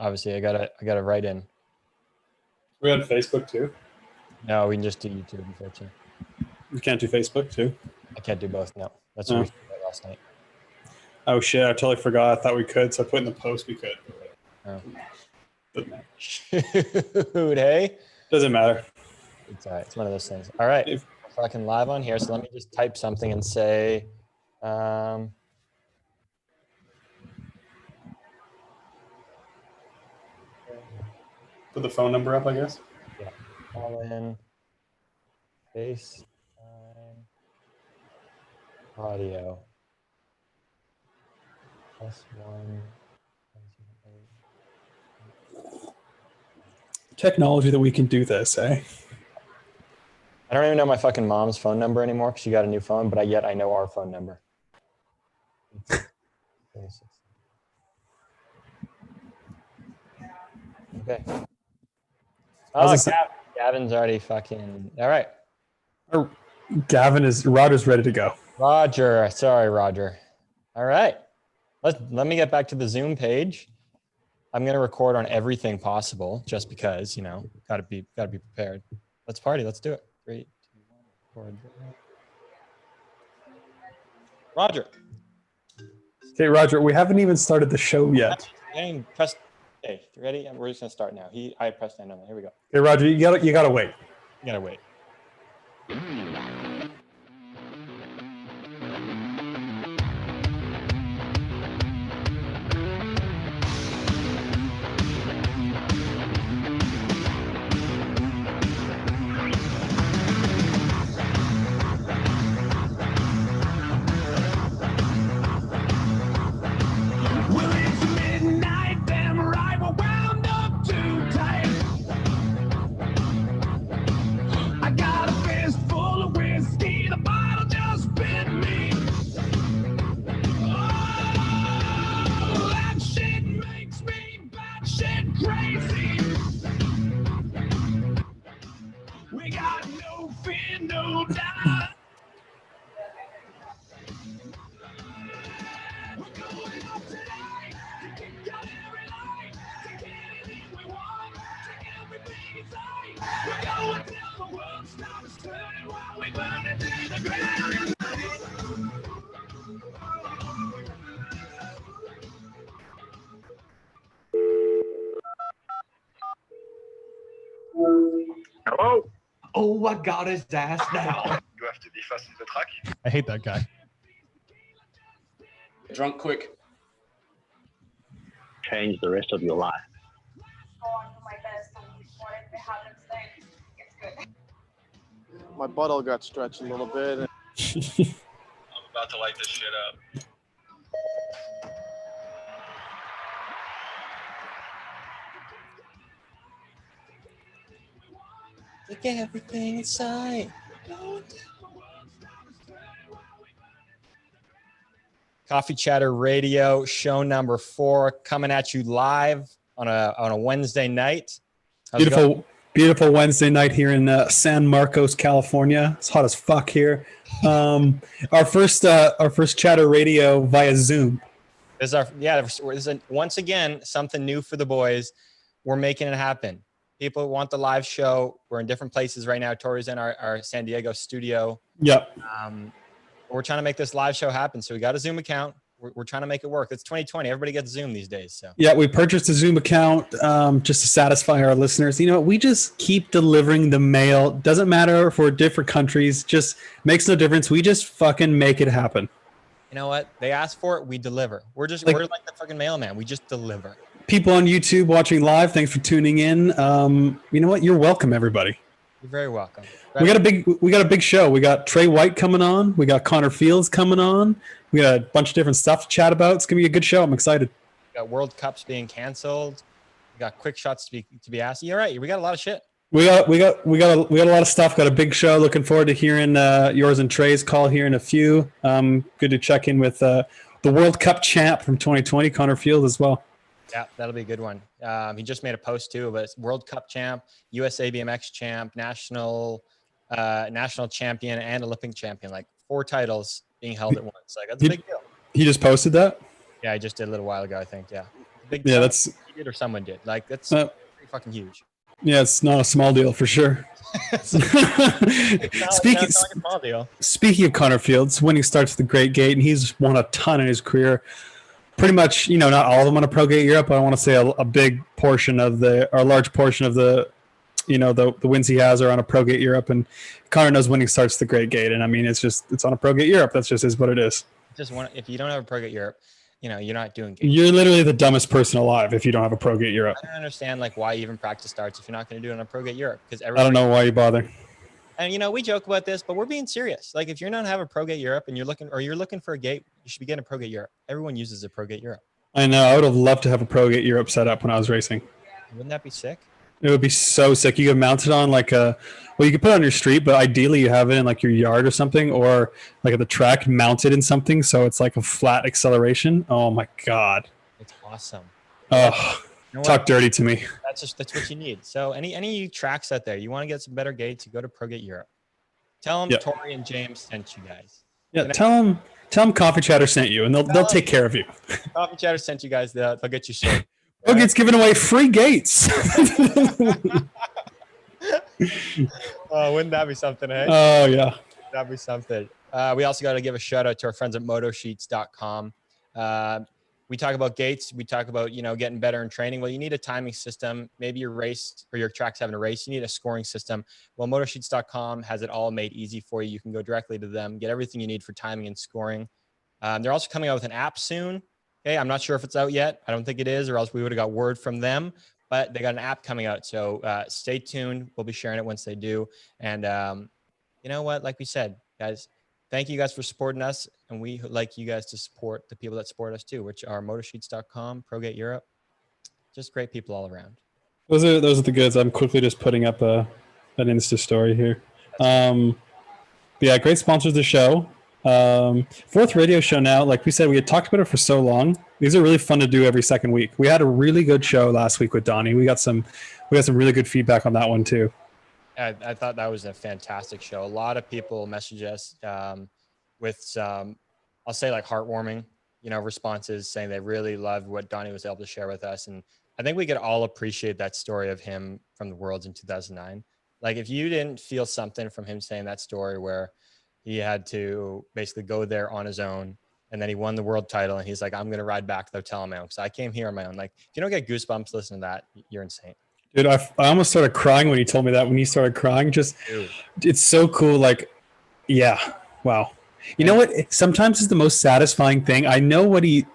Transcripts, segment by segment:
Obviously, I gotta write in. We on Facebook too? No, we can just do YouTube, unfortunately. You can't do Facebook too? I can't do both. No, that's what we did last night. Oh shit! I totally forgot. I thought we could, so I put in the post we could. Oh. Doesn't matter. Shoot, hey. Doesn't matter. It's all right. It's one of those things. All right. We're fucking live on here, so let me just type something and say. Put the phone number up, I guess. Yeah. Call in. FaceTime. Audio. +1. Technology that we can do this, eh? I don't even know my fucking mom's phone number anymore because she got a new phone, but yet I know our phone number. Okay. Oh, Gavin's already fucking... All right. Roger's ready to go. Roger. Sorry, Roger. All right. Let me get back to the Zoom page. I'm going to record on everything possible just because, you know, gotta be prepared. Let's party. Let's do it. 3, 2, 1, record. Roger. Okay, Roger, we haven't even started the show yet. Press. Okay, ready? We're just going to start now. I pressed end on that. Here we go. Okay, Roger, you gotta wait. You gotta wait. Hello? Oh, I got his ass now. You have to be fast in the track. I hate that guy. Drunk quick. Change the rest of your life. My butthole got stretched a little bit. I'm about to light this shit up. Look at everything inside. Coffee Chatter Radio, show number 4, coming at you live on a Wednesday night. Beautiful Wednesday night here in San Marcos, California. It's hot as fuck here. Our first Chatter Radio via Zoom. This is once again something new for the boys. We're making it happen. People want the live show. We're in different places right now. Tori's in our San Diego studio. Yep. We're trying to make this live show happen. So we got a Zoom account. We're trying to make it work. It's 2020. Everybody gets Zoom these days. So yeah, we purchased a Zoom account just to satisfy our listeners. You know, we just keep delivering the mail. Doesn't matter if we're different countries. Just makes no difference. We just fucking make it happen. You know what? They ask for it. We deliver. We're like the fucking mailman. We just deliver. People on YouTube watching live, thanks for tuning in. You know what? You're welcome, everybody. You're very welcome. We got a big show. We got Trey White coming on. We got Connor Fields coming on. We got a bunch of different stuff to chat about. It's gonna be a good show. I'm excited. We got World Cups being canceled. We got quick shots to be asked. You're right. We got a lot of shit. We got a lot of stuff. Got a big show. Looking forward to hearing yours and Trey's call here in a few. Good to check in with the World Cup champ from 2020, Connor Fields, as well. Yeah, that'll be a good one. He just made a post too, but it's World Cup champ, USA BMX champ, national champion, and Olympic champion. Like 4 titles being held at once. Like that's a big deal. He just posted that? Yeah, I just did a little while ago, I think. Yeah. Big Yeah, time. that's He did or someone did. Like that's pretty fucking huge. yeah, it's not a small deal for sure. It's not like Speaking a small deal. speaking of Connor Fields, winning starts with the Great Gate, and he's won a ton in his career. Pretty much, not all of them on a Pro Gate Europe, but I want to say a big portion of a large portion of the wins he has are on a Pro Gate Europe, and Connor knows winning starts the Great Gate, and I mean it's on a Pro Gate Europe. That's just is what it is. Just one. If you don't have a Pro Gate Europe, you're not doing good. You're literally the dumbest person alive if you don't have a Pro Gate Europe. I don't understand like why even practice starts if you're not going to do it on a Pro Gate Europe, because I don't know why you bother. And we joke about this, but we're being serious. Like if you're not have a Pro Gate Europe and you're looking for a gate, you should be getting a Pro Gate Europe. Everyone uses a Pro Gate Europe. I know. I would have loved to have a Pro Gate Europe set up when I was racing. Wouldn't that be sick? It would be so sick. You could mount it on you could put it on your street, but ideally you have it in like your yard or something, or like at the track, mounted in something so it's like a flat acceleration. Oh my god, it's awesome. Oh, talk dirty to me. That's what you need. So any tracks out there, you want to get some better gates, you go to Pro Gate Europe. Tell them Tori and James sent you guys. Yeah, tell them Coffee Chatter sent you, and they'll take care of you. Coffee Chatter sent you guys. They'll get you sorted. Pro Gate's giving away free gates. Oh, wouldn't that be something, eh? Oh, yeah. That'd be something. We also got to give a shout out to our friends at motosheets.com. We talk about gates. We talk about, getting better in training. Well, you need a timing system. Maybe your race or your track's having a race. You need a scoring system. Well, motosheets.com has it all made easy for you. You can go directly to them, get everything you need for timing and scoring. They're also coming out with an app soon. Okay, I'm not sure if it's out yet. I don't think it is, or else we would have got word from them. But they got an app coming out, so stay tuned. We'll be sharing it once they do. And you know what? Like we said, guys, thank you guys for supporting us, and we like you guys to support the people that support us too, which are motosheets.com, ProGate Europe. Just great people all around. Those are the goods. I'm quickly just putting up an Insta story here. Yeah, great sponsors of the show. Fourth radio show now. Like we said, we had talked about it for so long. These are really fun to do every second week. We had a really good show last week with Donnie. We got some really good feedback on that one too. I thought that was a fantastic show. A lot of people message us with some, I'll say like heartwarming, responses saying they really loved what Donnie was able to share with us. And I think we could all appreciate that story of him from the Worlds in 2009. Like if you didn't feel something from him saying that story where he had to basically go there on his own, and then he won the world title, and he's like, I'm going to ride back without telling my own, because I came here on my own. Like, if you don't get goosebumps listening to that, you're insane. Dude, I almost started crying when he told me that, when he started crying. It's so cool. Like, yeah, wow. You know what? Sometimes it's the most satisfying thing. I know what he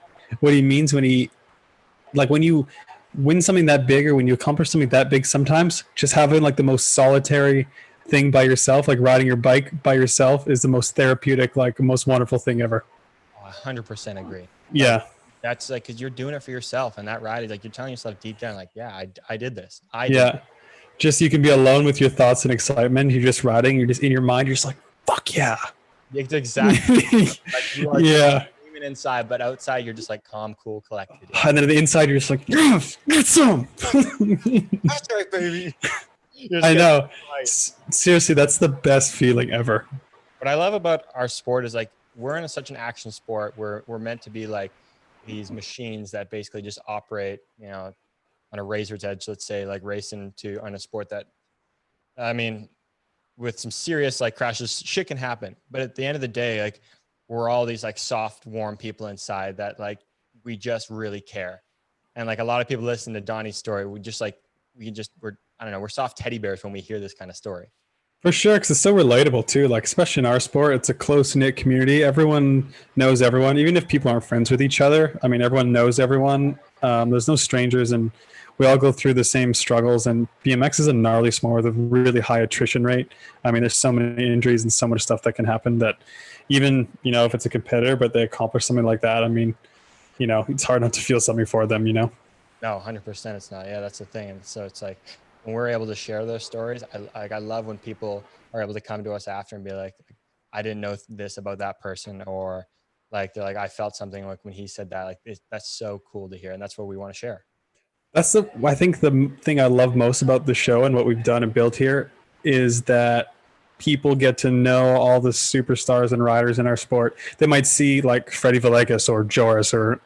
means when you win something that big, or when you accomplish something that big, sometimes just having like the most solitary thing by yourself, like riding your bike by yourself, is the most therapeutic, like most wonderful thing ever. 100% agree. Yeah. That's like, because you're doing it for yourself, and that ride is like, you're telling yourself deep down, like, yeah, I did this. Just you can be alone with your thoughts and excitement. You're just riding. You're just in your mind. You're just like, fuck yeah. It's exactly. Like you are screaming inside, but outside you're just like calm, cool, collected. Yeah. And then the inside you're just like, yes, get some. That's right, baby. I know. Seriously, that's the best feeling ever. What I love about our sport is like we're in such an action sport. We're meant to be like these machines that basically just operate, on a razor's edge, let's say, like racing on a sport that, I mean, with some serious like crashes, shit can happen. But at the end of the day, like we're all these like soft, warm people inside that like we just really care. And like a lot of people listen to Donnie's story, we're soft teddy bears when we hear this kind of story. For sure, because it's so relatable too. Like, especially in our sport, it's a close-knit community. Everyone knows everyone, even if people aren't friends with each other. I mean, everyone knows everyone. There's no strangers, and we all go through the same struggles. And BMX is a gnarly sport with a really high attrition rate. I mean, there's so many injuries and so much stuff that can happen that even, if it's a competitor, but they accomplish something like that, I mean, it's hard not to feel something for them, No, 100% it's not. Yeah, that's the thing. And so it's like, when we're able to share those stories, I love when people are able to come to us after and be like, I didn't know this about that person, or like they're like, I felt something like when he said that. Like that's so cool to hear, and that's what we want to share. I think the thing I love most about the show and what we've done and built here is that people get to know all the superstars and riders in our sport. They might see like Freddie Villegas or Joris or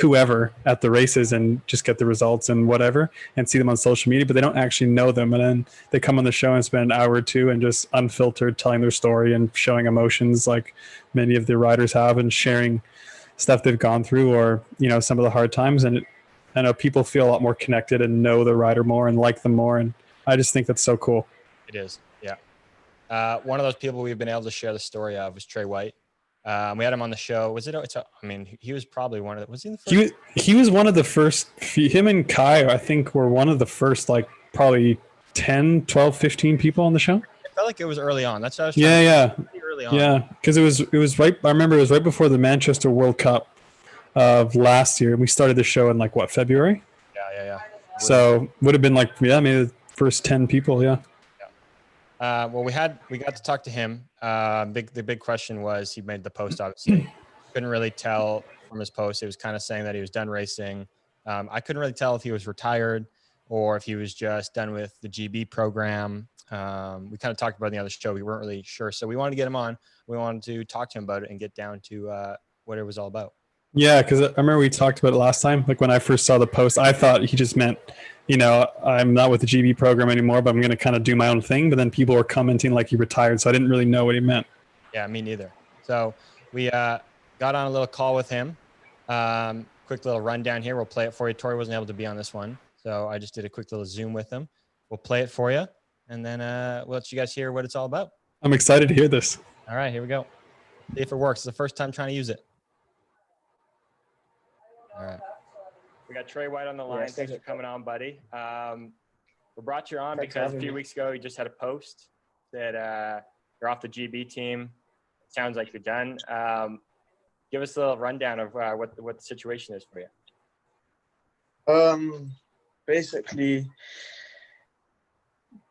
whoever at the races and just get the results and whatever and see them on social media, but they don't actually know them. And then they come on the show and spend an hour or two and just unfiltered telling their story and showing emotions like many of the riders have and sharing stuff they've gone through or, you know, some of the hard times. And I know people feel a lot more connected and know the rider more and like them more. And I just think that's so cool. It is. Yeah. One of those people we've been able to share the story of was Trey White. We had him on the show. He was probably one of the, was he the first? He was one of the first, him and Kai, I think, were one of the first, like probably 10, 12, 15 people on the show. I felt like it was early on. That's what I was early on. Yeah, because it was right, I remember it was right before the Manchester World Cup of last year. We started the show in like what, February? Yeah. So would have been like, maybe the first 10 people, yeah. Well, we got to talk to him. The big question was, he made the post, obviously. Couldn't really tell from his post. It was kind of saying that he was done racing. I couldn't really tell if he was retired or if he was just done with the GB program. We kind of talked about it in the other show. We weren't really sure. So we wanted to get him on. We wanted to talk to him about it and get down to what it was all about. Yeah, because I remember we talked about it last time. Like when I first saw the post, I thought he just meant, you know, I'm not with the GB program anymore, but I'm going to kind of do my own thing. But then people were commenting like he retired, so I didn't really know what he meant. Yeah, me neither. So we got on a little call with him. Quick little rundown here. We'll play it for you. Tori wasn't able to be on this one, so I just did a quick little Zoom with him. We'll play it for you, and then we'll let you guys hear what it's all about. I'm excited to hear this. All right, here we go. See if it works. It's the first time trying to use it. All right. We got Trey White on the line. Thanks for coming on, buddy. We brought you on because a few weeks ago you just had a post that you're off the GB team. Sounds like you're done. Give us a little rundown of what the situation is for you. Basically,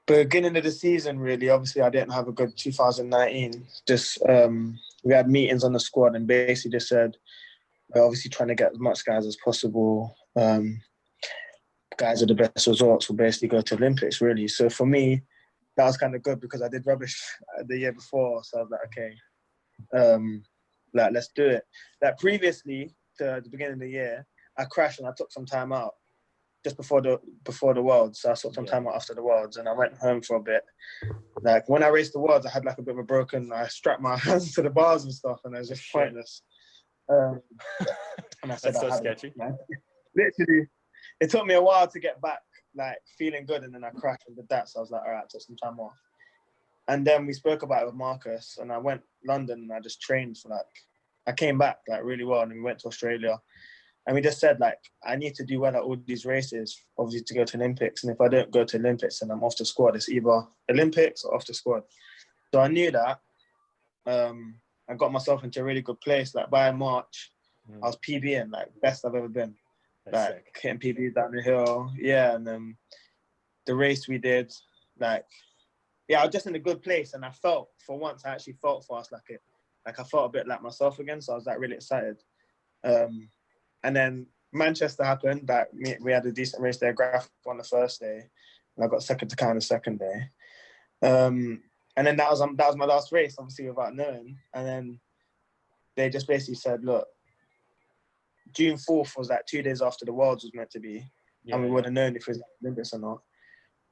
beginning of the season, really. Obviously, I didn't have a good 2019. Just we had meetings on the squad and basically just said, we're obviously trying to get as much guys as possible. Guys with the best results will basically go to Olympics, really. So for me, that was kind of good because I did rubbish the year before. So I was like, okay, let's do it. Like previously, to the beginning of the year, I crashed and I took some time out just before the Worlds. So I took some time out after the Worlds and I went home for a bit. Like when I raced the Worlds, I had like a bit of a broken, I strapped my hands to the bars and stuff and it was just pointless. And I said, that's so sketchy. Literally, it took me a while to get back, like feeling good, and then I crashed and did that. So I was like, all right, I took some time off. And then we spoke about it with Marcus, and I went to London and I just trained for I came back like really well, and we went to Australia. And we just said like, I need to do well at all these races, obviously to go to Olympics. And if I don't go to Olympics and I'm off the squad, it's either Olympics or off the squad. So I knew that. I got myself into a really good place. Like by March, I was PBing, like best I've ever been. That's like hitting PB down the hill. Yeah, and then the race we did, like, yeah, I was just in a good place. And I felt, for once, I actually felt fast like it. Like I felt a bit like myself again. So I was like really excited. And then Manchester happened. That we had a decent race there, graphic on the first day. And I got second to Kai on the second day. And then that was my last race, obviously, without knowing. And then they just basically said, look, June 4th was like 2 days after the Worlds was meant to be. Yeah, and we would have known if it was Olympics or not.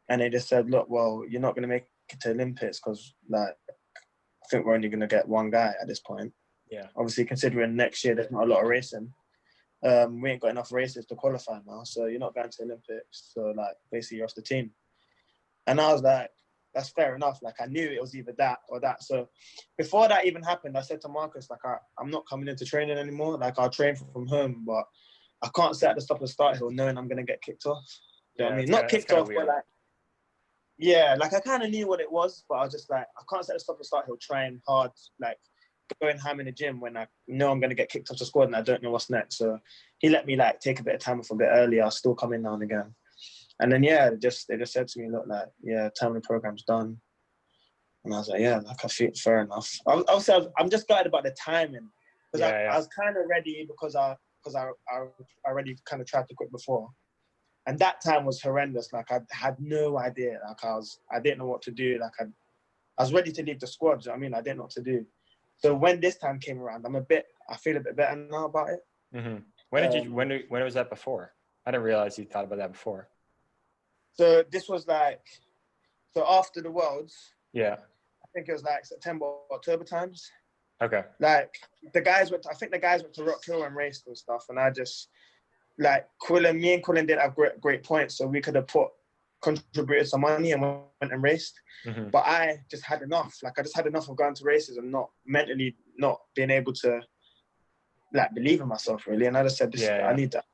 And they just said, look, well, you're not going to make it to Olympics because, like, I think we're only going to get one guy at this point. Yeah. Obviously, considering next year there's not a lot of racing. We ain't got enough races to qualify now, so you're not going to Olympics. So, like, basically, you're off the team. And I was like, that's fair enough. Like, I knew it was either that or that. So before that even happened, I said to Marcus, like, I'm not coming into training anymore. Like, I'll train from home, but I can't sit at the stop and start hill knowing I'm going to get kicked off. You know what I mean? Not kicked off, but like, yeah, like I kind of knew what it was, but I was just like, I can't sit at the stop and start hill trying hard, like going ham in the gym when I know I'm going to get kicked off the squad and I don't know what's next. So he let me like take a bit of time off a bit earlier. I'll still come in now and again. And then, yeah, they just said to me, look, like, yeah, tell me the program's done. And I was like, yeah, like, I feel fair enough. Obviously, I'm just gutted about the timing. Because I was kind of ready because I already kind of tried to quit before. And that time was horrendous. Like, I had no idea. Like, I didn't know what to do. Like, I was ready to leave the squad. You know what I mean? I didn't know what to do. So when this time came around, I feel a bit better now about it. Mm-hmm. When was that before? I didn't realize you thought about that before. So this was like, so after the Worlds, Yeah. I think it was like September, October times. Okay. Like I think the guys went to Rock Hill and raced and stuff. And I just, like, me and Quillen didn't have great points. So we could have contributed some money and went and raced. Mm-hmm. But I just had enough. Like, I just had enough of going to races and not mentally not being able to, like, believe in myself, really. And I just said, I need that.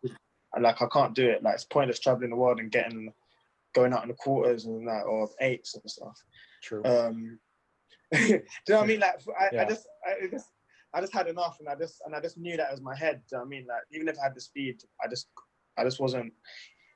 Like, I can't do it. Like, it's pointless traveling the world and going out in the quarters and that, or eights and stuff. True. Do you know what I mean? Like, I just had enough, and I just knew that was my head. Do you know what I mean? Like, even if I had the speed, I just wasn't.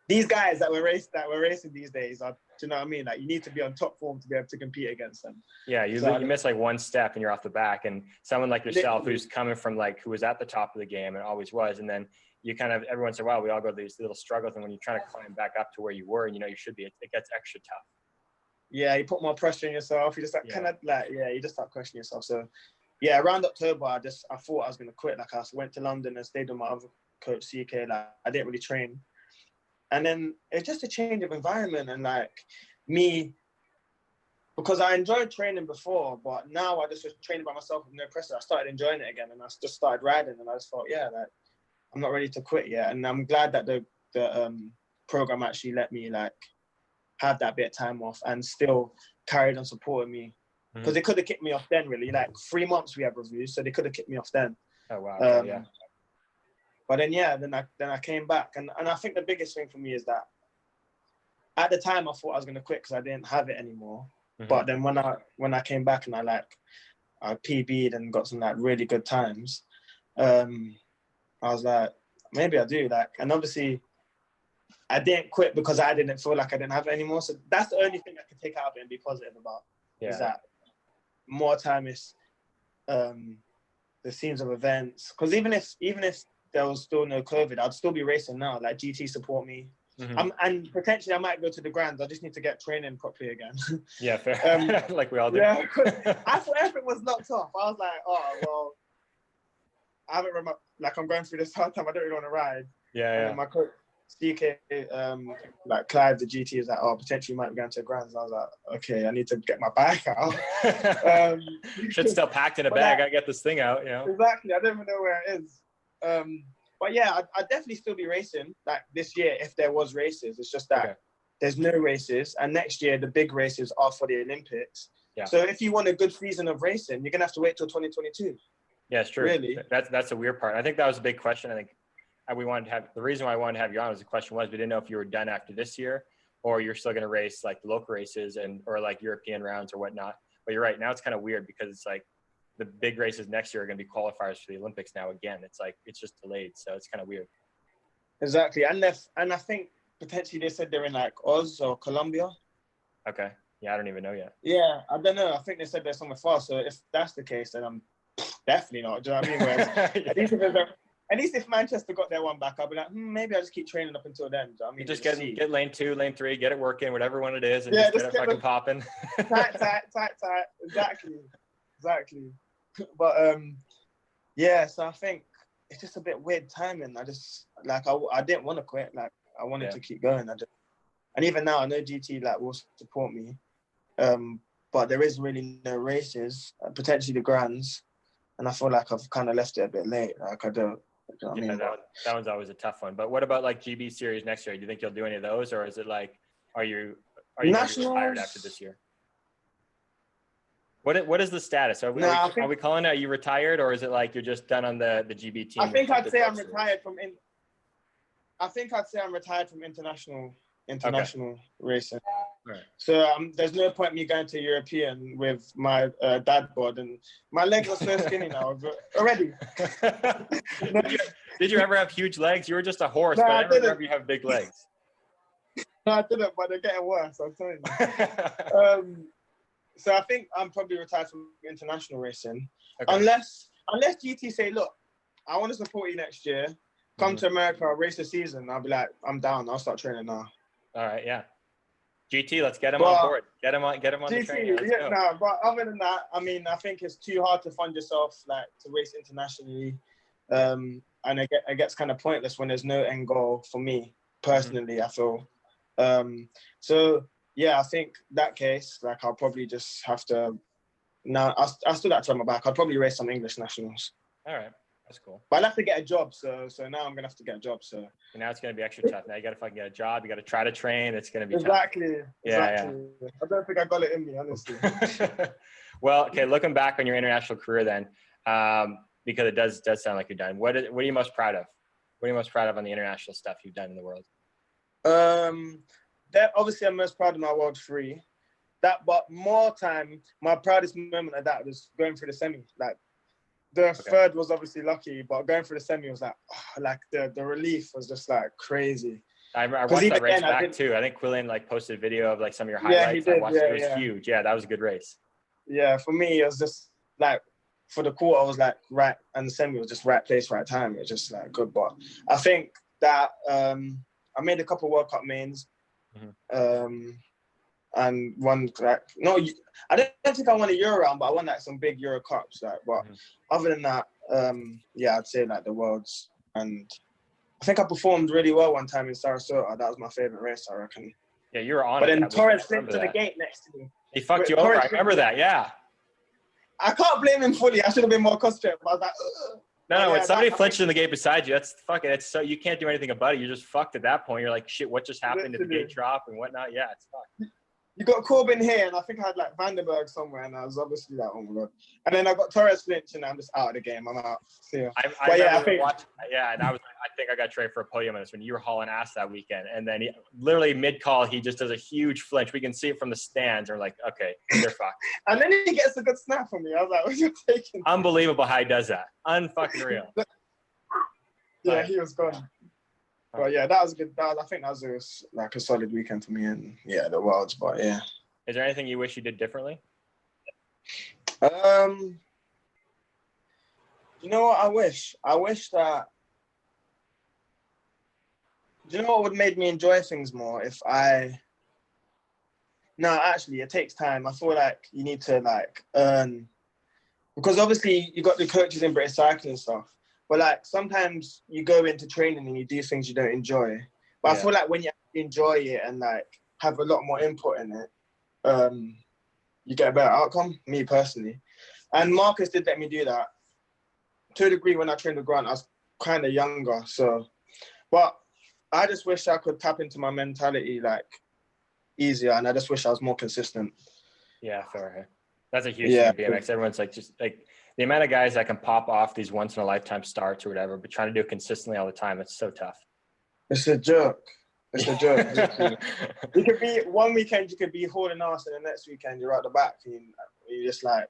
These guys that were racing these days are, do you know what I mean? Like, you need to be on top form to be able to compete against them. Yeah, you miss like one step and you're off the back, and someone like yourself who's coming from like who was at the top of the game and always was, and then you kind of every once in a while we all go through these little struggles, and when you're trying to climb back up to where you were and you know you should be, it gets extra tough. Yeah, you put more pressure on yourself. You just you just start questioning yourself. So yeah, around October, I thought I was gonna quit. Like, I went to London and stayed with my other coach, CK. Like, I didn't really train, and then it's just a change of environment, and like me, because I enjoyed training before, but now I just was training by myself with no pressure. I started enjoying it again, and I just started riding, and I just thought, yeah, like, I'm not ready to quit yet. And I'm glad that the program actually let me like have that bit of time off and still carried on supporting me, because they could have kicked me off then, really. Like, 3 months we had reviews, so they could have kicked me off then. Oh wow. Okay, yeah. But then I came back, and I think the biggest thing for me is that at the time I thought I was gonna quit because I didn't have it anymore. Mm-hmm. But then when I came back and I PB'd and got some like really good times, I was like, maybe I do. Like, and obviously I didn't quit because I didn't feel like I didn't have it anymore. So that's the only thing I can take out of it and be positive about. Yeah. Is that more time is the scenes of events. Because even if there was still no COVID, I'd still be racing now. Like, GT support me. Mm-hmm. And potentially I might go to the Grands. I just need to get training properly again. Yeah, fair. Like we all do. Yeah, I thought everything was locked off. I was like, oh, well, I haven't remember, like, I'm going through this hard time. I don't really want to ride. Yeah. And my coach, CK, like Clive, the GT, is like, oh, potentially you might be going to the Grands. And I was like, okay, I need to get my bag out. Shit's still packed in a bag. I get this thing out, you know. Exactly. I don't even know where it is. But yeah, I'd definitely still be racing like this year if there was races. It's just that there's no races, and next year the big races are for the Olympics. Yeah. So if you want a good season of racing, you're gonna have to wait till 2022. Yeah, it's true. Really, that's the weird part. I think that was a big question. I think we wanted to have the reason why I wanted to have you on was the question was we didn't know if you were done after this year or you're still gonna race like the local races or like European rounds or whatnot. But you're right. Now it's kind of weird because it's like the big races next year are going to be qualifiers for the Olympics now again. It's like, it's just delayed. So it's kind of weird. Exactly. And I think potentially they said they're in like Oz or Colombia. Okay. Yeah, I don't even know yet. Yeah, I don't know. I think they said they're somewhere far. So if that's the case, then I'm definitely not. Do you know what I mean? Whereas, at least if Manchester got their one back, I'll be like, maybe I'll just keep training up until then. Do you know what I mean? You just get lane 2, lane 3, get it working, whatever one it is, and just get it fucking popping. Tight. Exactly. But yeah, so I think it's just a bit weird timing. I just like I didn't want to quit. Like, I wanted to keep going. And even now I know GT like will support me. But there is really no races, potentially the Grands, and I feel like I've kind of left it a bit late. Like, I don't. You know what I mean? That one's always a tough one. But what about like GB series next year? Do you think you'll do any of those, or is it like are you retired after this year? What is the status? Are we calling it, are you retired, or is it like you're just done on the GB team? I think I'd say I'm retired from international racing. Right. So there's no point me going to European with my dad bod, and my legs are so skinny now already. Did you ever have huge legs? You were just a horse, No, but I didn't. remember you have big legs. No, I didn't, but they're getting worse, I'm telling you. So I think I'm probably retired from international racing. Okay. Unless GT say, look, I want to support you next year. Come to America, race the season. I'll be like, I'm down. I'll start training now. All right, yeah. GT, let's get him on board. Get him on GT, the train. But other than that, I mean, I think it's too hard to fund yourself like to race internationally. And it gets kind of pointless when there's no end goal for me personally. I feel. So yeah, I think that case, like I'll probably just have to. Now I still got to turn my back. I'd probably race some English nationals. All right, that's cool. But I'll have to get a job. So now I'm gonna have to get a job. So And now it's gonna be extra tough. Now you gotta fucking get a job. You gotta try to train. It's gonna be exactly. Yeah. I don't think I got it in me, honestly. tough. Well, okay. Looking back on your international career, then, because it does sound like you're done. What are you most proud of? What are you most proud of on the international stuff you've done in the world? That obviously I'm most proud of my world free. But more time, my proudest moment of that was going through the semi. Like the third was obviously lucky, but going through the semi was like, the relief was just like crazy. I watched that race back too. I think Quillian like posted a video of like some of your highlights. Yeah, he did. I watched it. It was huge. Yeah, that was a good race. Yeah, for me, it was just like for the quarter, I was like right, and the semi was just right place, right time. It was just like good. But I think that I made a couple World Cup mains. And won I don't think I won a Euro round, but I won like some big Euro Cups. Like, but other than that, I'd say like the Worlds. And I think I performed really well one time in Sarasota. That was my favorite race, I reckon. Yeah, you were on. But then Torres flipped to the gate next to me. He fucked you over. I remember that. Yeah. I can't blame him fully. I should have been more concentrated. But I was like, ugh. No, when somebody flinched in the gate beside you, that's fucking. It's so you can't do anything about it. You're just fucked at that point. You're like, shit, what just happened? Did the gate drop and whatnot? Yeah, it's fucked. You got Corbin here, and I think I had like Vandenberg somewhere, and I was obviously like, oh my god. And then I got Torres flinch, and I'm just out of the game. I'm out. See ya. And I think I got Trey for a podium on this when you were hauling ass that weekend, and then literally mid call, he just does a huge flinch. We can see it from the stands. We're like, okay, they're fucked. And then he gets a good snap from me. I was like, what are you taking? Unbelievable how he does that. Unfucking real. Yeah, he was gone. But yeah, that was good. I think that was like a solid weekend for me, and yeah, the Worlds. But yeah. Is there anything you wish you did differently? You know what I wish? I wish that. Do you know what would make me enjoy things more if I? No, actually, it takes time. I feel like you need to like earn, because obviously you got the coaches in British cycling and stuff. But like sometimes you go into training and you do things you don't enjoy. But I feel like when you enjoy it and like have a lot more input in it, you get a better outcome. Me personally, and Marcus did let me do that to a degree. When I trained with Grant, I was kind of younger. So, but I just wish I could tap into my mentality like easier, and I just wish I was more consistent. Yeah, fair. That's a huge thing in BMX. Everyone's like just like. The amount of guys that can pop off these once in a lifetime starts or whatever, but trying to do it consistently all the time, it's so tough. It's a joke. It's a joke. You could be one weekend, you could be hauling ass, and the next weekend you're at the back. And you're just like,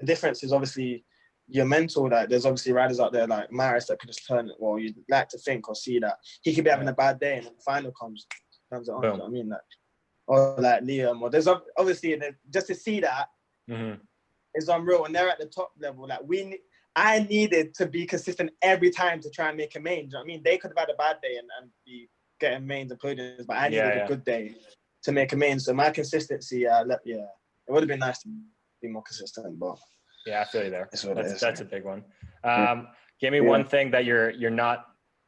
the difference is obviously your mental. Like, there's obviously riders out there like Maris that could just turn it. Well, you'd like to think or see that he could be having a bad day, and then the final turns it on. You know what I mean, like, or like Liam, or there's obviously just to see that. Is unreal, and they're at the top level. Like I needed to be consistent every time to try and make a main. Do you know what I mean? They could have had a bad day and be getting mains and podiums, but I needed a good day to make a main. So my consistency, it would have been nice to be more consistent. But yeah, I feel you there. That's a big one. Yeah. Give me one thing that you're not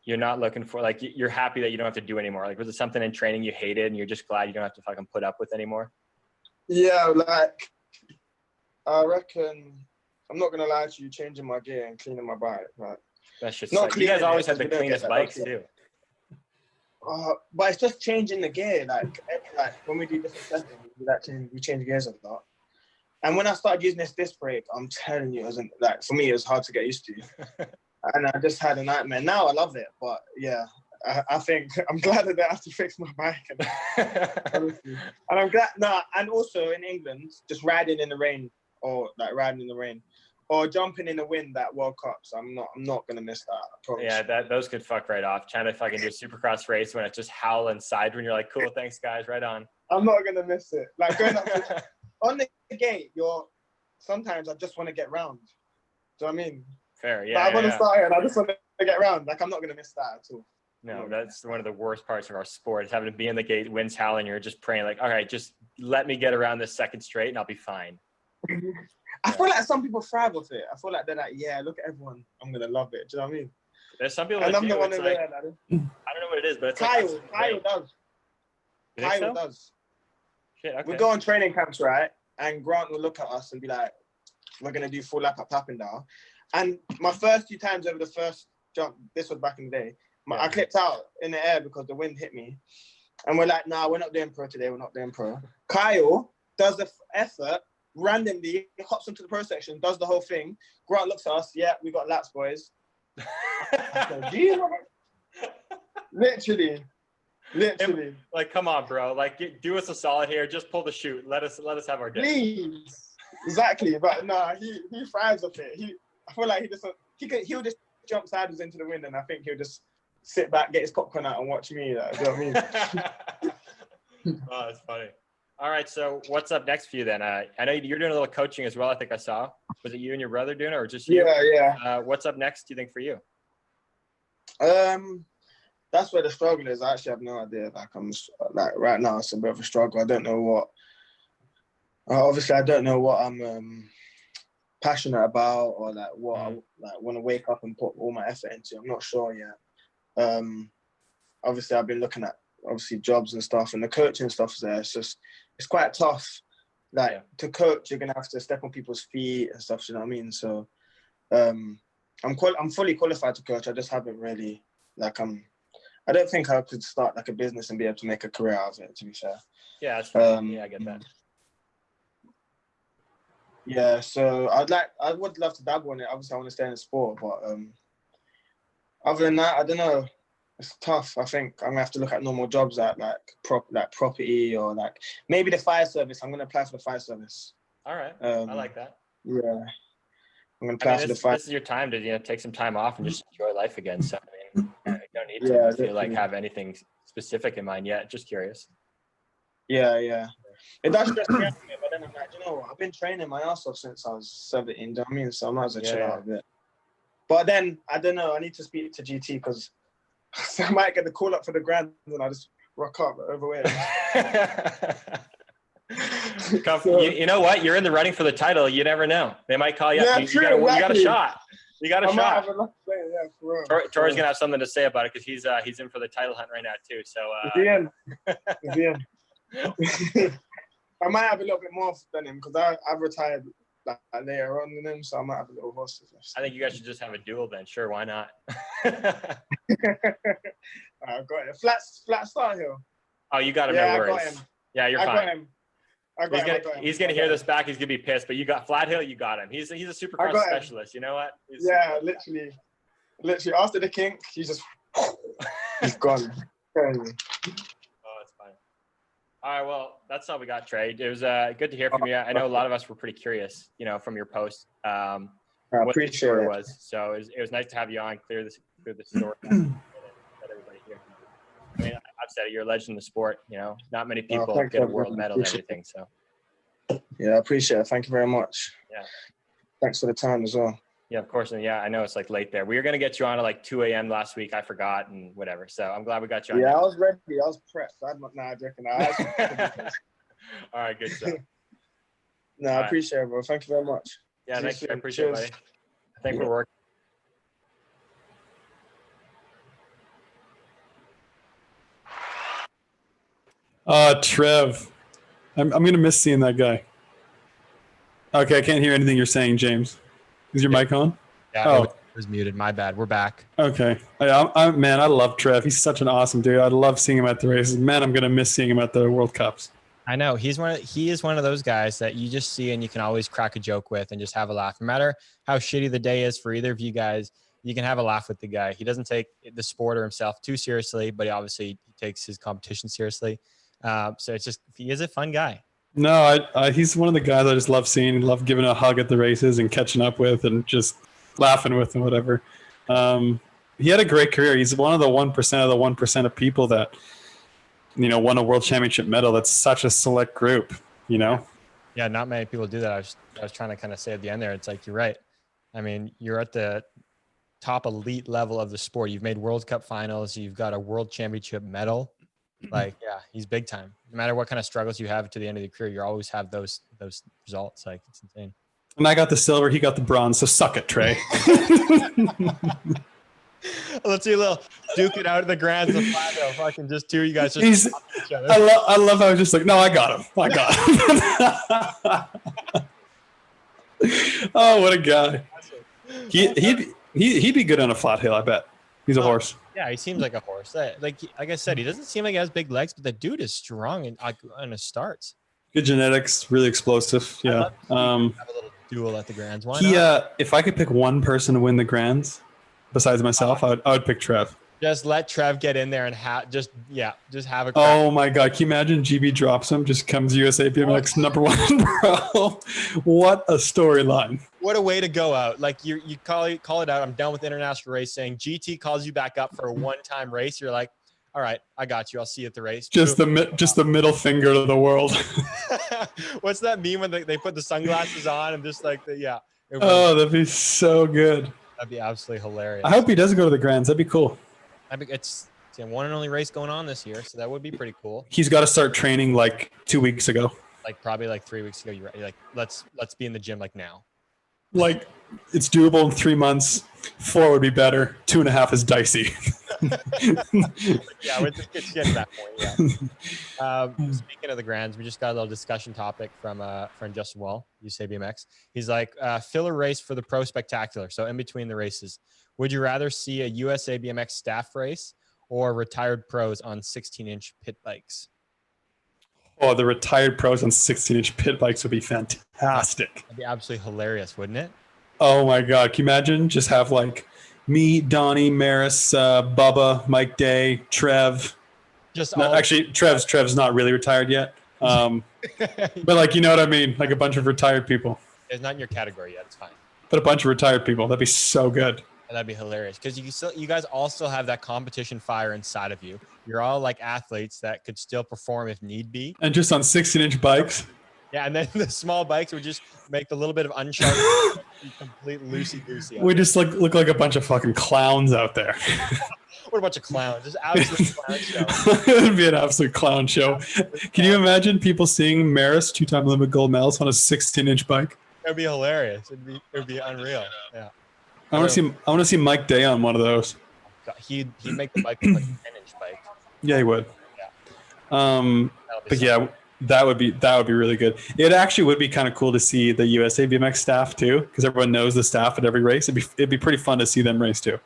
looking for. Like you're happy that you don't have to do anymore. Like was it something in training you hated and you're just glad you don't have to fucking put up with anymore? Yeah, like. I reckon, I'm not gonna lie to you, changing my gear and cleaning my bike. Like, that's just not you guys always have the cleanest bikes too. But it's just changing the gear. Like when we do different settings, we change gears a lot. And when I started using this disc brake, I'm telling you, it wasn't like for me, it was hard to get used to. And I just had a nightmare. Now I love it, but yeah. I think I'm glad that I have to fix my bike. And I'm glad. And also in England, just riding in the rain. Or like riding in the rain, or jumping in the wind at World Cups. I'm not gonna miss that. I promise. Yeah, those could fuck right off. Trying to fucking do a Supercross race when it's just howling side when you're like, cool, thanks guys, right on. I'm not gonna miss it. Like going up on the gate, sometimes I just want to get round. Do you know what I mean? Fair, yeah. Like, I want to start here and I just want to get round. Like I'm not gonna miss that at all. No, that's one of the worst parts of our sport is having to be in the gate, wind's howling, you're just praying like, all right, just let me get around this second straight and I'll be fine. I feel like some people thrive with it. I feel like they're like, yeah, look at everyone. I'm going to love it. Do you know what I mean? There's some people And that I'm do. the one It's over like, there. I don't know what it is, but it's Kyle like does. You think so? Does. Shit, okay. We go on training camps, right? And Grant will look at us and be like, we're going to do full lap at Papendal. And my first few times over the first jump, this was back in the day, I clipped out in the air because the wind hit me. And we're like, nah, we're not doing pro today. We're not doing pro. Kyle does the effort randomly, he hops into the pro section, does the whole thing. Grant looks at us, yeah, we got laps, boys. Literally. Like, come on, bro. Like, do us a solid here. Just pull the chute. Let us have our day. Please. Exactly. But no, he thrives off it. I feel like he'll just jump sideways into the wind, and I think he'll just sit back, get his popcorn out, and watch me. Like, you know what I mean? Oh, that's funny. All right, so what's up next for you then? I know you're doing a little coaching as well. I think I saw. Was it you and your brother doing it, or just you? Yeah. What's up next? Do you think for you? That's where the struggle is. I actually have no idea. Like right now, it's a bit of a struggle. I don't know what. Obviously, I don't know what I'm passionate about, or like what I want to wake up and put all my effort into. I'm not sure yet. Obviously, I've been looking at jobs and stuff, and the coaching stuff there. It's quite tough. Like to coach, you're gonna have to step on people's feet and stuff. You know what I mean? So, I'm fully qualified to coach. I just haven't really I don't think I could start like a business and be able to make a career out of it. To be fair. Yeah, that's fine. I get that. Yeah, so I would love to dabble in it. Obviously, I want to stay in the sport, but other than that, I don't know. It's tough. I think I'm gonna have to look at normal jobs at like property or like maybe the fire service. I'm gonna apply for the fire service. All right, I like that. Yeah, I'm gonna apply for the fire. This is your time to take some time off and just enjoy life again. So I mean, you don't need to feel like have anything specific in mind yet. Just curious. Yeah. It does stress me out a bit, but then I'm like, you know what? I've been training my ass off since I was 17. Do you know what I mean? So I might as well chill out a bit. But then I don't know. I need to speak to GT because I might get the call up for the grand and I just rock up overweight. You know what? You're in the running for the title. You never know. They might call you up. You got a shot. You got a shot. Tori's gonna have something to say about it because he's in for the title hunt right now too. So is he in? I might have a little bit more than him because I've retired like later on than him, so I might have a little horse. I think you guys should just have a duel then. Sure, why not? I've got it. Flat start hill. Oh, you got him. No worries. I got him. Yeah, you're fine. I got him. He's gonna hear this back. He's gonna be pissed. But you got Flat Hill. You got him. He's a supercross specialist. You know what? Literally after the kink, he's gone. Oh, it's fine. All right, well, that's all we got, Trey. It was good to hear from you. I know a lot of us were pretty curious, from your post, I what appreciate the story it. was. So it was nice to have you on, clear the story, let everybody hear. I mean, I've said it, you're a legend in the sport. Not many people get a world medal and everything. So yeah, I appreciate it. Thank you very much. Yeah. Thanks for the time as well. Yeah, of course. And yeah, I know it's like late there. We were going to get you on at like 2 a.m. last week. I forgot and whatever. So I'm glad we got you on. Yeah, I was ready. I was prepped. I reckon. All right, good stuff. No, I appreciate it, bro. Thank you very much. Yeah, thank you. I appreciate it, buddy. I think we're working. Trev. I'm going to miss seeing that guy. Okay, I can't hear anything you're saying, James. Is your mic on? Yeah, it was muted. My bad. We're back. Okay. Man, I love Trev. He's such an awesome dude. I love seeing him at the races. Man, I'm going to miss seeing him at the World Cups. I know. He is one of those guys that you just see and you can always crack a joke with and just have a laugh. No matter how shitty the day is for either of you guys, you can have a laugh with the guy. He doesn't take the sport or himself too seriously, but he takes his competition seriously. So he is a fun guy. No, he's one of the guys I just love seeing, love giving a hug at the races and catching up with and just laughing with and whatever. He had a great career. He's one of the 1% of the 1% of people that, won a world championship medal. That's such a select group, Yeah, not many people do that. I was trying to kind of say at the end there, it's like, you're right. I mean, you're at the top elite level of the sport. You've made World Cup finals. You've got a world championship medal. Like, yeah, he's big time. No matter what kind of struggles you have to the end of the career, you always have those results. Like, it's insane. And I got the silver, he got the bronze, so suck it, Trey. Let's see a little duke it out of the grands and flat hill. Fucking just two of you guys just He's, top each other. I love how I was just like, no, I got him. I got him. Oh, what a guy. He'd be good on a flat hill, I bet. He's a horse. Yeah, he seems like a horse. Like I said, he doesn't seem like he has big legs, but the dude is strong and on his starts. Good genetics, really explosive. Yeah. Have a little duel at the grands. Why He, not? if I could pick one person to win the grands besides myself, I would pick Trev. Just let Trev get in there and just have a crack. Oh my God. Can you imagine GB drops him, just comes USA BMX #1, bro? What a storyline. What a way to go out. Like you call it out. I'm done with international racing. GT calls you back up for a one-time race. You're like, all right, I got you. I'll see you at the race. Just the middle finger to the world. What's that meme when they put the sunglasses on and just like Oh, that'd be so good. That'd be absolutely hilarious. I hope he doesn't go to the grands. That'd be cool. I mean, it's the one and only race going on this year, so that would be pretty cool. He's got to start training like 2 weeks ago. Like probably like 3 weeks ago. You're right. Like let's be in the gym like now. Like it's doable in 3 months. 4 would be better. 2.5 is dicey. Yeah, it's getting to that point. Yeah. Speaking of the grands, we just got a little discussion topic from friend Justin Wall, USA BMX. He's like, fill a race for the Pro Spectacular. So in between the races, would you rather see a USA BMX staff race or retired pros on 16-inch pit bikes? Oh, the retired pros on 16-inch pit bikes would be fantastic. That'd be absolutely hilarious, wouldn't it? Oh my God. Can you imagine? Just have like me, Donnie, Maris, Bubba, Mike Day, Trev. Actually, Trev's not really retired yet. But like, you know what I mean? Like a bunch of retired people. It's not in your category yet. It's fine. But a bunch of retired people. That'd be so good. And that'd be hilarious because you guys all still have that competition fire inside of you. You're all like athletes that could still perform if need be. And just on 16-inch bikes. Yeah, and then the small bikes would just make the little bit of unsharp complete loosey-goosey. We just look like a bunch of fucking clowns out there. What a bunch of clowns. Just absolute clown show. It would be an absolute clown show. Can you imagine people seeing Maris, 2-time Olympic gold medals, on a 16-inch bike? It would be hilarious. It would be unreal. Yeah. I want to see Mike Day on one of those. God, he'd make the bike look like a 10-inch bike. Yeah, he would. Yeah. But yeah, that would be really good. It actually would be kind of cool to see the USA BMX staff too, because everyone knows the staff at every race. It'd be pretty fun to see them race too.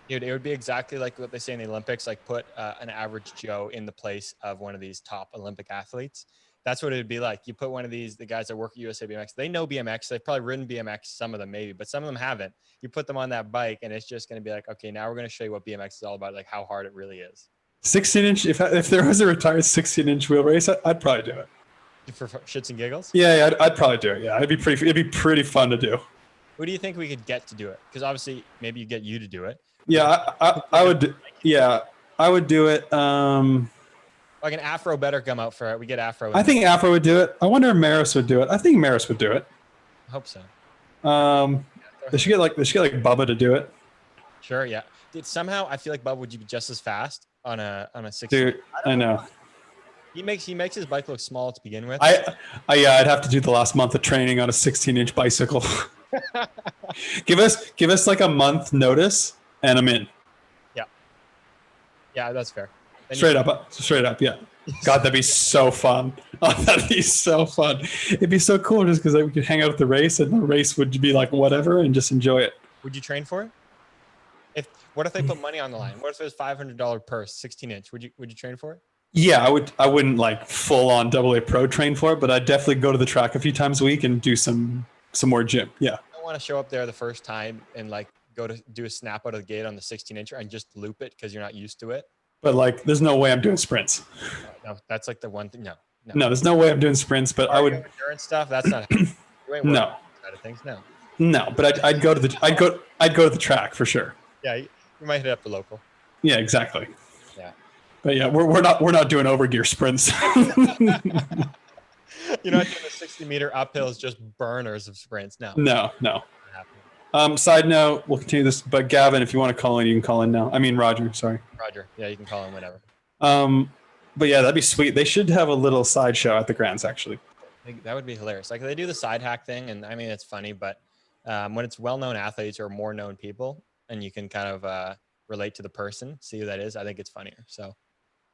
Dude, it would be exactly like what they say in the Olympics, like put an average Joe in the place of one of these top Olympic athletes. That's what it would be like. You put one of the guys that work at USA BMX, they know BMX. They've probably ridden BMX, some of them maybe, but some of them haven't. You put them on that bike and it's just going to be like, okay, now we're going to show you what BMX is all about, like how hard it really is. 16-inch, if there was a retired 16-inch wheel race, I'd probably do it. For shits and giggles? Yeah, I'd probably do it. Yeah, it'd be pretty fun to do. Who do you think we could get to do it? Because obviously maybe you get you to do it. Yeah, I would. Yeah, I would do it. Like an Afro better come out for it. We get Afro. I think Afro would do it. I wonder if Maris would do it. I think Maris would do it. I hope so. They should get like Bubba to do it. Sure, yeah. Dude, somehow I feel like Bubba would be just as fast on a 16. Dude, I know. He makes his bike look small to begin with. I'd have to do the last month of training on a 16-inch bicycle. give us like a month notice and I'm in. Yeah, that's fair. Then Straight up, yeah. God, that'd be so fun. Oh, that'd be so fun. It'd be so cool just because we could hang out at the race and the race would be like whatever and just enjoy it. Would you train for it? What if they put money on the line? What if it was $500 purse, 16-inch? Would you train for it? Yeah, I wouldn't like full on AA pro train for it, but I'd definitely go to the track a few times a week and do some more gym. Yeah. I don't want to show up there the first time and like go to do a snap out of the gate on the 16-incher and just loop it because you're not used to it. But like, there's no way I'm doing sprints. No, that's like the one thing. No, there's no way I'm doing sprints. But I would endurance stuff. That's not. No. Side of things. No. No, but I'd go to the track for sure. Yeah, you might hit up the local. Yeah, exactly. Yeah. But yeah, we're not doing overgear sprints. You're not doing the 60-meter uphills, just burners of sprints. No. No. Side note, we'll continue this, but Gavin, if you want to call in, you can call in now. I mean, Roger, sorry. Roger. Yeah, you can call in whenever. But yeah, that'd be sweet. They should have a little sideshow at the Grands, actually. Like, that would be hilarious. Like they do the side hack thing, and I mean it's funny, but when it's well-known athletes or more known people, and you can kind of relate to the person, see who that is, I think it's funnier. So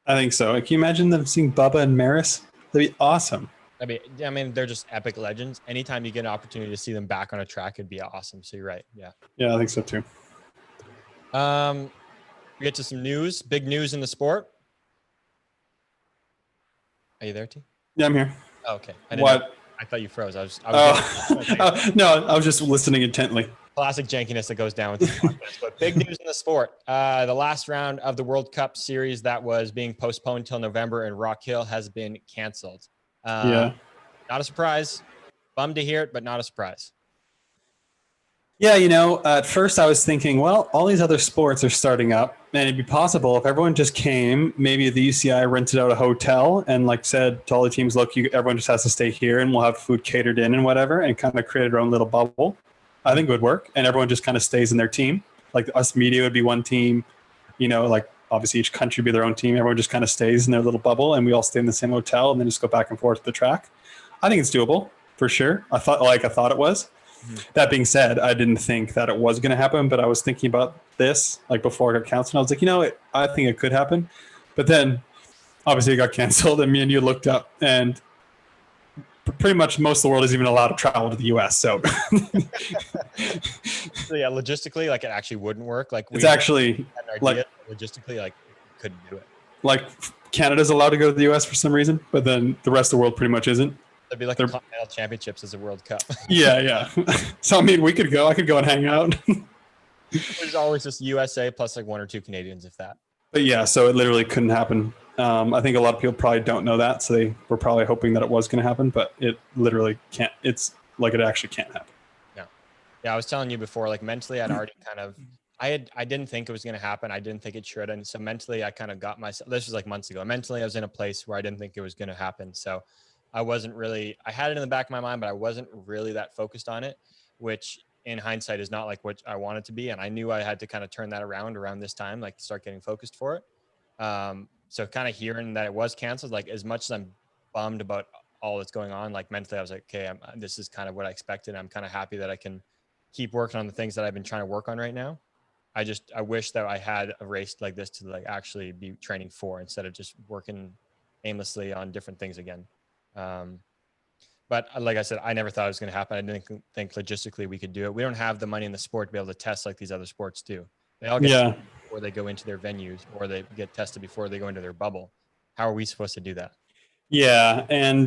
I think so. Can you imagine them seeing Bubba and Maris? That'd be awesome. I mean, they're just epic legends. Anytime you get an opportunity to see them back on a track, it'd be awesome. So you're right. Yeah. Yeah, I think so too. We get to some news. Big news in the sport. Are you there, T? Yeah, I'm here. Oh, okay. I thought you froze. I was No, I was just listening intently. classic jankiness that goes down with the podcast. But big news in the sport. The last round of the World Cup series that was being postponed till November in Rock Hill has been canceled. Yeah. Not a surprise. Bummed to hear it, but not a surprise. Yeah, you know, at first I was thinking, well, all these other sports are starting up, and it'd be possible if everyone just came, maybe the UCI rented out a hotel and like said to all the teams, look, everyone just has to stay here and we'll have food catered in and whatever, and kind of create our own little bubble. I think it would work, and everyone just kind of stays in their team. Like us media would be one team, you know, like obviously each country would be their own team. Everyone just kind of stays in their little bubble, and we all stay in the same hotel and then just go back and forth to the track. I think it's doable for sure. I thought it was. That being said, I didn't think that it was going to happen, but I was thinking about this like before it got canceled. I was like, you know, I think it could happen. But then obviously it got canceled, and me and you looked up, and pretty much most of the world isn't even allowed to travel to the US. So, So yeah, logistically, like it actually wouldn't work. Like it's actually had an like idea, logistically, like couldn't do it. like Canada's allowed to go to the US for some reason, but then the rest of the world pretty much isn't. It'd be like the Continental Championships as a World Cup. Yeah. So I mean, I could go and hang out. There's always just USA plus like one or two Canadians, if that. But yeah, so it literally couldn't happen. I think a lot of people probably don't know that, so they were probably hoping that it was going to happen, but it literally can't. It's like it actually can't happen. Yeah, I was telling you before, like mentally, I'd already kind of, I didn't think it was going to happen. I didn't think it should, and so mentally, I kind of got myself. This was like months ago. Mentally, I was in a place where I didn't think it was going to happen. So I wasn't really. I had it in the back of my mind, but I wasn't really that focused on it, which in hindsight is not like what I wanted to be. And I knew I had to kind of turn that around this time, like start getting focused for it. So kind of hearing that it was canceled, like as much as I'm bummed about all that's going on, like mentally I was like, okay, this is kind of what I expected. I'm kind of happy that I can keep working on the things that I've been trying to work on right now. I wish that I had a race like this to like actually be training for instead of just working aimlessly on different things again. But like I said, I never thought it was going to happen. I didn't think logistically we could do it. We don't have the money in the sport to be able to test like these other sports do. They all get tested before they go into their venues, or they get tested before they go into their bubble. How are we supposed to do that? Yeah, and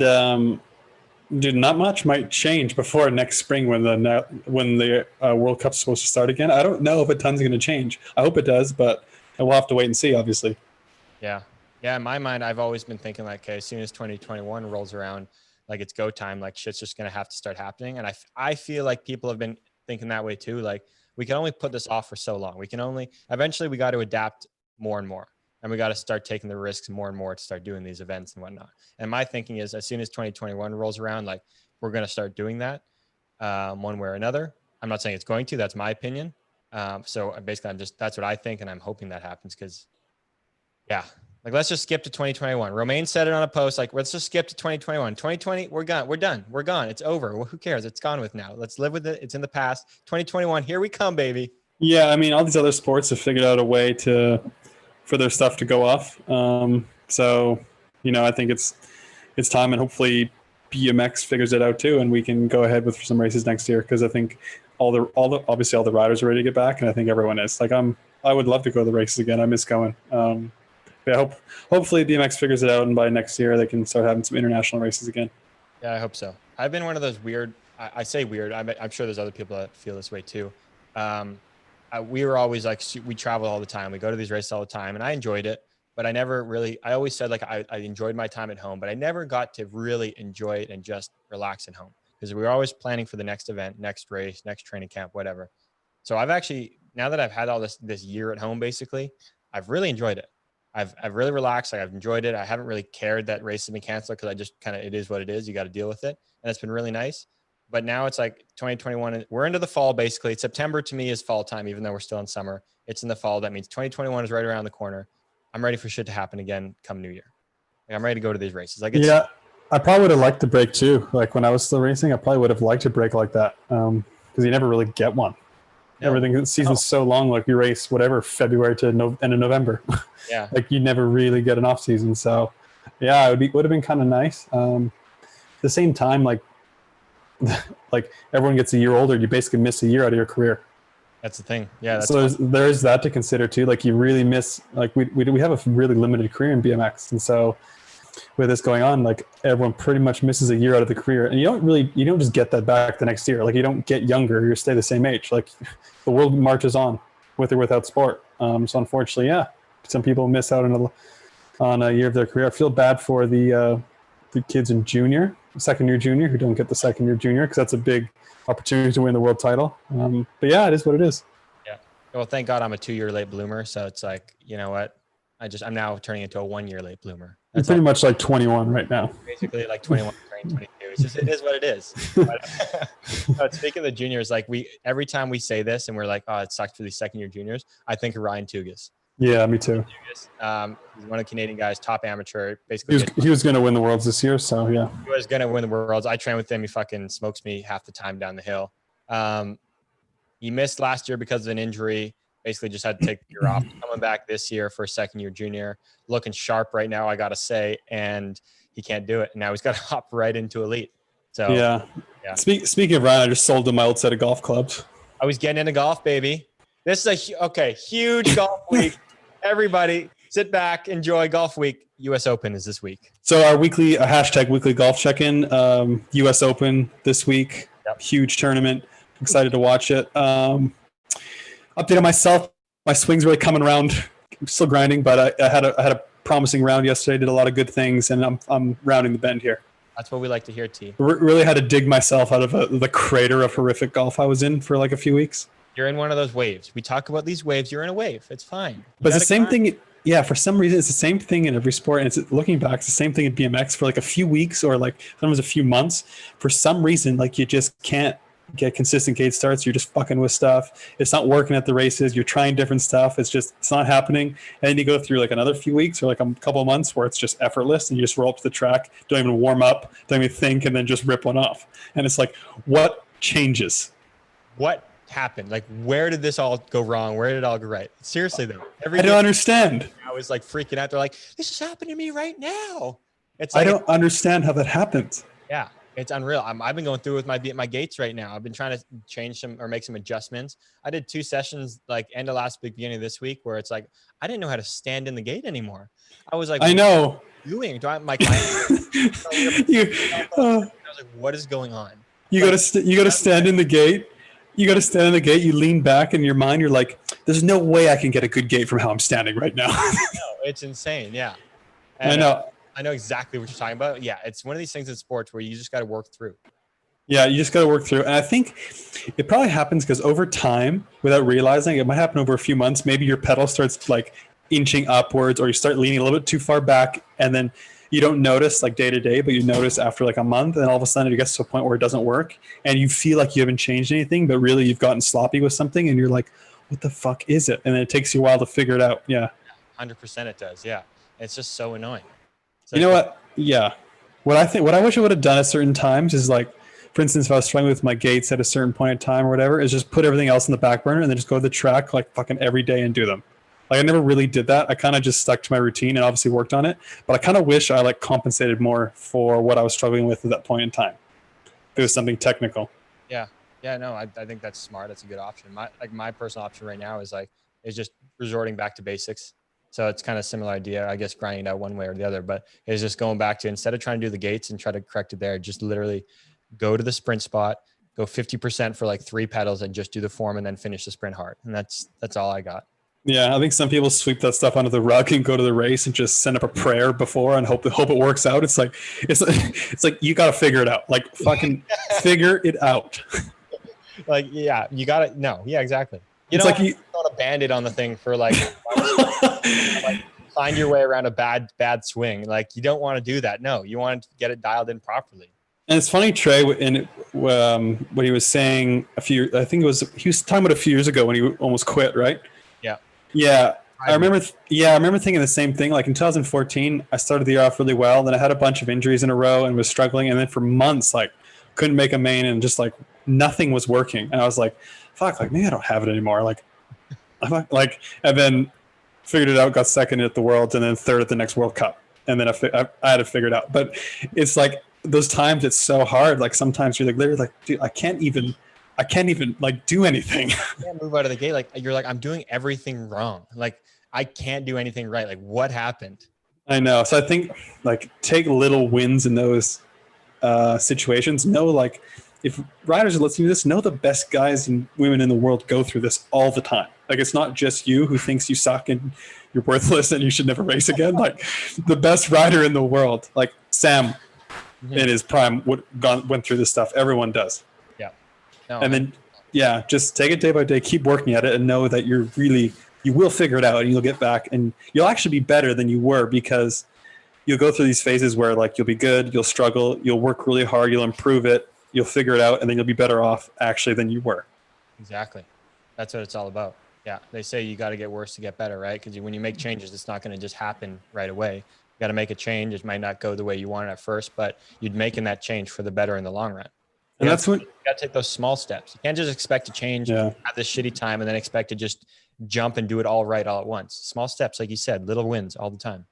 dude, not much might change before next spring when the World Cup's supposed to start again. I don't know if a ton's going to change. I hope it does, but we'll have to wait and see, obviously. Yeah. In my mind, I've always been thinking like, okay, as soon as 2021 rolls around, like it's go time, like shit's just going to have to start happening. And I feel like people have been thinking that way too. Like we can only put this off for so long. Eventually we got to adapt more and more. And we got to start taking the risks more and more to start doing these events and whatnot. And my thinking is as soon as 2021 rolls around, like we're going to start doing that one way or another. I'm not saying it's going to, that's my opinion. So basically that's what I think. And I'm hoping that happens because like let's just skip to 2021. Romain said it on a post, like let's just skip to 2021. 2020, we're gone. We're done. We're gone. It's over. Well, who cares? It's gone with now. Let's live with it. It's in the past. 2021, here we come, baby. Yeah, I mean, all these other sports have figured out a way for their stuff to go off. So, you know, I think it's time, and hopefully BMX figures it out too, and we can go ahead with some races next year, because I think obviously all the riders are ready to get back, and I think everyone is. Like I would love to go to the races again. I miss going. Hopefully BMX figures it out, and by next year they can start having some international races again. Yeah, I hope so. I've been one of those weird. I say weird. I'm sure there's other people that feel this way too. We were always like, we travel all the time. We go to these races all the time, and I enjoyed it, but I always said like I enjoyed my time at home, but I never got to really enjoy it and just relax at home, because we were always planning for the next event, next race, next training camp, whatever. So I've actually, now that I've had all this year at home, basically, I've really enjoyed it. I've really relaxed. I've enjoyed it. I haven't really cared that race has been canceled, because I just it is what it is. You got to deal with it. And it's been really nice. But now it's like 2021, we're into the fall, basically. September to me is fall time, even though we're still in summer. It's in the fall. That means 2021 is right around the corner. I'm ready for shit to happen again come New Year. Like, I'm ready to go to these races. Like I probably would have liked to break too. Like when I was still racing, I probably would have liked to break like that because you never really get one. No. Everything the season's so long. Like you race whatever February to end of November. Yeah. Like you never really get an off season. So yeah, would have been kind of nice. At the same time, like everyone gets a year older, you basically miss a year out of your career. That's the thing. Yeah. That's So there's that to consider too. Like you really miss, like we have a really limited career in BMX. And so with this going on, like everyone pretty much misses a year out of the career, and you don't just get that back the next year. Like you don't get younger, you stay the same age. Like the world marches on with or without sport. So unfortunately, yeah, some people miss out on a year of their career. I feel bad for the kids in second year junior who don't get the second year junior, because that's a big opportunity to win the world title. But yeah, it is what it is. Yeah. Well, thank God I'm a 2-year late bloomer. So it's like, you know what? I'm now turning into a 1-year late bloomer. You're pretty much like 21 right now. Basically like 21, 22. It is what it is. But speaking of the juniors, like every time we say this and we're like, oh, it sucks for these second year juniors, I think of Ryan Tugas. Yeah, me too. He's one of the Canadian guys, top amateur. Basically, he was going to win the worlds this year, so yeah. He was going to win the worlds. I train with him. He fucking smokes me half the time down the hill. He missed last year because of an injury. Basically just had to take the year off. Coming back this year for a second year junior, looking sharp right now, I got to say, and he can't do it. And now he's got to hop right into elite. So yeah. Speaking of Ryan, I just sold him my old set of golf clubs. I was getting into golf, baby. This is huge golf week. Everybody sit back, enjoy golf week. US Open is this week. So our hashtag weekly golf check-in, US Open this week. Yep. Huge tournament. Excited to watch it. Update on myself. My swing's really coming around. I'm still grinding, but I had a promising round yesterday. Did a lot of good things, and I'm rounding the bend here. That's what we like to hear, T. Really had to dig myself out of the crater of horrific golf I was in for like a few weeks. You're in one of those waves. We talk about these waves. You're in a wave. It's fine. But it's the same thing. Yeah, for some reason, it's the same thing in every sport. And it's looking back, it's the same thing in BMX for like a few weeks or like sometimes a few months. For some reason, like you just can't get consistent gate starts. You're just fucking with stuff. It's not working at the races. You're trying different stuff. It's not happening. And then you go through like another few weeks or like a couple of months where it's just effortless and you just roll up to the track, don't even warm up, don't even think, and then just rip one off. And it's like, what changes? What happened? Like, where did this all go wrong? Where did it all go right? Seriously though, I don't understand. I was like freaking out. They're like, this is happening to me right now. It's like, I don't understand how that happens. Yeah. It's unreal. I've been going through with my gates right now. I've been trying to change some or make some adjustments. I did 2 sessions like end of last week, beginning of this week, where it's like I didn't know how to stand in the gate anymore. I was like, I know. What are you doing? Do I my I was like, what is going on? You gotta stand in the gate. You gotta stand in the gate. You lean back in your mind. You're like, there's no way I can get a good gate from how I'm standing right now. No, it's insane. Yeah. And, I know. I know exactly what you're talking about. Yeah, it's one of these things in sports where you just got to work through. Yeah, you just got to work through. And I think it probably happens because over time, without realizing, it might happen over a few months. Maybe your pedal starts like inching upwards or you start leaning a little bit too far back. And then you don't notice like day to day, but you notice after like a month. And all of a sudden it gets to a point where it doesn't work. And you feel like you haven't changed anything, but really you've gotten sloppy with something. And you're like, what the fuck is it? And then it takes you a while to figure it out. Yeah. 100% it does. Yeah. It's just so annoying. So you know what? Yeah. What I wish I would have done at certain times is like, for instance, if I was struggling with my gates at a certain point in time or whatever, is just put everything else in the back burner and then just go to the track like fucking every day and do them. Like I never really did that. I kind of just stuck to my routine and obviously worked on it. But I kind of wish I like compensated more for what I was struggling with at that point in time. If it was something technical. Yeah. Yeah. No, I think that's smart. That's a good option. My personal option right now is just resorting back to basics. So it's kind of similar idea, I guess, grinding it out one way or the other, but it's just going back to, instead of trying to do the gates and try to correct it there, just literally go to the sprint spot, go 50% for like 3 pedals and just do the form and then finish the sprint hard. And that's all I got. Yeah. I think some people sweep that stuff under the rug and go to the race and just send up a prayer before and hope it works out. It's like you got to figure it out. Like fucking figure it out. Like, yeah, you got it. No. Yeah, exactly. You don't want a Band-Aid on the thing for like find your way around a bad swing. Like you don't want to do that. No, you want to get it dialed in properly. And it's funny, Trey, what he was saying he was talking about a few years ago when he almost quit, right? Yeah. Yeah. I remember thinking the same thing. Like in 2014, I started the year off really well. Then I had a bunch of injuries in a row and was struggling. And then for months, like couldn't make a main and just like nothing was working. And I was like, fuck, like maybe I don't have it anymore. Like, and then figured it out, got second at the Worlds and then third at the next World Cup. And then I had it figured out. But it's like those times it's so hard. Like sometimes you're like literally like, dude, I can't even like do anything. You can't move out of the gate. Like you're like, I'm doing everything wrong. Like I can't do anything right. Like what happened? I know. So I think like take little wins in those situations. Know like if riders are listening to this, know the best guys and women in the world go through this all the time. Like it's not just you who thinks you suck and you're worthless and you should never race again. Like the best rider in the world, like Sam in his prime went through this stuff. Everyone does. Yeah. No, and then just take it day by day, keep working at it and know that you will figure it out and you'll get back and you'll actually be better than you were because you'll go through these phases where like you'll be good, you'll struggle, you'll work really hard, you'll improve it, you'll figure it out, and then you'll be better off actually than you were. Exactly. That's what it's all about. Yeah. They say you got to get worse to get better, right? Because when you make changes, it's not going to just happen right away. You got to make a change. It might not go the way you want it at first, but you'd making that change for the better in the long run. And that's when you got to take those small steps. You can't just expect to change at this shitty time and then expect to just jump and do it all right all at once. Small steps, like you said, little wins all the time.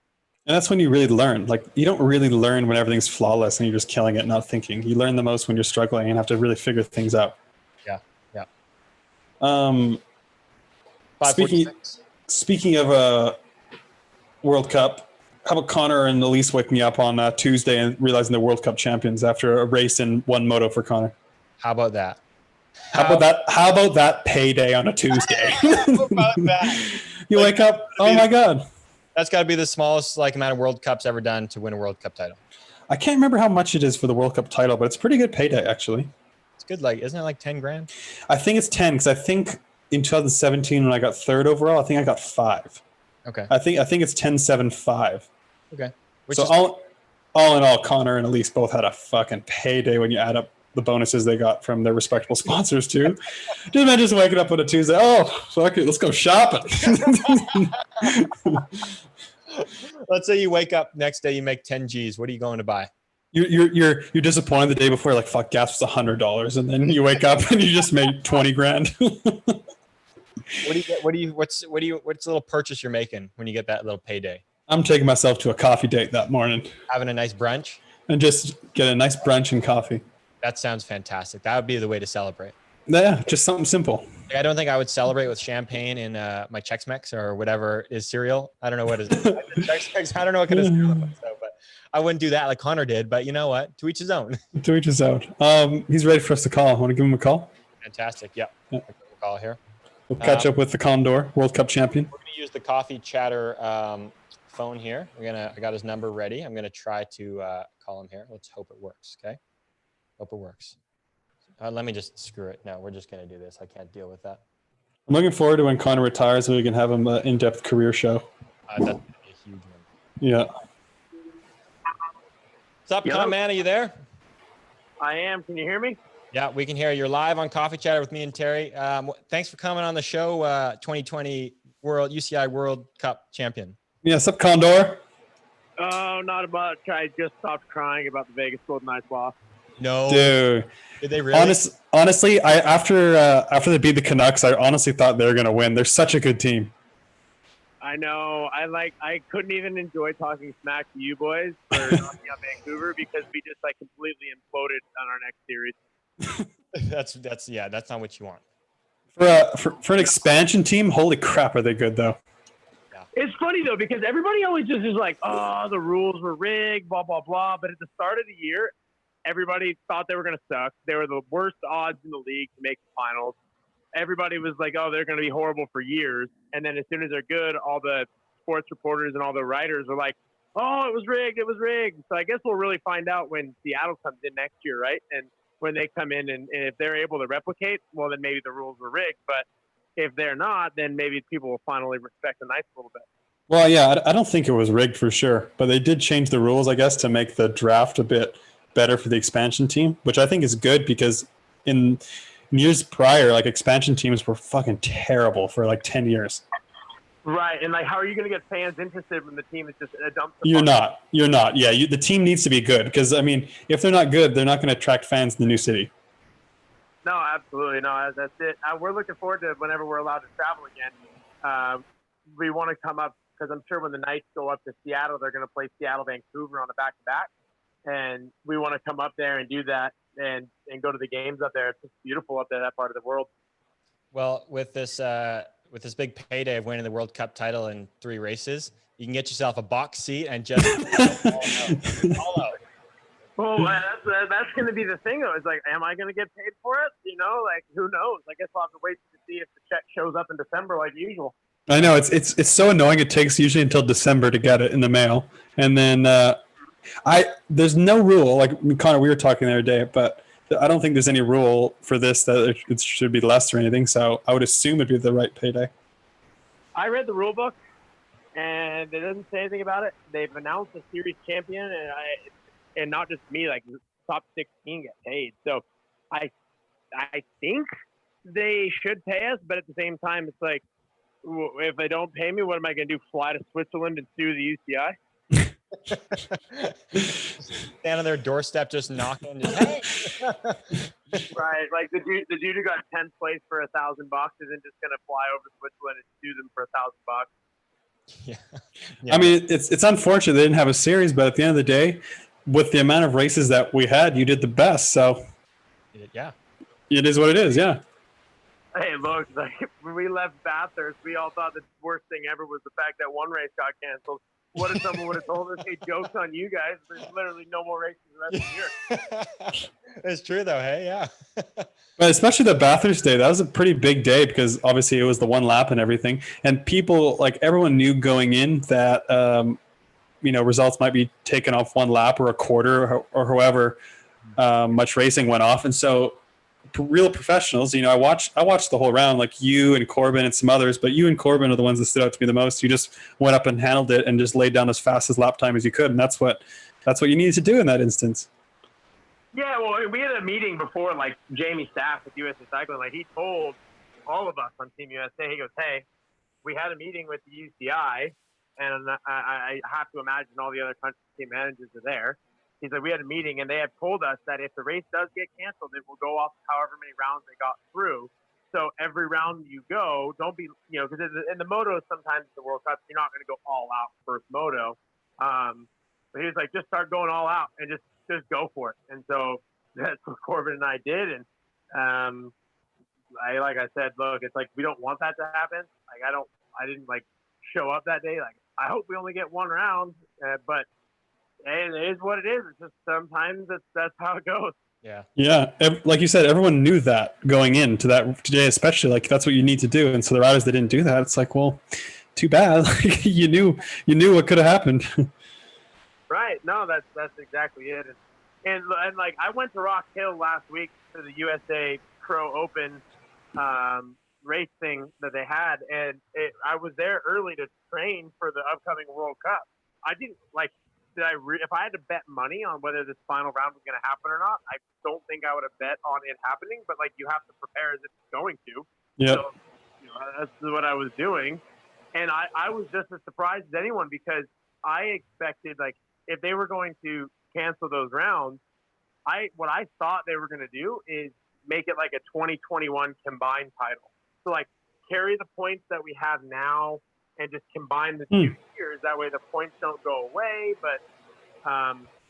And that's when you really learn. Like you don't really learn when everything's flawless and you're just killing it, not thinking. You learn the most when you're struggling and have to really figure things out. Yeah. Yeah. Speaking of World Cup, how about Connor and Elise wake me up on Tuesday and realizing they're World Cup champions after a race in one moto for Connor? How about that? How about that payday on a Tuesday? How about that? You wake up, oh my God. That's got to be the smallest like amount of World Cups ever done to win a World Cup title. I can't remember how much it is for the World Cup title, but it's pretty good payday actually. It's good. Like, isn't it like 10 grand? I think it's 10 because I think in 2017 when I got third overall, I think I got 5. Okay. I think it's 10-7-5. Okay. So all in all, Connor and Elise both had a fucking payday when you add up the bonuses they got from their respectable sponsors too. Just imagine just waking up on a Tuesday. Oh, fuck it, let's go shopping. Let's say you wake up next day, you make 10 G's. What are you going to buy? You're disappointed the day before, like fuck, gas was $100, and then you wake up and you just made 20 grand. What's the little purchase you're making when you get that little payday? I'm taking myself to a coffee date that morning. Having a nice brunch? And just get a nice brunch and coffee. That sounds fantastic. That would be the way to celebrate. Yeah, just something simple. I don't think I would celebrate with champagne in my Chex Mix or whatever is cereal. I don't know what is Chex Mix. I don't know what kind of cereal it is, but I wouldn't do that like Connor did. But you know what? To each his own. To each his own. He's ready for us to call. I want to give him a call. Fantastic. Yeah. We'll call here. We'll catch up with the Condor, World Cup champion. We're going to use the coffee chatter phone here. I got his number ready. I'm going to try to call him here. Let's hope it works. Okay. Hope it works. Let me just screw it. No, we're just going to do this. I can't deal with that. I'm looking forward to when Connor retires so we can have him an in-depth career show. That's going to be a huge one. Yeah. What's up, Con Man? Are you there? I am. Can you hear me? Yeah, we can hear you. You're live on Coffee Chatter with me and Terry. Thanks for coming on the show, 2020 UCI World Cup champion. Yeah, what's up, Condor? Oh, not much. I just stopped crying about the Vegas Golden Knights loss. No, dude. Did they really? Honestly, after they beat the Canucks, I honestly thought they were going to win. They're such a good team. I know. I couldn't even enjoy talking smack to you boys for knocking out Vancouver because we just completely imploded on our next series. That's not what you want. For an expansion team, holy crap, are they good though? It's funny though because everybody always just is like, oh, the rules were rigged, blah blah blah. But at the start of the year, everybody thought they were going to suck. They were the worst odds in the league to make the finals. Everybody was like, oh, they're going to be horrible for years. And then as soon as they're good, all the sports reporters and all the writers are like, oh, it was rigged. It was rigged. So I guess we'll really find out when Seattle comes in next year, right? And when they come in and if they're able to replicate, well, then maybe the rules were rigged. But if they're not, then maybe people will finally respect the Knights a little bit. Well, yeah, I don't think it was rigged for sure. But they did change the rules, I guess, to make the draft a bit better for the expansion team, which I think is good because in years prior, expansion teams were fucking terrible for 10 years. Right, and like, how are you going to get fans interested when the team is just a dump? You're not. Yeah, the team needs to be good because I mean, if they're not good, they're not going to attract fans in the new city. No, absolutely. No, that's it. We're looking forward to whenever we're allowed to travel again. We want to come up because I'm sure when the Knights go up to Seattle, they're going to play Seattle, Vancouver on the back-to-back. And we want to come up there and do that and go to the games up there. It's just beautiful up there, that part of the world. Well, with this big payday of winning the World Cup title in 3 races, you can get yourself a box seat and just all out. Well, that's going to be the thing, though. It's like, am I going to get paid for it? You know, like, who knows? I guess I'll have to wait to see if the check shows up in December like usual. I know it's so annoying. It takes usually until December to get it in the mail, and then there's no rule. Like Connor, we were talking the other day, but I don't think there's any rule for this that it should be less or anything. So I would assume it'd be the right payday. I read the rule book, and it doesn't say anything about it. They've announced a series champion, and not just me, like top 16 get paid. So I think they should pay us, but at the same time, it's like, if they don't pay me, what am I going to do? Fly to Switzerland and sue the UCI? Stand on their doorstep, just knocking. Hey. Right, like the dude who got 10th place for $1,000 isn't just going to fly over to Switzerland and sue them for $1,000. Yeah. I mean, it's unfortunate they didn't have a series, but at the end of the day, with the amount of races that we had, you did the best. So, yeah, it is what it is. Yeah. Hey, look, like when we left Bathurst, we all thought the worst thing ever was the fact that one race got canceled. What if someone would have told us, "Hey, joke's on you guys. There's literally no more races the rest of the year." It's true, though. Hey, yeah. But especially the Bathurst day, that was a pretty big day because obviously it was the one lap and everything, and people, like everyone knew going in that results might be taken off one lap or a quarter or however much racing went off, and so real professionals, I watched the whole round, like you and Corbin and some others, but you and Corbin are the ones that stood out to me the most. You just went up and handled it and just laid down as fast as lap time as you could, and that's what you needed to do in that instance. Yeah, well, we had a meeting before, like Jamie Staff with USA Cycling, like he told all of us on Team USA, he goes, "Hey, we had a meeting with the UCI, and I have to imagine all the other country team managers are there." He's like, "We had a meeting, and they have told us that if the race does get canceled, it will go off however many rounds they got through. So every round you go, don't be, because in the moto, sometimes the World Cup, you're not going to go all out first moto." But he was like, "Just start going all out and just go for it." And so that's what Corbin and I did. And like I said, look, it's like we don't want that to happen. Like I didn't like show up that day. Like I hope we only get one round, but. Hey, it is what it is. It's just sometimes that's how it goes. Yeah. Yeah. Like you said, everyone knew that going into that today, especially like that's what you need to do. And so the riders that didn't do that, it's like, well, too bad. Like you knew what could have happened. Right. No, that's exactly it. And like I went to Rock Hill last week to the USA Pro Open race thing that they had, and I was there early to train for the upcoming World Cup. I didn't like. If I had to bet money on whether this final round was going to happen or not, I don't think I would have bet on it happening. But like, you have to prepare as if it's going to. Yeah. So, that's what I was doing, and I was just as surprised as anyone because I expected like if they were going to cancel those rounds, what I thought they were going to do is make it like a 2021 combined title. So like carry the points that we have now and just combine the 2 years. That way the points don't go away, but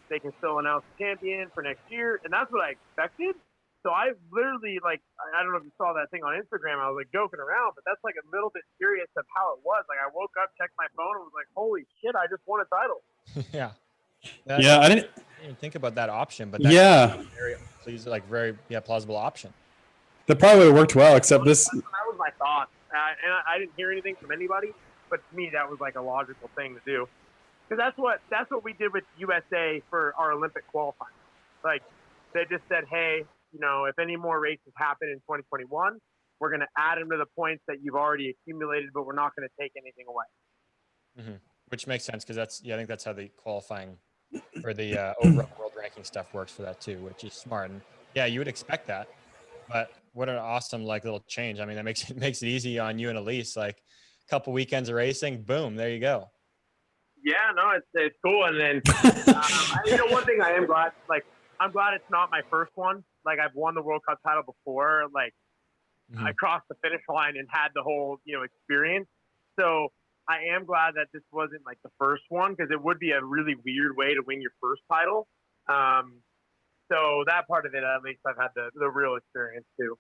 they can still announce the champion for next year. And that's what I expected. So I literally, like, I don't know if you saw that thing on Instagram. I was, like, joking around, but that's, like, a little bit serious of how it was. Like, I woke up, checked my phone, and was like, holy shit, I just won a title. Yeah. I didn't even think about that option, but that's very plausible option. That probably would have worked well, except this. That was my thought. And I didn't hear anything from anybody. But to me, that was like a logical thing to do, because that's what we did with USA for our Olympic qualifying. Like they just said, hey, if any more races happen in 2021, we're going to add them to the points that you've already accumulated, but we're not going to take anything away. Mm-hmm. Which makes sense because I think that's how the qualifying or the overall world ranking stuff works for that too, which is smart. And yeah, you would expect that, but what an awesome little change. I mean, that makes it easy on you and Elise. Like, couple weekends of racing, boom, there you go. Yeah, no, it's cool. And then, one thing I am glad, I'm glad it's not my first one. Like, I've won the World Cup title before. Like, I crossed the finish line and had the whole, experience. So I am glad that this wasn't like the first one, because it would be a really weird way to win your first title. So that part of it, at least I've had the real experience too.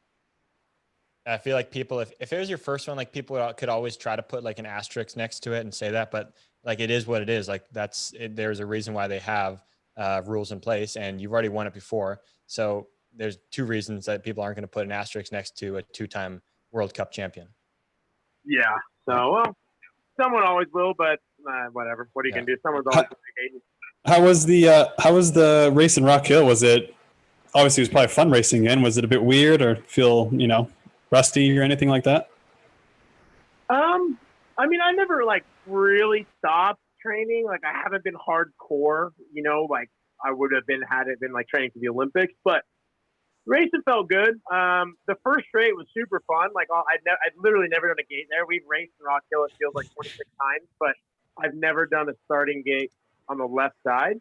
I feel like people, if it was your first one, like people could always try to put like an asterisk next to it and say that, but like it is what it is. Like there's a reason why they have rules in place, and you've already won it before. So there's two reasons that people aren't going to put an asterisk next to a 2-time World Cup champion. Yeah. So, well, someone always will, but whatever. What are you going to do? Someone's always going to hate you. How was the race in Rock Hill? Was it, obviously it was probably fun racing in. Was it a bit weird or feel, rusty or anything like that? I mean, I never really stopped training. Like, I haven't been hardcore, like I would have been had it been like training for the Olympics, but racing felt good. The first straight was super fun. Like, I'd literally never done a gate there. We've raced in Rock Hill, it feels like 26 times, but I've never done a starting gate on the left side.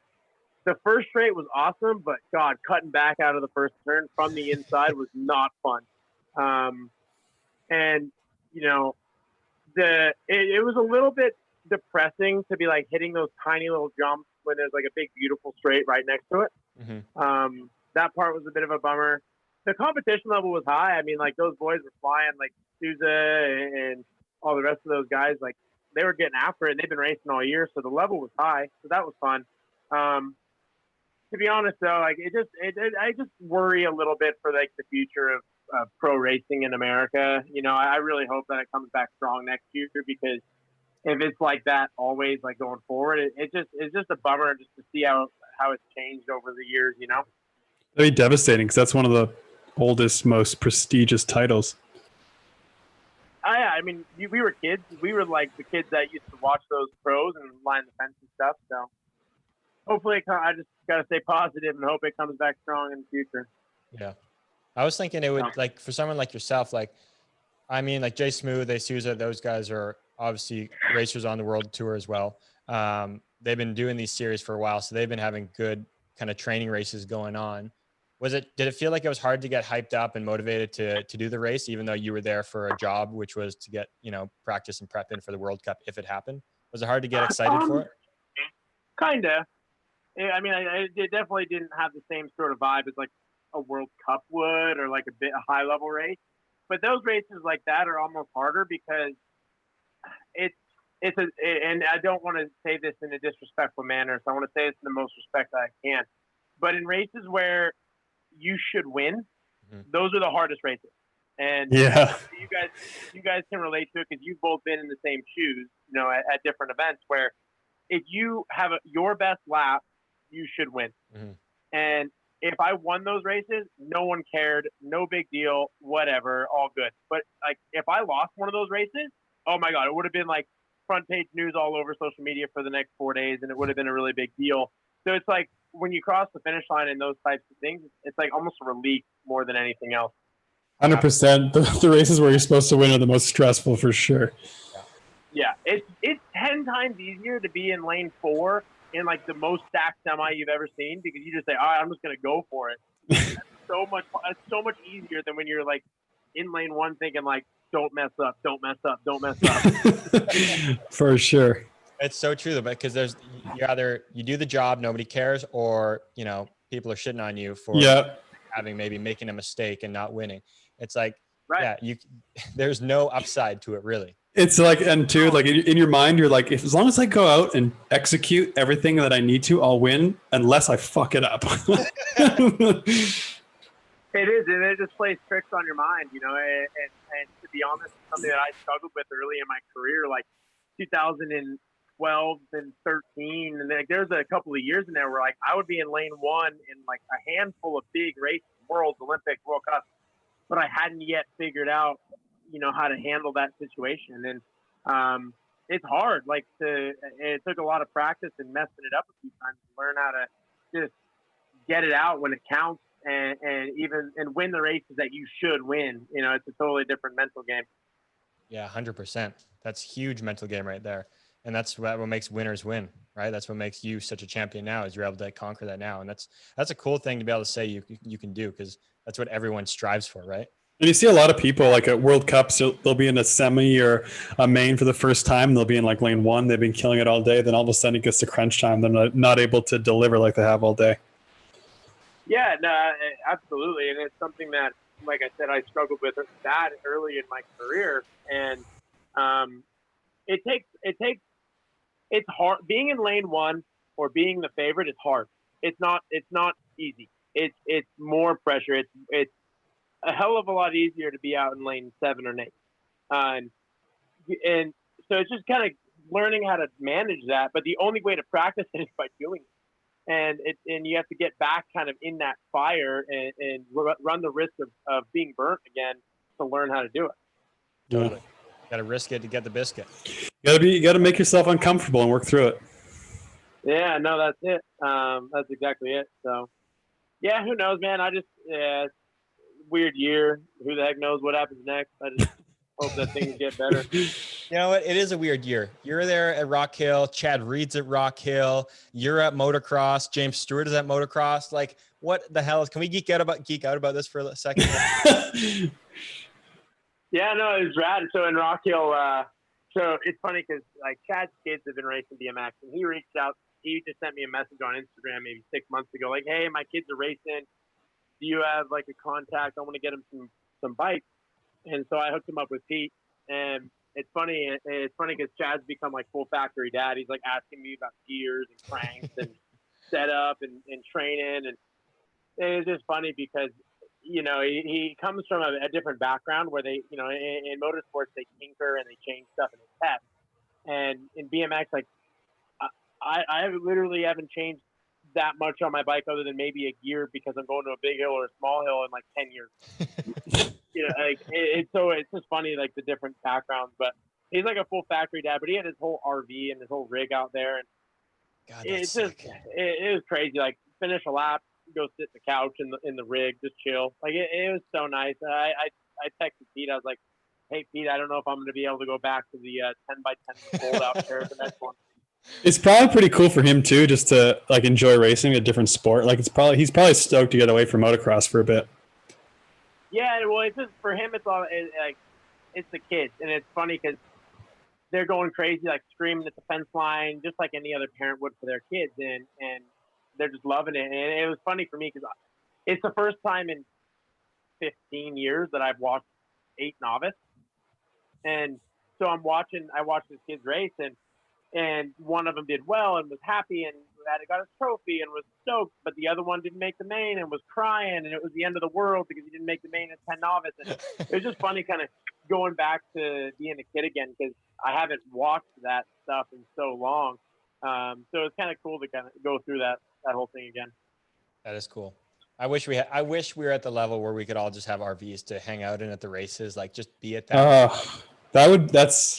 The first straight was awesome, but God, cutting back out of the first turn from the inside was not fun. And it was a little bit depressing to be like hitting those tiny little jumps when there's like a big, beautiful straight right next to it. Mm-hmm. That part was a bit of a bummer. The competition level was high. I mean, like, those boys were flying, like Souza and all the rest of those guys, like, they were getting after it, and they've been racing all year. So the level was high. So that was fun. To be honest though, like, I just worry a little bit for like the future of pro racing in America. I really hope that it comes back strong next year, because if it's like that always, like, going forward, it's just a bummer just to see how it's changed over the years. That'd be devastating, because that's one of the oldest, most prestigious titles. Yeah, I mean, we were kids. We were like the kids that used to watch those pros and line the fence and stuff. So hopefully, I just got to stay positive and hope it comes back strong in the future. Yeah. I was thinking it would, like, for someone like yourself, like, I mean, like Jay Smooth, they Souza, those guys are obviously racers on the world tour as well. They've been doing these series for a while, so they've been having good kind of training races going on. Did it feel like it was hard to get hyped up and motivated to do the race, even though you were there for a job, which was to get, practice and prep in for the World Cup if it happened? Was it hard to get excited for it? Kinda. I mean, it definitely didn't have the same sort of vibe as like a World Cup would, or like a high level race. But those races like that are almost harder, because and I don't want to say this in a disrespectful manner, so I want to say this in the most respect that I can. But in races where you should win, those are the hardest races. And yeah, you guys can relate to it, because you've both been in the same shoes, at different events, where if you have your best lap, you should win. Mm-hmm. And if I won those races, no one cared, no big deal, whatever, all good. But like, if I lost one of those races, oh my God, it would have been like front page news all over social media for the next 4 days, and it would have been a really big deal. So it's like, when you cross the finish line and those types of things, it's like almost a relief more than anything else. 100%. The races where you're supposed to win are the most stressful, for sure. Yeah, it's 10 times easier to be in lane 4 in like the most stacked semi you've ever seen, because you just say, all right, I'm just going to go for it. It's so much easier than when you're like in lane 1 thinking like, don't mess up, don't mess up, don't mess up. For sure. It's so true though, because you do the job, nobody cares, or people are shitting on you for making a mistake and not winning. It's like, right. Yeah, there's no upside to it, really. It's like, and too, like in your mind, you're like, as long as I go out and execute everything that I need to, I'll win, unless I fuck it up. It is, and it just plays tricks on your mind, and to be honest, it's something that I struggled with early in my career, like 2012 and 13, and like there's a couple of years in there where like I would be in lane 1 in like a handful of big races, Worlds, Olympics, World Cups, but I hadn't yet figured out, how to handle that situation. And it's hard. Like, it took a lot of practice and messing it up a few times to learn how to just get it out when it counts, and win the races that you should win. It's a totally different mental game. Yeah, 100%. That's huge mental game right there. And that's what makes winners win, right? That's what makes you such a champion now, is you're able to conquer that now. And that's a cool thing to be able to say you can do, because that's what everyone strives for, right? And you see a lot of people like at World Cups, they'll be in a semi or a main for the first time. They'll be in like lane 1. They've been killing it all day. Then all of a sudden it gets to crunch time. They're not able to deliver like they have all day. Yeah, no, absolutely. And it's something that, like I said, I struggled with that early in my career. And it's hard. Being in lane 1 or being the favorite is hard. It's not easy. It's more pressure. It's a hell of a lot easier to be out in lane 7 or 8. And so it's just kind of learning how to manage that. But the only way to practice it is by doing it. And you have to get back kind of in that fire and run the risk of being burnt again to learn how to do it. Totally. Got to risk it to get the biscuit. You got to make yourself uncomfortable and work through it. Yeah, no, that's it. That's exactly it. So, yeah, who knows, man? Weird year. Who the heck knows what happens next? I just hope that things get better. You know what? It is a weird year. You're there at Rock Hill. Chad Reed's at Rock Hill. You're at motocross. James Stewart is at motocross. Like, what the hell can we geek out about this for a second? Yeah, no, it was rad. So in Rock Hill, so it's funny because like Chad's kids have been racing BMX, and he reached out. He just sent me a message on Instagram maybe 6 months ago, like, "Hey, my kids are racing. Do you have like a contact? I want to get them some bikes." And so I hooked him up with Pete. And it's funny because Chad's become like full factory dad. He's like asking me about gears and cranks and setup and training. And it's just funny because, you know, he comes from a different background where they, you know, in motorsports, they tinker and they change stuff and they test. And in BMX, like I literally haven't changed that much on my bike other than maybe a gear because I'm going to a big hill or a small hill in like 10 years. You know, like it's just funny, like the different backgrounds. But he's like a full factory dad, but he had his whole RV and his whole rig out there, and God, it's just it was crazy. Like finish a lap, go sit in the couch in the rig, just chill. Like it was so nice. I texted Pete. I was like, "Hey Pete, I don't know if I'm going to be able to go back to the 10x10 fold out chair the next one." It's probably pretty cool for him too, just to like enjoy racing a different sport. Like he's probably stoked to get away from motocross for a bit. Yeah, well, it's just for him. It's the kids, and it's funny because they're going crazy, like screaming at the fence line, just like any other parent would for their kids, and they're just loving it. And it was funny for me because it's the first time in 15 years that I've watched 8 novice, and so I watched this kids race, and one of them did well and was happy and got his trophy and was stoked, but the other one didn't make the main and was crying, and it was the end of the world because he didn't make the main at 10 novice. And it was just funny kind of going back to being a kid again because I haven't watched that stuff in so long. So it's kind of cool to kind of go through that whole thing again. That is cool. I wish we were at the level where we could all just have RVs to hang out in at the races, like just be at that.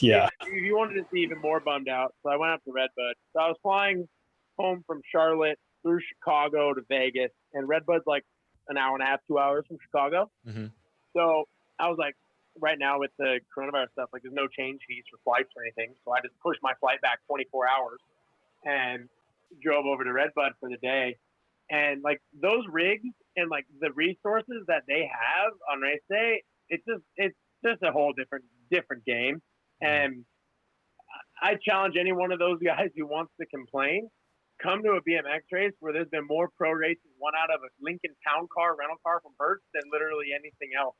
Yeah. If you wanted to see even more bummed out, so I went up to Redbud. So I was flying home from Charlotte through Chicago to Vegas, and Redbud's like an hour and a half, 2 hours from Chicago. Mm-hmm. So I was like, right now with the coronavirus stuff, like there's no change fees for flights or anything. So I just pushed my flight back 24 hours and drove over to Redbud for the day. And like those rigs and like the resources that they have on race day, it's just a whole different game. And I challenge any one of those guys who wants to complain, come to a BMX race where there's been more pro races won out of a Lincoln Town Car rental car from Hertz than literally anything else.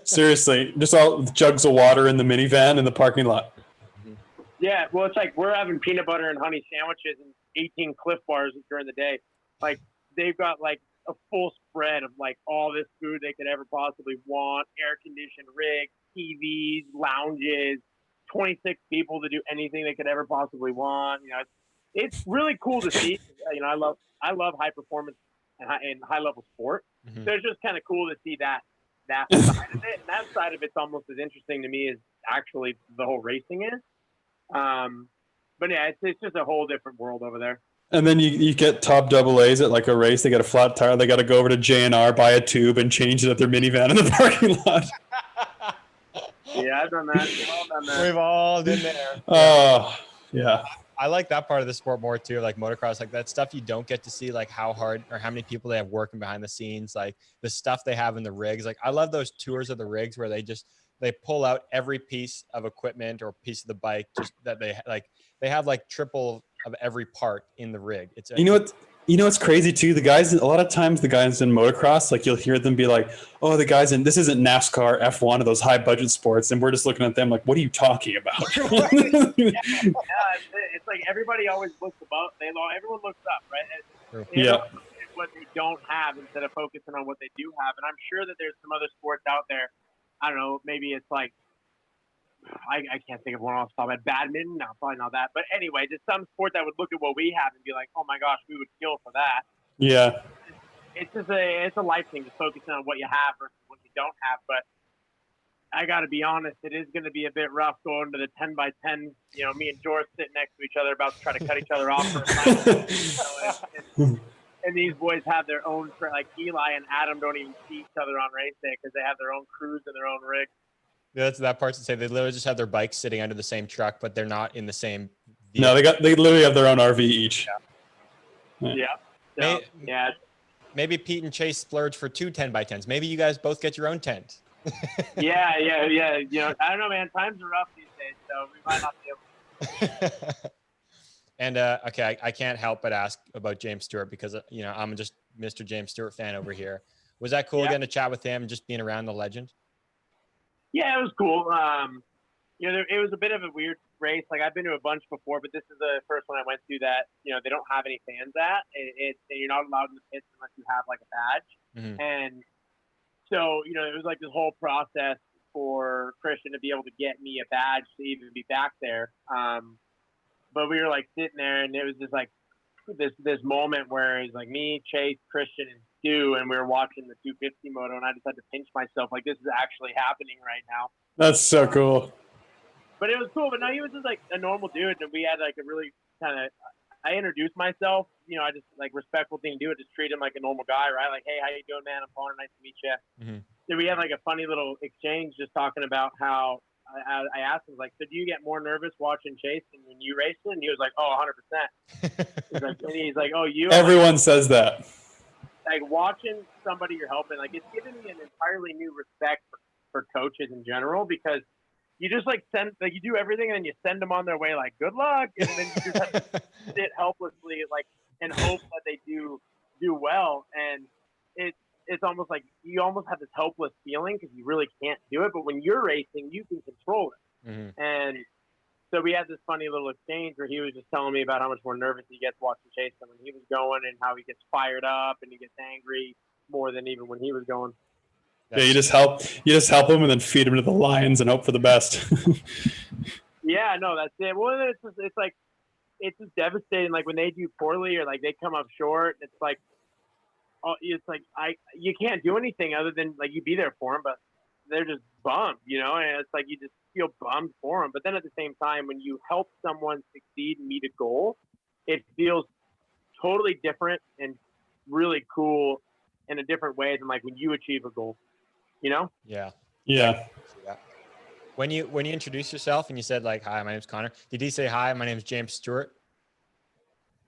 Seriously, just all jugs of water in the minivan in the parking lot. Yeah, well, it's like we're having peanut butter and honey sandwiches and 18 Cliff Bars during the day. Like they've got like a full spread of like all this food they could ever possibly want, air conditioned rigs, TVs, lounges, 26 people to do anything they could ever possibly want. You know, it's really cool to see. You know, I love high performance and high level sport. Mm-hmm. So it's just kind of cool to see that side of it. And that side of it's almost as interesting to me as actually the whole racing is. But yeah, it's just a whole different world over there. And then you get top double A's at like a race. They got a flat tire. They got to go over to J&R, buy a tube, and change it at their minivan in the parking lot. Yeah, Yeah, I've done that. We've all done that. We've all been there. Oh, yeah. I like that part of the sport more too, like motocross, like that stuff you don't get to see, like how hard or how many people they have working behind the scenes, like the stuff they have in the rigs. Like I love those tours of the rigs where they pull out every piece of equipment or piece of the bike, just that they have like triple of every part in the rig. You know what's crazy too? A lot of times the guys in motocross, like you'll hear them be like, "Oh, the guys in this isn't NASCAR, F1, or those high budget sports," and we're just looking at them like, "What are you talking about?" It's like everybody always looks above. Everyone looks up, right? Yeah. What they don't have instead of focusing on what they do have. And I'm sure that there's some other sports out there. I don't know. Maybe it's like I can't think of one off the top of my head. Badminton? No, probably not that. But anyway, there's some sport that would look at what we have and be like, oh my gosh, we would kill for that. Yeah. It's a life thing, just focusing on what you have versus what you don't have. But I got to be honest, it is going to be a bit rough going to the 10 by 10. You know, me and George sitting next to each other, about to try to cut each other off for a final. And these boys have their own, like Eli and Adam don't even see each other on race day because they have their own crews and their own rigs. Yeah, that's that part to say they literally just have their bikes sitting under the same truck, but they're not in the same vehicle. No, they literally have their own RV each. Yeah. So, Maybe Pete and Chase splurge for 2 10 by 10s. Maybe you guys both get your own tent. yeah. You know, I don't know, man. Times are rough these days, so we might not be able to. And okay, I can't help but ask about James Stewart because you know I'm just Mr. James Stewart fan over here. Was that cool getting to chat with him and just being around the legend? Yeah, it was cool. You know, it was a bit of a weird race. Like I've been to a bunch before, but this is the first one I went to that they don't have any fans at. And you're not allowed in the pits unless you have like a badge. Mm-hmm. And so it was like this whole process for Christian to be able to get me a badge to even be back there. But we were like sitting there, and it was just like this moment where it's like me, Chase, Christian, and Stu, and we were watching the 250 moto, and I just had to pinch myself like this is actually happening right now. That's so cool. But it was cool. But no, he was just like a normal dude, and we had like a really kind of. I introduced myself. I just like respectful thing to do. Just treat him like a normal guy, right? Like, hey, how you doing, man? I'm Connor. Nice to meet you. Mm-hmm. So we had like a funny little exchange, just talking about how. I asked him, like, so do you get more nervous watching Chase than when you race it? And he was like, oh, 100%. He's like, oh, you? Everyone says that. Like, watching somebody you're helping, like, it's given me an entirely new respect for coaches in general, because you just, like, you do everything, and then you send them on their way, like, good luck, and then you just have to sit helplessly, like, and hope that they do well, and it's almost like you almost have this helpless feeling because you really can't do it. But when you're racing, you can control it. Mm-hmm. And so we had this funny little exchange where he was just telling me about how much more nervous he gets watching Chase than when he was going, and how he gets fired up and he gets angry more than even when he was going. Yeah, you just help him and then feed him to the lions and hope for the best. Yeah, no, that's it. Well, it's just devastating. Like when they do poorly or like they come up short, it's like you can't do anything other than like you be there for them, but they're just bummed, and it's like you just feel bummed for them. But then at the same time, when you help someone succeed and meet a goal, it feels totally different and really cool in a different way than like when you achieve a goal, Yeah. When you introduced yourself and you said like, hi, my name's Connor, did he say, hi, my name's James Stewart?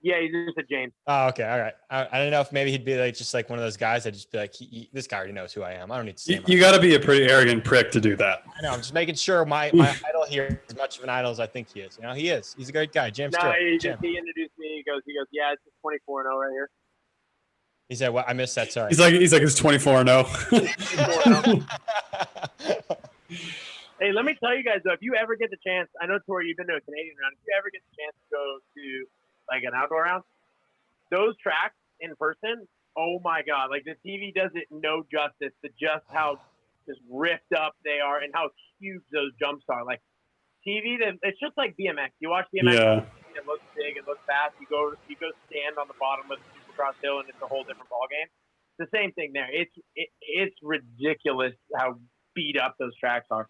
Yeah, he just said James. Oh, okay. All right. I don't know if maybe he'd be like, just like one of those guys that just be like, this guy already knows who I am. I don't need to say You got to be a pretty arrogant prick to do that. I know. I'm just making sure my idol here is as much of an idol as I think he is. He is. He's a great guy. James Stewart. He introduced me. He goes, yeah, it's 24-0 right here. He said, what? I missed that. Sorry. He's like, it's 24-0. Hey, let me tell you guys, though, if you ever get the chance, I know, Tori, you've been to a Canadian round. If you ever get the chance to go to like an outdoor round, those tracks in person, oh my God, like the TV does it no justice to just how just ripped up they are and how huge those jumps are. Like TV, it's just like BMX. You watch BMX, it looks big, it looks fast. You go stand on the bottom of the Supercross hill, and it's a whole different ballgame. The same thing there. It's ridiculous how beat up those tracks are.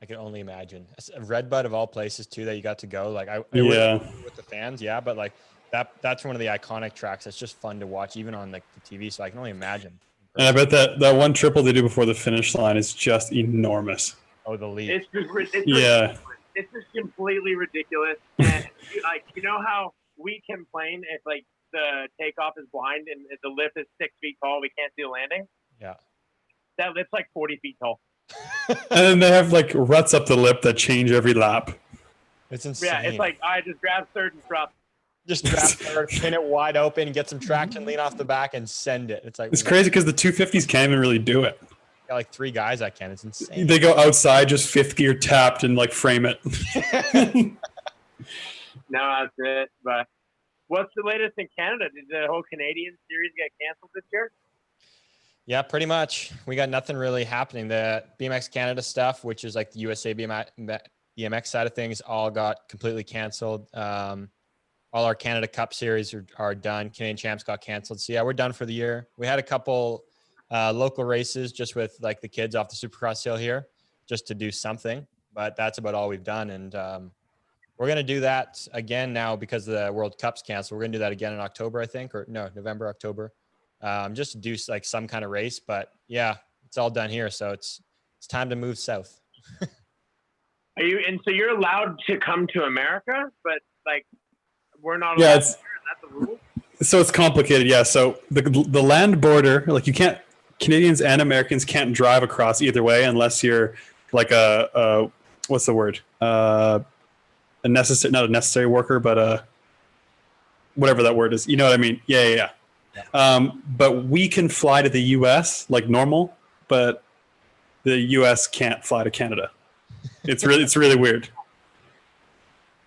I can only imagine. Redbud of all places too that you got to go. Like with the fans, but like that's one of the iconic tracks that's just fun to watch even on like the TV. So I can only imagine. And I bet that one triple they do before the finish line is just enormous. Oh, the leap. It's just Yeah. it's just completely ridiculous. And you know how we complain if like the takeoff is blind and if the lift is 6 feet tall, we can't see the landing. Yeah. That lift's like 40 feet tall. And then they have like ruts up the lip that change every lap. It's insane. Yeah, it's like I just grab third and drop. just drop third, pin it wide open, get some traction, lean off the back, and send it. It's like It's crazy because the 250s can't even really do it. got like 3 guys that can. It's insane. They go outside, just fifth gear tapped, and like frame it. No, that's it. But what's the latest in Canada? Did the whole Canadian series get canceled this year? Yeah, pretty much. We got nothing really happening. The BMX Canada stuff, which is like the USA BMX side of things, all got completely canceled. All our Canada Cup series are done. Canadian Champs got canceled. So yeah, we're done for the year. We had a couple local races just with like the kids off the Supercross hill here, just to do something. But that's about all we've done. And we're going to do that again now because the World Cup's canceled. We're going to do that again in October, I think, or no, November, October. Just to do like some kind of race. But yeah, it's all done here. So it's time to move south. Are you? And so you're allowed to come to America, but like we're not allowed. Yeah, Is that the rule? So it's complicated. Yeah. So the land border, like you can't, Canadians and Americans can't drive across either way unless you're like a what's the word? A necessary, not a necessary worker, but a whatever that word is. You know what I mean? Yeah. But we can fly to the U.S. like normal, but the U.S. can't fly to Canada. It's really weird.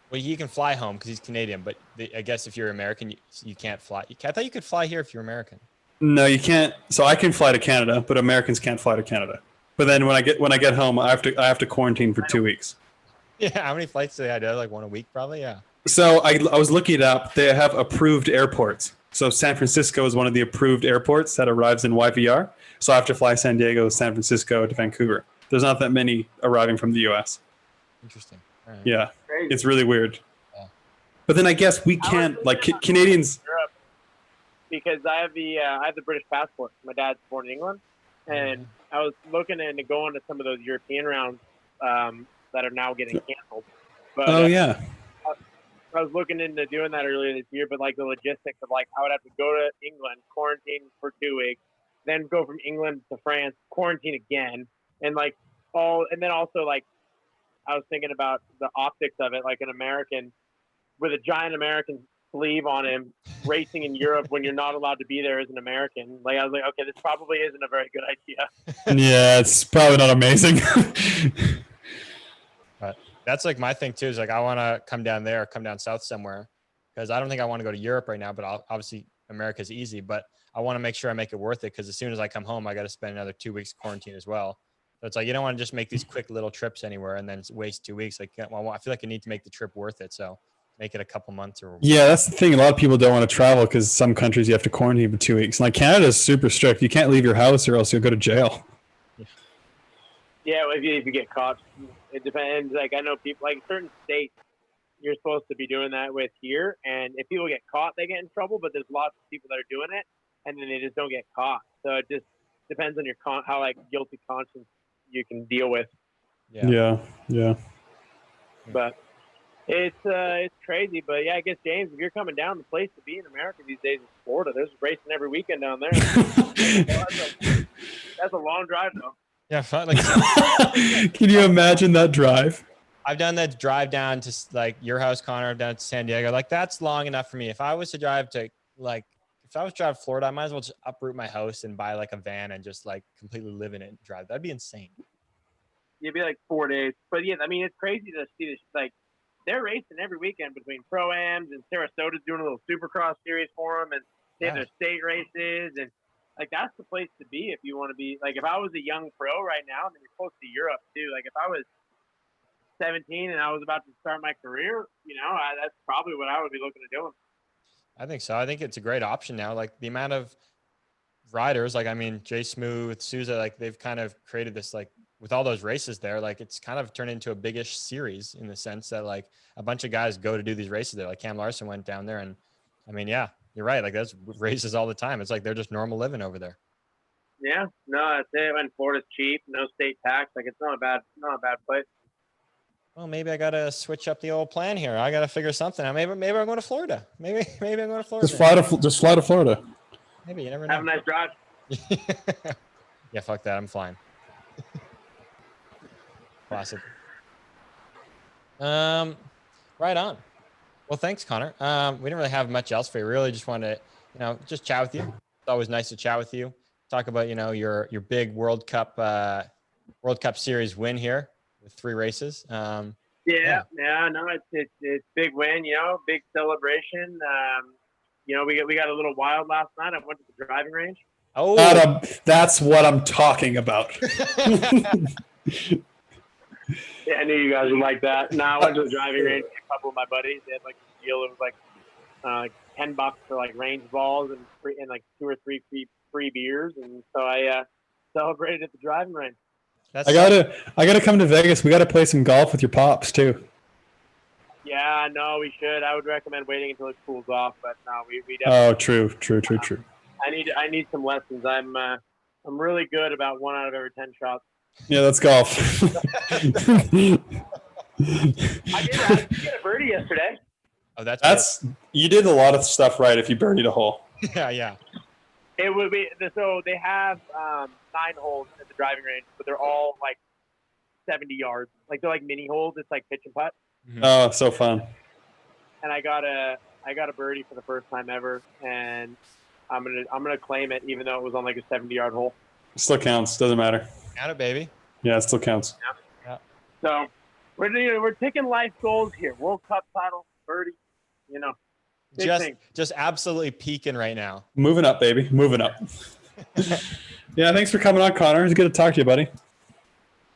Well, he can fly home because he's Canadian, but I guess if you're American, you can't fly. I thought you could fly here if you're American. No, you can't. So I can fly to Canada, but Americans can't fly to Canada. But then when I get home, I have to quarantine for 2 weeks. Yeah, how many flights do they have? Like one a week, probably. Yeah. So I was looking it up. They have approved airports. So San Francisco is one of the approved airports that arrives in YVR. So I have to fly San Diego, San Francisco to Vancouver. There's not that many arriving from the U.S. Interesting. All right. Yeah, Crazy. it's really weird. Yeah. But then I guess we can't, like Canadians. Europe because I have the British passport. My dad's born in England, and I was looking into going to some of those European rounds that are now getting canceled. But, Oh yeah. I was looking into doing that earlier this year, but like the logistics of like I would have to go to England, quarantine for 2 weeks, then go from England to France, quarantine again, and like and then also like I was thinking about the optics of it, like an American with a giant American sleeve on him racing in Europe when you're not allowed to be there as an American. Like I was like, okay, this probably isn't a very good idea. Yeah, it's probably not amazing. But that's like my thing too. Is like I want to come down there, come down south somewhere, because I don't think I want to go to Europe right now. But obviously America's easy. But I want to make sure I make it worth it because as soon as I come home, I got to spend another 2 weeks quarantine as well. So it's like you don't want to just make these quick little trips anywhere and then waste 2 weeks. Like I feel like I need to make the trip worth it. So make it a couple months or. Yeah, that's the thing. A lot of people don't want to travel because some countries you have to quarantine for 2 weeks. Like Canada is super strict. You can't leave your house or else you'll go to jail. Yeah, well, if you get caught, it depends. Like I know people, like certain states, you're supposed to be doing that with here, and if people get caught, they get in trouble. But there's lots of people that are doing it, and then they just don't get caught. So it just depends on your how like guilty conscience you can deal with. Yeah. But it's crazy. But yeah, I guess James, if you're coming down, the place to be in America these days is Florida. There's racing every weekend down there. That's a long drive though. Yeah, like Can you imagine that drive? I've done that drive down to like your house, Connor. I've done it to San Diego. Like that's long enough for me. If I was to drive to Florida, I might as well just uproot my house and buy like a van and just like completely live in it and drive. That'd be insane. It'd be like 4 days. But yeah, I mean, it's crazy to see this. Like they're racing every weekend between Pro-Ams and Sarasota's doing a little Supercross series for them, and they have their state races and. Like, that's the place to be if you want to be. Like, if I was a young pro right now, and then you're close to Europe, too. Like, if I was 17 and I was about to start my career, that's probably what I would be looking at doing. I think so. I think it's a great option now. Like, the amount of riders, like, I mean, Jay Smooth, Souza, like, they've kind of created this, like, with all those races there, like, it's kind of turned into a biggish series in the sense that, like, a bunch of guys go to do these races there. Like, Cam Larson went down there, and, I mean, yeah. You're right. Like that's races all the time. It's like they're just normal living over there. Yeah, no, that's it. And Florida's cheap, no state tax. Like it's not a bad place. Well, maybe I gotta switch up the old plan here. I gotta figure something out. Maybe I'm going to Florida. Maybe I'm going to Florida. Just fly to Florida. Maybe you never know. Have a nice drive. Yeah, fuck that. I'm flying. Classic. Right on. Well, thanks, Connor. We didn't really have much else for you. Really, just wanted to, just chat with you. It's always nice to chat with you. Talk about, your big World Cup Series win here with 3 races. No, it's big win. Big celebration. We got a little wild last night. I went to the driving range. Oh, that's what I'm talking about. Yeah, I knew you guys would like that. No, I went to the driving range with a couple of my buddies. They had like a deal. It was like $10 for like range balls and 2 or 3 free beers, and so I celebrated at the driving range. I gotta come to Vegas. We gotta play some golf with your pops too. Yeah, no, we should. I would recommend waiting until it cools off, but no, we definitely. Oh, true. I need some lessons. I'm really good about 1 out of every 10 shots. Yeah, that's golf. I did get a birdie yesterday. Oh, that's you did a lot of stuff right if you birdied a hole. Yeah. It would be so they have 9 holes at the driving range, but they're all like 70 yards. Like they're like mini holes. It's like pitch and putt. Mm-hmm. Oh, so fun. And I got a birdie for the first time ever, and I'm gonna claim it, even though it was on like a 70-yard hole. It still counts. Doesn't matter. Count it, baby. Yeah, it still counts. Yeah. So we're taking life goals here. World Cup title, birdie. Big thing. Just absolutely peaking right now. Moving up, baby. Moving up. Yeah, thanks for coming on, Connor. It's good to talk to you, buddy.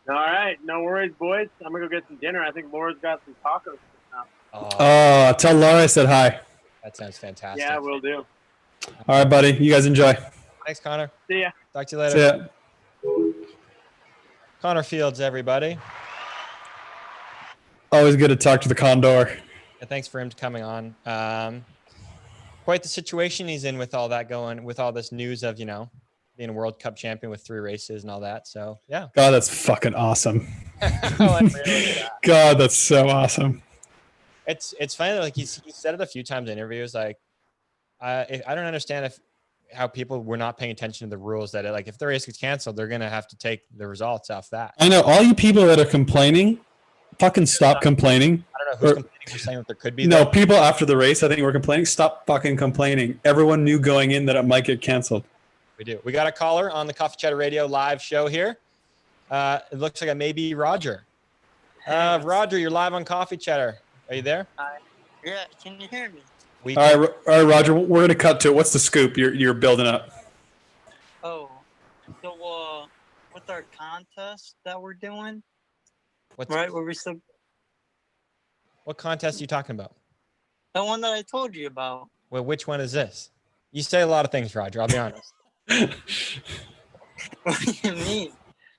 All right, no worries, boys. I'm gonna go get some dinner. I think Laura's got some tacos now. Oh, tell Laura I said hi. That sounds fantastic. Yeah, we'll do. All right, buddy. You guys enjoy. Thanks, Connor. See ya. Talk to you later. See ya. Connor Fields, everybody. Always good to talk to the Condor. Yeah, thanks for him coming on. Quite the situation he's in with all that going, with all this news of, being a World Cup champion with 3 races and all that. So, yeah. God, that's fucking awesome. Really God, that's so awesome. It's funny, like he said it a few times in interviews, like, I don't understand how people were not paying attention to the rules that if the race gets canceled, they're going to have to take the results off that. I know all you people that are complaining, fucking stop complaining. I don't know who's complaining for saying that there could be. No, people after the race, I think we're complaining. Stop fucking complaining. Everyone knew going in that it might get canceled. We do. We got a caller on the Coffee Chatter Radio live show here. It looks like it may be Roger. Roger, you're live on Coffee Chatter. Are you there? Yeah, can you hear me? All right, Roger. We're gonna cut to it. What's the scoop? You're building up. Oh, so with our contest that we're doing, What contest are you talking about? the one that I told you about. Well, which one is this? You say a lot of things, Roger. I'll be honest. What do you mean?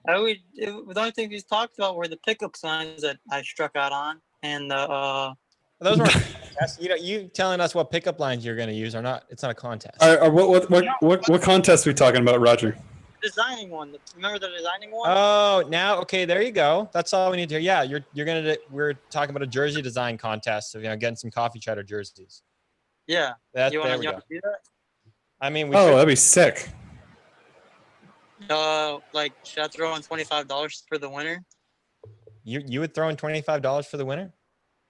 The only thing he's talked about were the pickup signs that I struck out on, and Those weren't contests. You telling us what pickup lines you're going to use or not? It's not a contest. What contest are we talking about, Roger? designing one. Remember the designing one? Oh, now okay, there you go. That's all we need to hear. Yeah, we're talking about a jersey design contest of getting some Coffee Chatter jerseys. Yeah. You want to do that? I mean, that'd be sick. Should I throw in $25 for the winner? You would throw in $25 for the winner?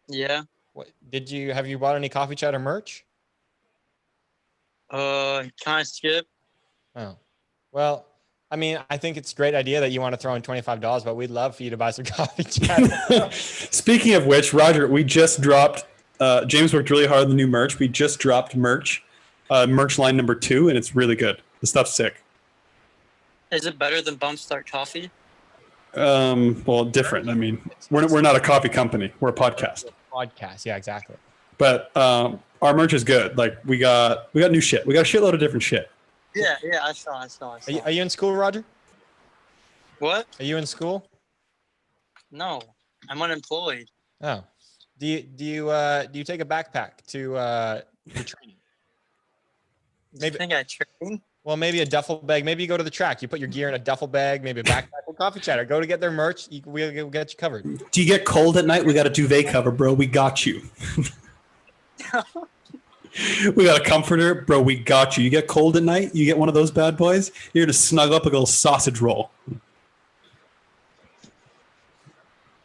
Yeah. What have you bought any Coffee Chatter merch? Can I skip? Oh, well, I mean, I think it's a great idea that you want to throw in $25, but we'd love for you to buy some Coffee Chatter. Speaking of which, Roger, we just dropped. James worked really hard on the new merch. We just dropped merch line number 2, and it's really good. The stuff's sick. Is it better than Bump Start Coffee? Well, different. I mean, we're not a coffee company. We're a podcast. Podcast, yeah, exactly. But our merch is good. Like we got new shit. We got a shitload of different shit. Yeah, I saw. Are you in school, Roger? What? Are you in school? No, I'm unemployed. Oh, do you take a backpack to your training? I think I train. Well, maybe a duffel bag. Maybe you go to the track. You put your gear in a duffel bag, maybe a backpack with Coffee Chatter. Go to get their merch. We'll get you covered. Do you get cold at night? We got a duvet cover, bro. We got you. We got a comforter, bro. We got you. You get cold at night? You get one of those bad boys? You're going to snuggle up like a little sausage roll.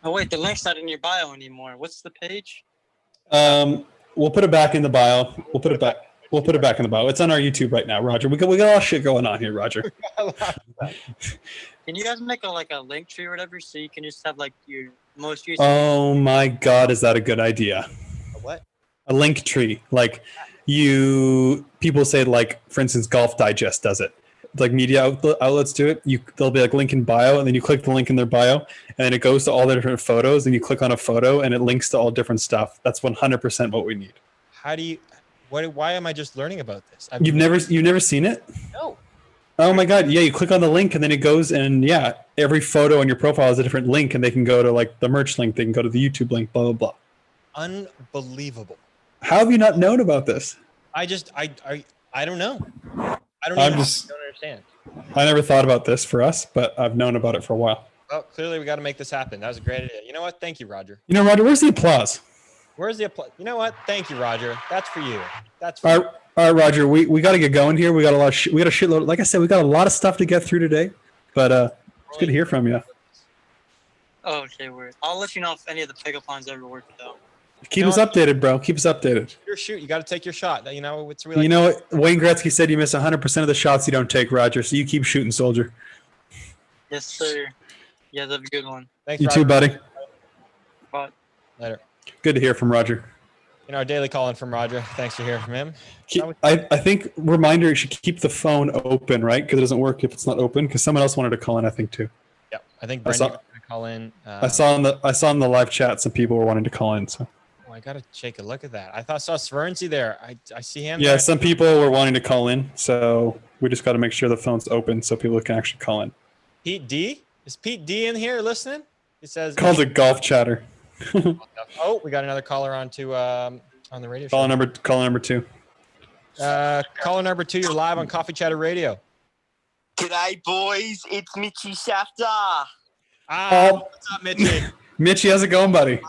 Oh wait, the link's not in your bio anymore. What's the page? We'll put it back in the bio. We'll put it back. We'll put it back in the bio. It's on our YouTube right now, Roger. We got a lot of shit going on here, Roger. Can you guys make a link tree or whatever so you can just have like your most recent? Oh my God, is that a good idea? A what? A link tree. Like people say, like, for instance, Golf Digest does it. Like media outlets do it. They'll be like link in bio, and then you click the link in their bio, and then it goes to all the different photos, and you click on a photo, and it links to all different stuff. That's 100% what we need. How do you? Why am I just learning about this? You've never seen it? No. Oh my God! Yeah, you click on the link, and then it goes, and yeah, every photo on your profile is a different link, and they can go to like the merch link, they can go to the YouTube link, blah blah blah. Unbelievable. How have you not known about this? I don't know. I don't understand. I never thought about this for us, but I've known about it for a while. Well, clearly we got to make this happen. That was a great idea. You know what? Thank you, Roger. You know, Roger, where's the applause? Where's the applause? You know what? Thank you, Roger. That's for you. That's for All you. right, all right, Roger. We got to get going here. We got a lot. We got a shitload. Like I said, we got a lot of stuff to get through today. But it's good to hear from you. Oh, okay, weird. I'll let you know if any of the pickup lines ever work out. Keep us updated, bro. Keep us updated. Your shoot. You got to take your shot. You know, it's You know what? Wayne Gretzky said you miss 100% of the shots you don't take, Roger. So you keep shooting, soldier. Yes, sir. Yeah, that's a good one. Thanks, You Roger. too, buddy. Bye. Later. Good to hear from Roger. You know, our daily call-in from Roger. Thanks for hearing from him. I think reminder, you should keep the phone open, right? Because it doesn't work if it's not open. Because someone else wanted to call in, I think, too. Yeah, I think Brendan was going to call in. I saw in the live chat some people were wanting to call in. So. I got to take a look at that. I saw Svernsey there. I see him. Yeah, there. some people were wanting to call in, so we just got to make sure the phone's open so people can actually call in. Pete D? Is Pete D in here listening? He says called it golf chatter. Oh, we got another caller on the radio show. Caller number 2. Caller number 2, you're live on Coffee Chatter Radio. G'day, boys. It's Mitchy Shafter. What's up, Mitchy? Mitchy, how's it going, buddy?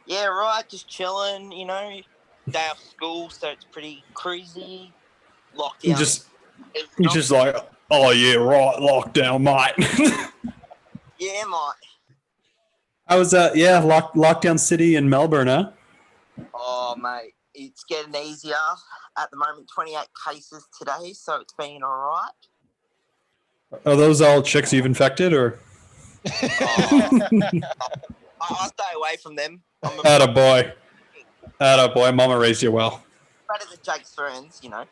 Yeah, right. Just chilling, you know. Day off school, so it's pretty cruisy. Lockdown. You just like, oh yeah, right, lockdown, mate. Yeah, mate. I was lockdown city in Melbourne, huh? Oh, mate. It's getting easier. At the moment, 28 cases today, so it's been all right. Are those all chicks you've infected, or? I'll stay away from them. Attaboy. Mama raised you well. Better than Jake's friends, you know.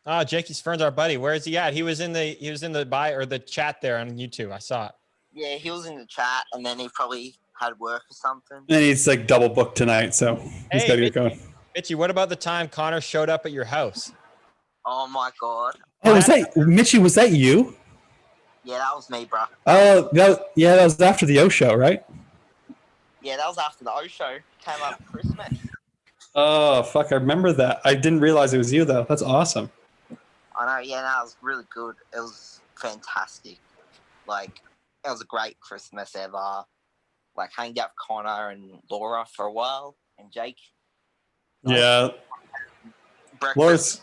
Oh, Jakey's friend's our buddy. Where is he at? He was in the chat there on YouTube. I saw it. Yeah, he was in the chat, and then he probably had work or something. And he's like double booked tonight, so he's got to get going. Mitchy, what about the time Connor showed up at your house? Oh my god. Oh, Mitchy? Was that you? Yeah, that was me, bro. Oh, that was after the O show, right? Yeah, that was after the O show came up for Christmas. Oh, fuck, I remember that. I didn't realize it was you, though. That's awesome. I know, yeah, no, it was really good. It was fantastic. Like, it was a great Christmas ever. Like, hanged out with Connor and Laura for a while, and Jake. Yeah. Breakfast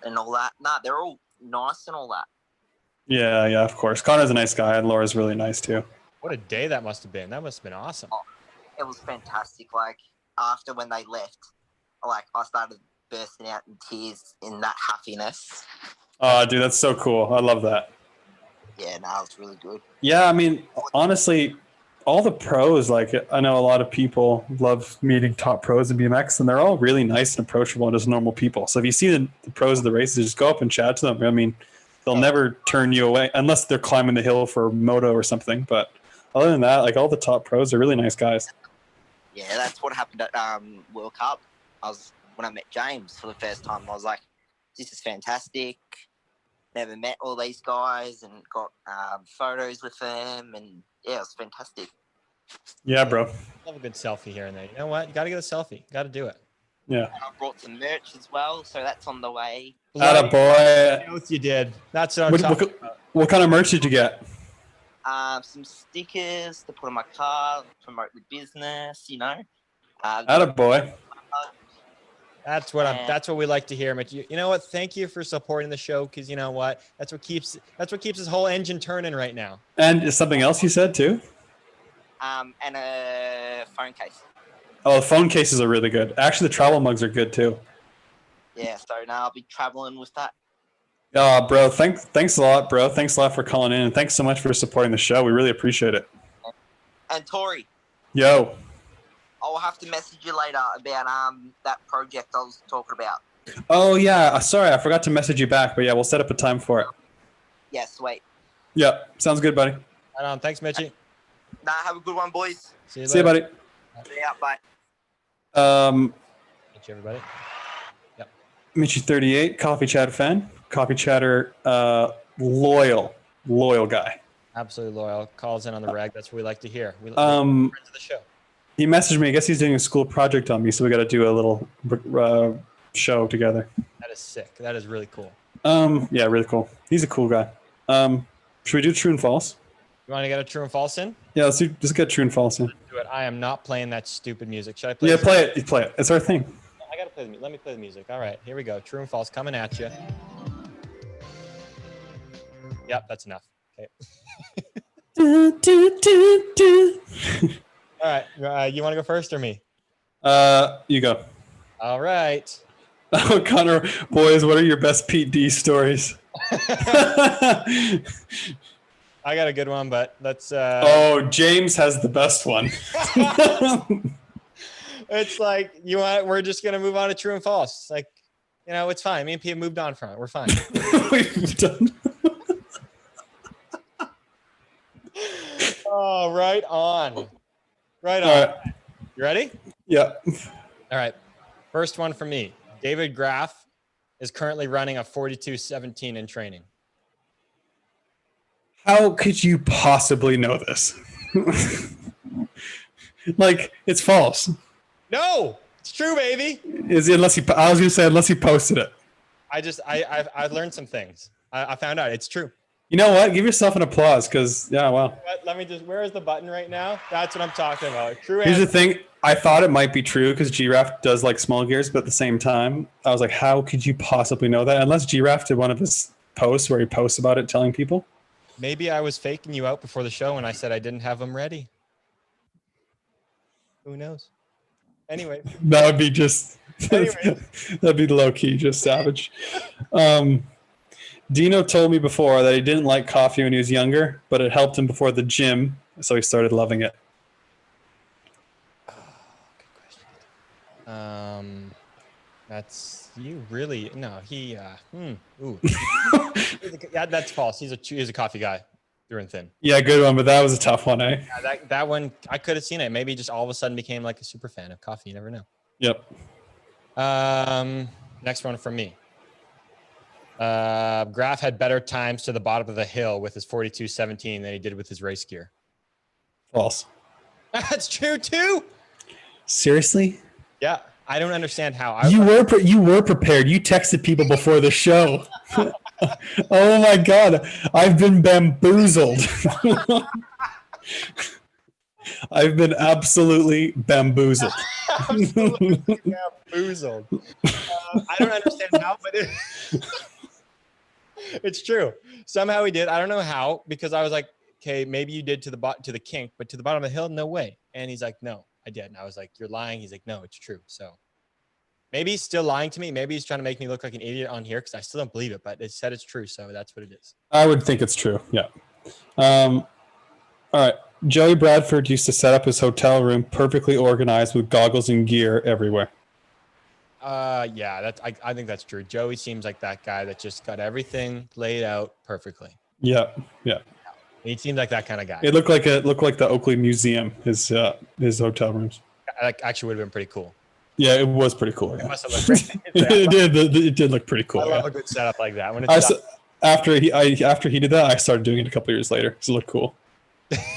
and all that. Nah, they're all nice and all that. Yeah, of course. Connor's a nice guy, and Laura's really nice, too. What a day that must have been. That must have been awesome. Oh, it was fantastic. Like, after when they left, like, I started bursting out in tears in that happiness. Oh, dude, that's so cool. I love that. Yeah, no, it was really good. Yeah, I mean, honestly, all the pros, like, I know a lot of people love meeting top pros in BMX, and they're all really nice and approachable and just normal people. So if you see the pros of the races, just go up and chat to them. I mean, they'll never turn you away unless they're climbing the hill for moto or something. But other than that, like, all the top pros are really nice guys. Yeah, that's what happened at World Cup. When I met James for the first time, I was like, this is fantastic. Never met all these guys and got photos with them, and yeah, it was fantastic. Yeah, bro. Love a good selfie here and there. You know what? You got to get a selfie. Got to do it. Yeah. And I brought some merch as well, so that's on the way. Atta boy. What you did. That's what I'm talking about. What kind of merch did you get? Some stickers to put on my car, promote the business, you know. Atta boy. That's what we like to hear, Mitch. You know what? Thank you for supporting the show, because you know what? That's what keeps this whole engine turning right now. And something else you said too? And a phone case. Oh, the phone cases are really good. Actually, the travel mugs are good too. Yeah, so now I'll be traveling with that. Oh, bro, thanks a lot, bro. Thanks a lot for calling in, and thanks so much for supporting the show. We really appreciate it. And Tori, Yo. I'll have to message you later about that project I was talking about. Oh yeah, sorry, I forgot to message you back, but yeah, we'll set up a time for it. Yeah, sweet. Yeah, sounds good, buddy. Right on. Thanks, Mitchie. Nah, have a good one, boys. See you See you, buddy. See ya, bye. Thank you, everybody. Yep. Mitchie38, Coffee Chatter fan. Coffee Chatter, loyal guy. Absolutely loyal. Calls in on the reg. That's what we like to hear. We're friends of the show. He messaged me. I guess he's doing a school project on me, so we got to do a little show together. That is sick. That is really cool. Yeah, really cool. He's a cool guy. Should we do true and false? You want to get a true and false in? Yeah, let's get true and false in. Do it. I am not playing that stupid music. Should I play? Yeah, play it. You play it. It's our thing. I gotta play let me play the music. All right, here we go. True and false coming at you. Yep, that's enough. Okay. All right, you want to go first or me? You go. All right. Oh, Connor, boys, what are your best Pete D stories? I got a good one, but let's. Oh, James has the best one. It's like we're just gonna move on to true and false. It's like, you know, it's fine. Me and Pete moved on from it. We're fine. We've done. Oh, right on. Right on. All right. You ready? Yeah. All right. First one for me. David Graff is currently running a 42.17 in training. How could you possibly know this? Like, it's false. No, it's true, baby. Is it unless he? I was gonna say unless he posted it. I've learned some things. I found out it's true. You know what? Give yourself an applause, because yeah, wow. Let me just. Where is the button right now? That's what I'm talking about. True. Here's the thing. I thought it might be true because Giraffe does like small gears, but at the same time, I was like, how could you possibly know that? Unless Giraffe did one of his posts where he posts about it, telling people. Maybe I was faking you out before the show and I said I didn't have them ready. Who knows? Anyway. That would be just. Anyway. That'd be low key, just savage. Dino told me before that he didn't like coffee when he was younger, but it helped him before the gym, so he started loving it. Oh, good question. That's you really no. He ooh. Yeah, that's false. He's a coffee guy through and thin. Yeah, good one, but that was a tough one, eh? Yeah, that one I could have seen it. Maybe just all of a sudden became like a super fan of coffee. You never know. Yep. Next one from me. Graf had better times to the bottom of the hill with his 42.17 than he did with his race gear. False. That's true too. Seriously? Yeah, I don't understand how. You were prepared. You texted people before the show. Oh my god, I've been bamboozled. I've been absolutely bamboozled. Absolutely bamboozled. I don't understand how, but it's true. Somehow he did. I don't know how, because I was like, okay, maybe you did to the kink, but to the bottom of the hill, no way. And he's like, no, I did. And I was like, you're lying. He's like, no, it's true. So maybe he's still lying to me. Maybe he's trying to make me look like an idiot on here because I still don't believe it, but it said it's true. So that's what it is. I would think it's true. Yeah. All right. Joey Bradford used to set up his hotel room perfectly organized with goggles and gear everywhere. Yeah, I think that's true. Joey seems like that guy that just got everything laid out perfectly. Yeah. Yeah. He seemed like that kind of guy. It looked like the Oakley Museum, his hotel rooms. That actually would have been pretty cool. Yeah, it was pretty cool. It Yeah. must have looked great. It did look pretty cool. I love yeah. a good setup like that. When it's after he did that, I started doing it a couple years later. So it looked cool.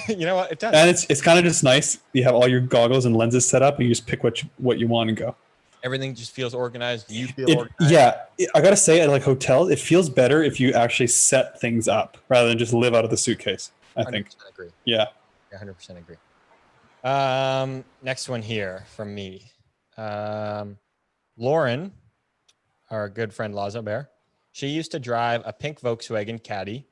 You know what? It does. And it's kind of just nice. You have all your goggles and lenses set up, and you just pick what you want and go. Everything just feels organized. You feel It, organized. yeah, I gotta say, at like hotels, it feels better if you actually set things up rather than just live out of the suitcase. I 100% think. agree. Yeah. 100% agree. Next one here from me. Lauren, our good friend Lazo Bear, she used to drive a pink Volkswagen Caddy,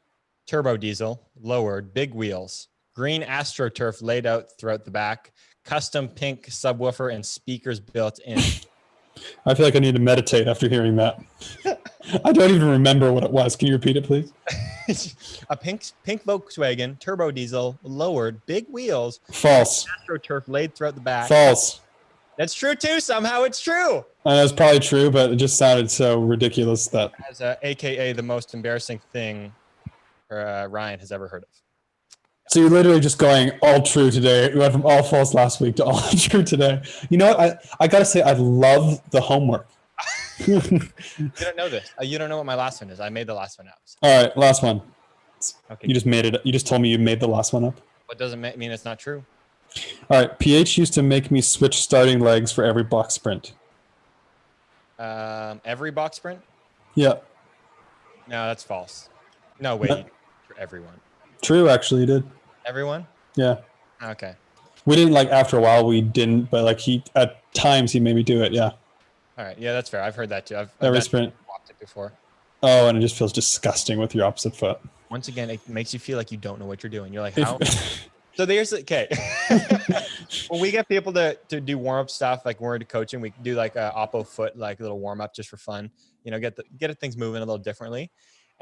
turbo diesel, lowered, big wheels, green AstroTurf laid out throughout the back, custom pink subwoofer and speakers built in. I feel like I need to meditate after hearing that. I don't even remember what it was. Can you repeat it, please? A pink Volkswagen, turbo diesel, lowered, big wheels, False. AstroTurf laid throughout the back. False. That's true too. Somehow it's true. I know it's probably true, but it just sounded so ridiculous that. As AKA the most embarrassing thing Ryan has ever heard of. So you're literally just going all true today. We went from all false last week to all true today. You know what? I gotta say, I love the homework. You don't know this. You don't know what my last one is. I made the last one up. So. All right, last one. Okay. You just made it. You just told me you made the last one up. What doesn't mean it's not true? All right. PH used to make me switch starting legs for every box sprint. Every box sprint? Yeah. No, that's false. No, wait. No. For everyone. True, actually, he did. Everyone? Yeah. Okay. We didn't like after a while. We didn't, but like at times he made me do it. Yeah. All right. Yeah, that's fair. I've heard that too. I've Every sprint. walked it before. Oh, and it just feels disgusting with your opposite foot. Once again, it makes you feel like you don't know what you're doing. You're like, how? So there's okay. When we get people to do warm up stuff, like when we're coaching, we do like a oppo foot, like a little warm up just for fun. You know, get things moving a little differently.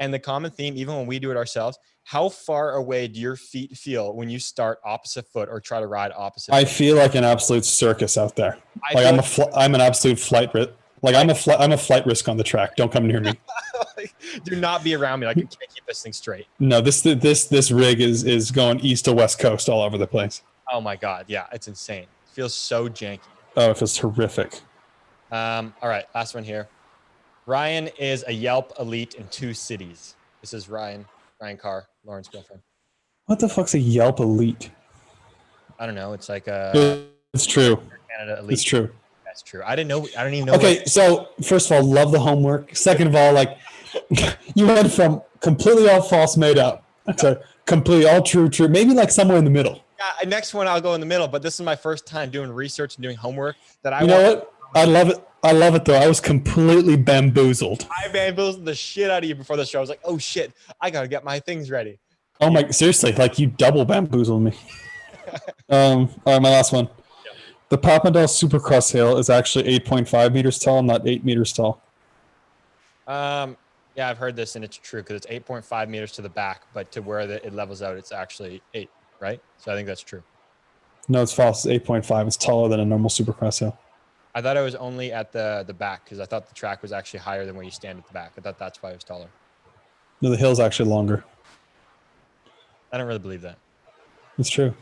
And the common theme, even when we do it ourselves, how far away do your feet feel when you start opposite foot or try to ride opposite? I foot? feel like an absolute circus out there. I'm an absolute flight risk. Like I'm a flight risk on the track. Don't come near me. Like, do not be around me. Like I can't keep this thing straight. No, this rig is going east to west coast all over the place. Oh my god, yeah, it's insane. It feels so janky. Oh, it feels horrific. All right, last one here. Ryan is a Yelp elite in 2 cities. This is Ryan Carr, Lauren's girlfriend. What the fuck's a Yelp elite? I don't know. It's like a It's true. Canada elite. It's true. That's true. I didn't even know. Okay, so first of all, love the homework. Second of all, like you went from completely all false made up to completely all true. Maybe like somewhere in the middle. Yeah, next one I'll go in the middle, but this is my first time doing research and doing homework that You know what? I love it. I love it though. I was completely bamboozled. I bamboozled the shit out of you before the show. I was like, oh shit, I gotta get my things ready. Oh my, seriously, like you double bamboozled me. All right, my last one. Yeah. The Papendal Supercross hill is actually 8.5 meters tall, not 8 meters tall. Yeah, I've heard this and it's true because it's 8.5 meters to the back, but to where it levels out, it's actually 8, right? So I think that's true. No, it's false. It's 8.5. It's taller than a normal Supercross hill. I thought it was only at the back because I thought the track was actually higher than where you stand at the back. I thought that's why it was taller. No, the hill's actually longer. I don't really believe that. It's true.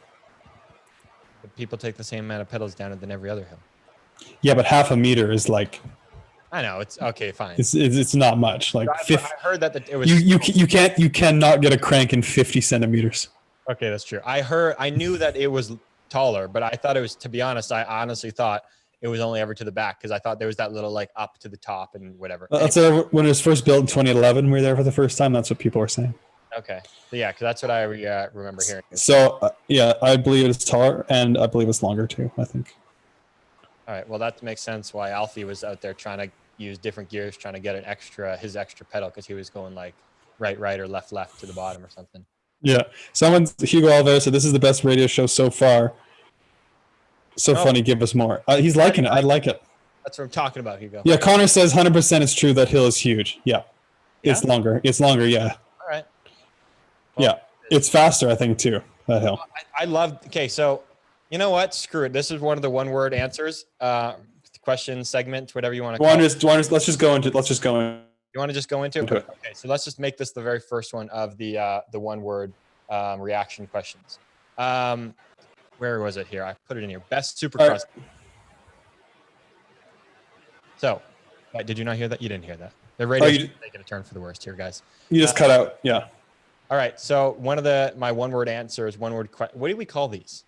But people take the same amount of pedals down it than every other hill. Yeah, but half a meter is like I know it's okay, fine. it's not much. Like I heard that it was you cannot get a crank in 50 centimeters. Okay, that's true. I knew that it was taller, but I thought it was, to be honest, I honestly thought it was only ever to the back because I thought there was that little like up to the top and whatever. That's when it was first built in 2011. We were there for the first time. That's what people were saying. Okay, so yeah, because that's what I remember hearing. So yeah, I believe it's taller, and I believe it's longer too. I think. All right, well that makes sense why Alfie was out there trying to use different gears, trying to get his extra pedal because he was going like right or left to the bottom or something. Yeah, Hugo Alvarez said this is the best radio show so far. So funny, give us more. He's liking it. I like it. That's what I'm talking about, Hugo. Yeah, Connor says 100% it's true that hill is huge. Yeah, it's longer. It's longer. Yeah. All right. Well, yeah, it's faster, I think, too. That hill. I love. Okay, so you know what? Screw it. This is one of the one-word answers, question segment, whatever you want to call it. Let's just go into. You want to just go into it? Okay, so let's just make this the very first one of the one-word reaction questions. Where was it here? I put it in here. Best Supercross. Right. So, did you not hear that? You didn't hear that. The radio is taking a turn for the worst here, guys. You just cut out. Yeah. All right. So one of my one-word answers, what do we call these?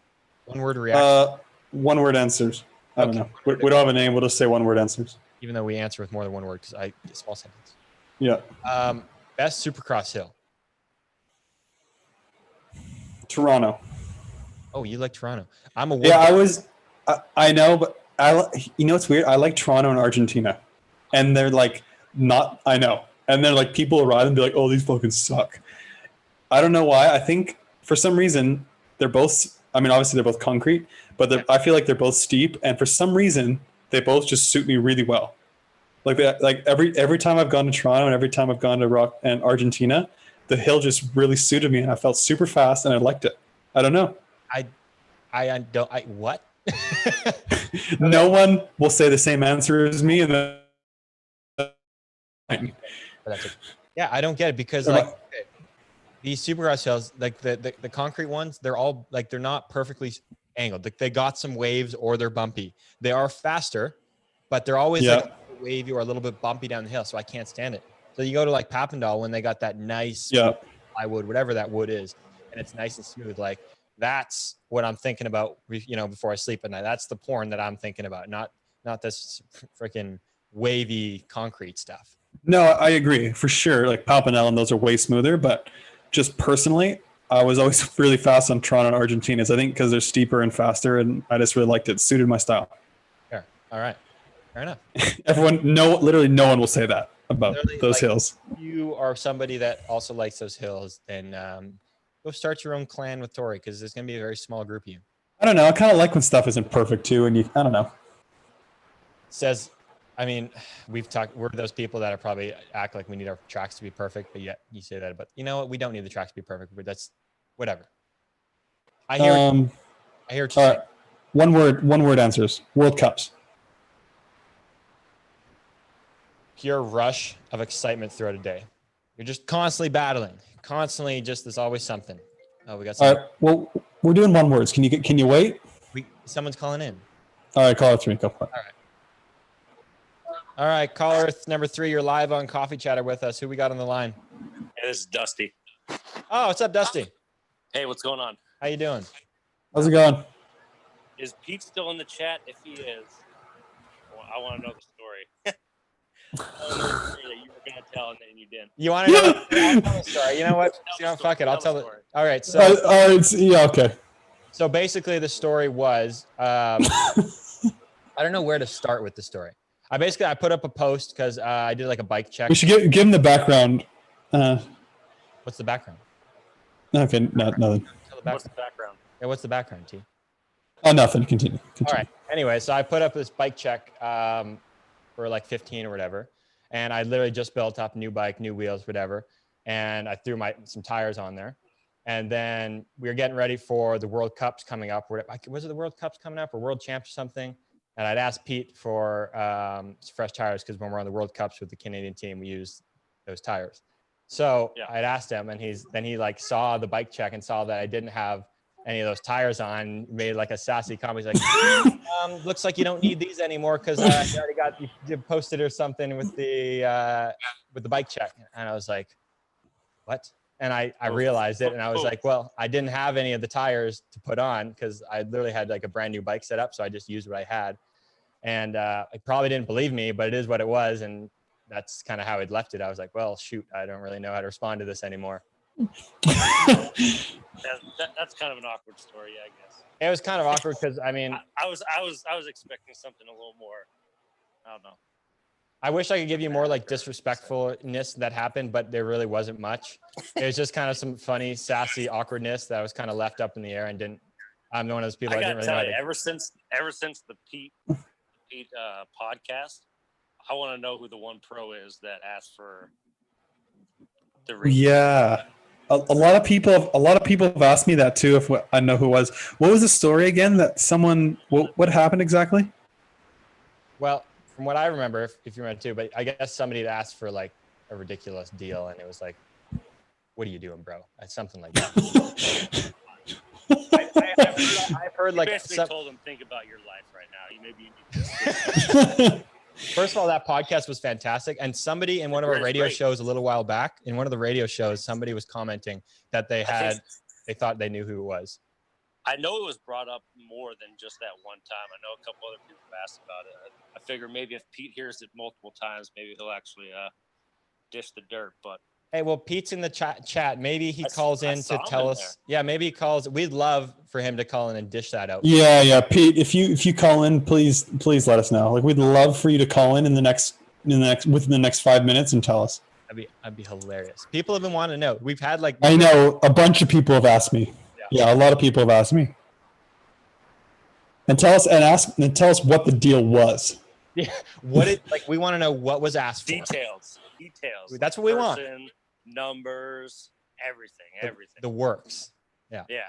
One-word reaction. One-word answers. I don't know. We don't have a name. We'll just say one word answers. Even though we answer with more than one word, because small sentence. Yeah. Best Supercross hill. Toronto. Oh, you like Toronto? I'm a I know, but you know what's weird? I like Toronto and Argentina, and they're like not. I know, and they're like people ride and be like, "Oh, these fucking suck." I don't know why. I think for some reason they're both. I mean, obviously they're both concrete, but I feel like they're both steep, and for some reason they both just suit me really well. Like every time I've gone to Toronto and every time I've gone to Rock and Argentina, the hill just really suited me, and I felt super fast, and I liked it. I don't know. What? No one will say the same answer as me, and then yeah, I don't get it because like these Supercross hills, like the concrete ones, they're all like they're not perfectly angled. Like they got some waves or they're bumpy. They are faster, but they're always like wavy or a little bit bumpy down the hill, so I can't stand it. So you go to like Papendal when they got that nice plywood, whatever that wood is, and it's nice and smooth. Like that's what I'm thinking about, before I sleep at night. That's the porn that I'm thinking about, not this freaking wavy concrete stuff. No, I agree for sure. Like Papendal and those are way smoother, but just personally, I was always really fast on Toronto and Argentinas. I think because they're steeper and faster, and I just really liked it. It suited my style. Fair. All right. Fair enough. Literally no one will say that about those hills. If you are somebody that also likes those hills, then go start your own clan with Tori, because there's going to be a very small group of you. I don't know. I kind of like when stuff isn't perfect too, and I don't know. I mean, we're those people that are probably act like we need our tracks to be perfect, but yet you say that, but you know what? We don't need the tracks to be perfect, but that's whatever. I hear what you're saying. One word answers. World Cups. Pure rush of excitement throughout a day. You're just constantly battling, there's always something. Oh, we got something. All right. Well, we're doing one words. Can you wait? Someone's calling in. All right, caller 3. Go for it. All right, caller number 3, you're live on Coffee Chatter with us. Who we got on the line? Hey, this is Dusty. Oh, what's up, Dusty? Hey, what's going on? How you doing? How's it going? Is Pete still in the chat? If he is, I want to know the story. I want to know the story that you were going to tell and then you didn't. You want to know? I'll tell the story. You know what? Fuck it. I'll tell it. All right. So. Okay. So basically, the story was. I don't know where to start with the story. I put up a post because I did like a bike check. We should give him the background. What's the background? Okay, nothing. What's the background? Yeah, what's the background, T? Oh, nothing. Continue. All right. Anyway, so I put up this bike check for like 15 or whatever, and I literally just built up a new bike, new wheels, whatever, and I threw some tires on there, and then we were getting ready for the World Cups coming up. Was it the World Cups coming up or World Champs or something? And I'd asked Pete for fresh tires because when we're on the World Cups with the Canadian team, we use those tires. So I'd asked him, and he like saw the bike check and saw that I didn't have any of those tires on. Made like a sassy comment. He's like, "Looks like you don't need these anymore because you already you posted or something with the bike check." And I was like, "What?" And I realized it, and I was like, well, I didn't have any of the tires to put on because I literally had like a brand new bike set up, so I just used what I had. And he probably didn't believe me, but it is what it was, and that's kind of how he'd left it. I was like, well, shoot, I don't really know how to respond to this anymore. That's kind of an awkward story, I guess. It was kind of awkward because I mean, I was expecting something a little more. I don't know. I wish I could give you more like disrespectfulness that happened, but there really wasn't much. It was just kind of some funny, sassy awkwardness that was kind of left up in the air and didn't. I'm one of those people I didn't really know. Ever since the Pete podcast, I want to know who the one pro is that asked for the read. Yeah, a lot of people have asked me that too. If I know who it was. What was the story again? That someone. What happened exactly? Well, from what I remember, if you remember too, but I guess somebody had asked for like a ridiculous deal, and it was like, "What are you doing, bro?" Something like that. I've heard like basically told them, think about your life right now. You need First of all, that podcast was fantastic, and somebody in one of our radio shows a little while back, somebody was commenting that they thought they knew who it was. I know it was brought up more than just that one time. I know a couple other people have asked about it. I figure maybe if Pete hears it multiple times, maybe he'll actually dish the dirt. But Hey, well, Pete's in the chat. Maybe he calls in to saw him tell in us. Yeah, maybe he calls. We'd love for him to call in and dish that out. Yeah, Pete. If you call in, please let us know. Like, we'd love for you to call in within the next 5 minutes and tell us. That'd be hilarious. People have been wanting to know. We've had like. I know a bunch of people have asked me. Yeah, a lot of people have asked me. And tell us what the deal was. Yeah, we want to know what was asked for. Details. That's what we want. Numbers, everything. The works. Yeah. Yeah.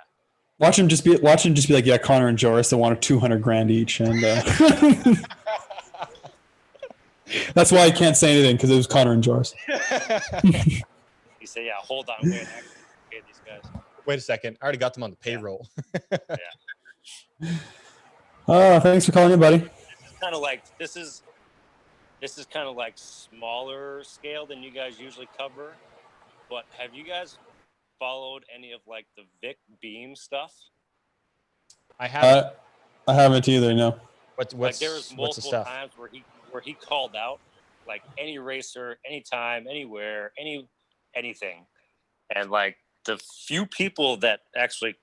Watch him just be like, yeah, Connor and Joris, they wanted $200,000 each, and that's why I can't say anything, because it was Connor and Joris. He said, "Yeah, hold on, wait, I can pay these guys." Wait a second, I already got them on the payroll. Yeah. Thanks for calling in, buddy. This is kind of like smaller scale than you guys usually cover. But have you guys followed any of like the Vic Beam stuff? I haven't. I haven't either. No. What's there was what's the multiple stuff? times where he called out like any racer, anytime, anywhere, anything, and like the few people that actually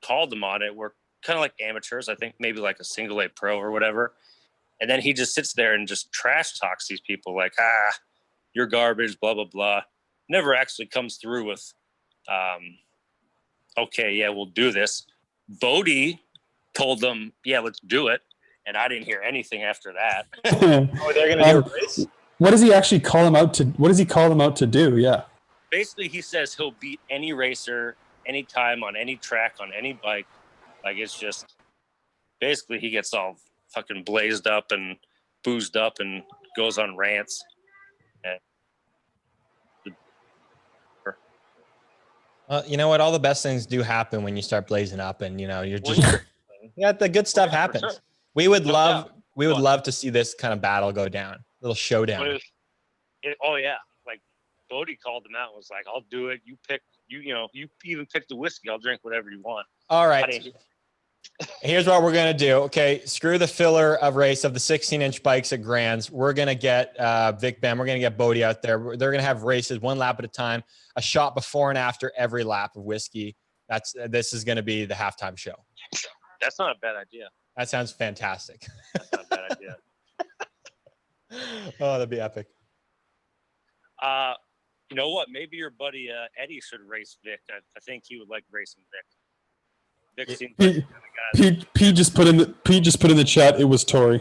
called him on it were kind of like amateurs. I think maybe like a single A pro or whatever. And then he just sits there and just trash talks these people like, you're garbage, blah, blah, blah. Never actually comes through with, okay, yeah, we'll do this. Bodie told them, yeah, let's do it. And I didn't hear anything after that. Oh, they're going to do a race? What does he actually call them out to? What does he call them out to do? Yeah. Basically, he says he'll beat any racer, anytime, on any track, on any bike. Like, it's just, basically, he gets all fucking blazed up and boozed up and goes on rants. Well, you know what? All the best things do happen when you start blazing up, and you're just the good stuff happens. Sure. We would love to see this kind of battle go down, little showdown. Oh yeah, like Bodie called him out and was like, "I'll do it. You pick. You even pick the whiskey. I'll drink whatever you want." All right. Here's what we're going to do. Okay. Screw the filler of race of the 16-inch bikes at Grands. We're going to get Vic Bam. We're going to get Bodie out there. They're going to have races one lap at a time, a shot before and after every lap of whiskey. This is going to be the halftime show. That's not a bad idea. That sounds fantastic. That's not a bad idea. Oh, that'd be epic. You know what? Maybe your buddy Eddie should race Vic. I think he would like racing Vic. Vic seems like the kind of guy. Pete just put in the chat. It was Tori.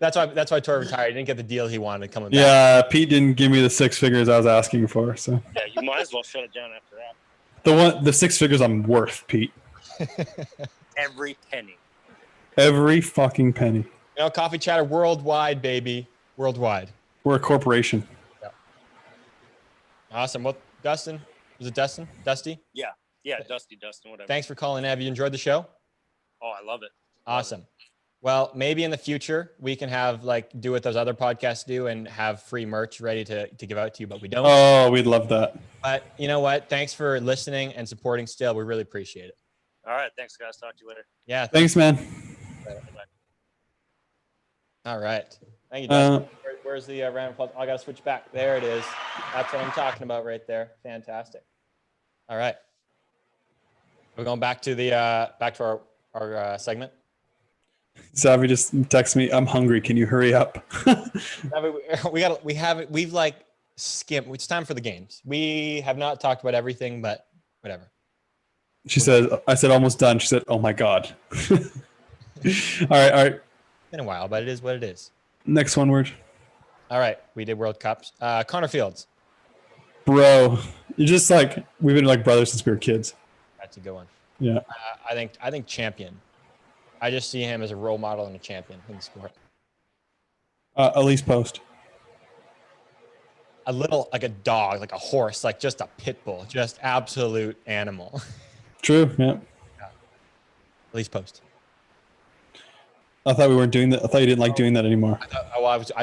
That's why Tori retired. He didn't get the deal he wanted coming back. Yeah, Pete didn't give me the 6 figures I was asking for. So yeah, you might as well shut it down after that. The 6 figures I'm worth, Pete. Every penny. Every fucking penny. Coffee Chatter worldwide, baby. Worldwide. We're a corporation. Yeah. Awesome. Well, Dustin, was it Dustin? Dusty? Yeah, Dustin, whatever. Thanks for calling in. Have you enjoyed the show? Oh, I love it. Awesome. Well, maybe in the future we can have do what those other podcasts do and have free merch ready to give out to you, but we don't. Oh, we'd love that. But you know what? Thanks for listening and supporting still. We really appreciate it. All right. Thanks, guys. Talk to you later. Yeah. Thanks, man. Bye. All right. Thank you, Dustin. Where's the round of applause? I got to switch back. There it is. That's what I'm talking about right there. Fantastic. All right. We're going back to our segment. Savvy just texted me, "I'm hungry. Can you hurry up?" We've skimmed. It's time for the games. We have not talked about everything, but whatever. She said, "I said almost done." She said, "Oh my god." All right. It's been a while, but it is what it is. Next one word. All right, we did World Cups. Connor Fields. Bro, you're just we've been brothers since we were kids. That's a good one. Yeah. I think champion. I just see him as a role model and a champion in the sport. Elise Post. A little like a dog, like a horse, like just a pit bull, just absolute animal. True. Yeah. Elise Post. I thought we weren't doing that. I thought you didn't like doing that anymore.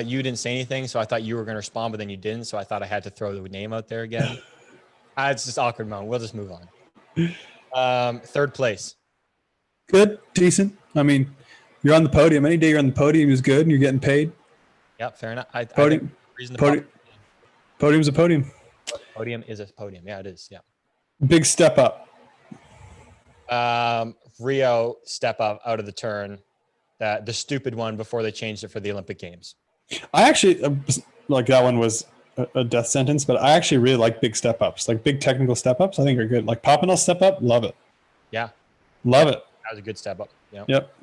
You didn't say anything, so I thought you were going to respond, but then you didn't. So I thought I had to throw the name out there again. It's just awkward moment. We'll just move on. Third place. Good, decent. I mean, you're on the podium. Any day you're on the podium is good, and you're getting paid. Yep, fair enough. I Podium. think reason to Podium's a podium. podium is a podium. Yeah, it is. Yeah. Big step up. Rio step up out of the turn, the stupid one before they changed it for the Olympic Games. I actually like that one was a death sentence, but I actually really like big step ups, like big technical step ups. I think are good. Like Papinel step up, love it. Yeah, love it. That was a good step up. Yeah. Yep.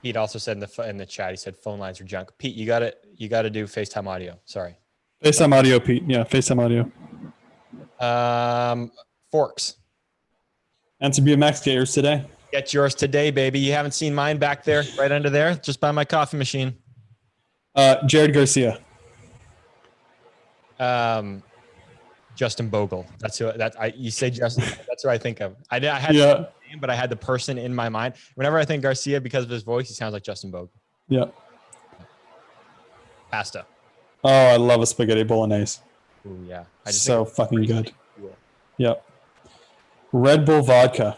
Pete also said in the chat, he said phone lines are junk. Pete, you got to do FaceTime audio. Sorry. FaceTime audio, Pete. Yeah, FaceTime audio. Forks. Answer BMX, get yours today. Get yours today, baby. You haven't seen mine back there, right under there, just by my coffee machine. Jared Garcia. Justin Bogle. That's who. You say Justin. That's who I think of. I had the name, but I had the person in my mind. Whenever I think Garcia, because of his voice, he sounds like Justin Bogle. Yeah. Pasta. Oh, I love a spaghetti bolognese. Ooh, yeah. So fucking good. Cool. Yep. Red Bull vodka.